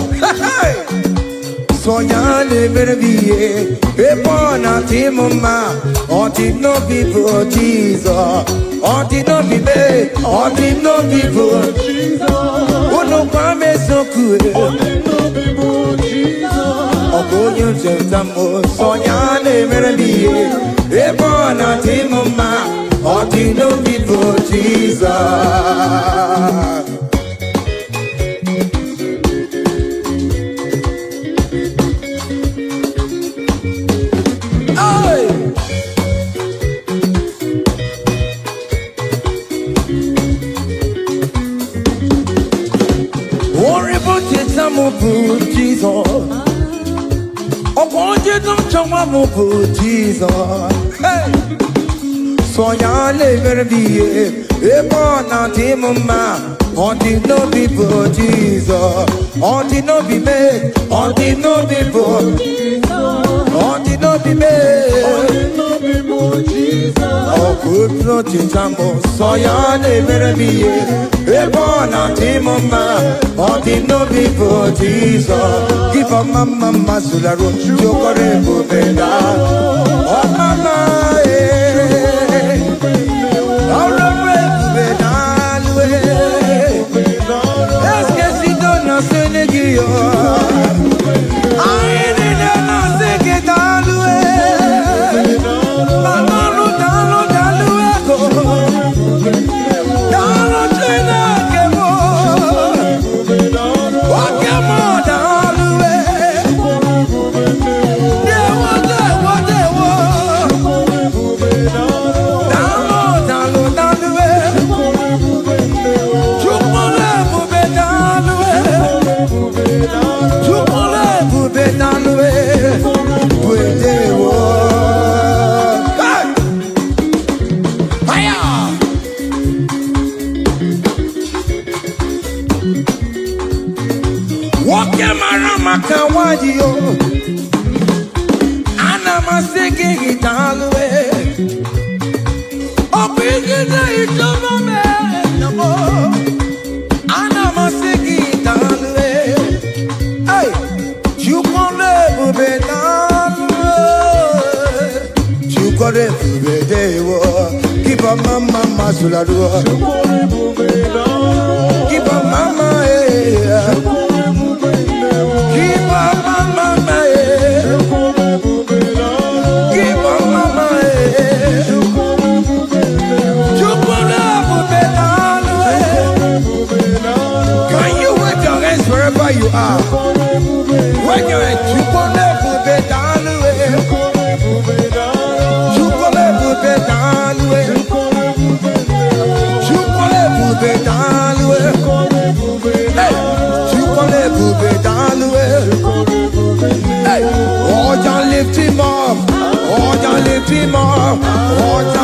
So yale merviye epona timuma. On him no people Jesus. On him no people. On him no people Jesus. Ono kwame so kue. On him no people Jesus. Ogonyo jentamo. So yale merviye epona timuma. On the no people Jesus. Hey! Worry about it, I'm Jesus. Oh, want you don't show my Jesus. Hey! So ya never be a born anti-mama. On the no people Jesus. On the no be made. On the no people. On the no be made. On the no people Jesus. Oh good nothing jambo. So ya never be a born anti-mama. On the no people Jesus. Give a mama masularo. Jokore bubeda. Oh mama. Oke marama kawaji yo. Ana masiki hitalwe. Opigina itoma me namo. Ana masiki hitalwe. Hey, chukole bubetalwe. Chukole bubedewo. Keep a mama masulado. Chukole bubetalwe. Keep a mama keep on mama keep on mama Can you wave your hands wherever you are? When you're at lift him up, oh, lift him up, oh,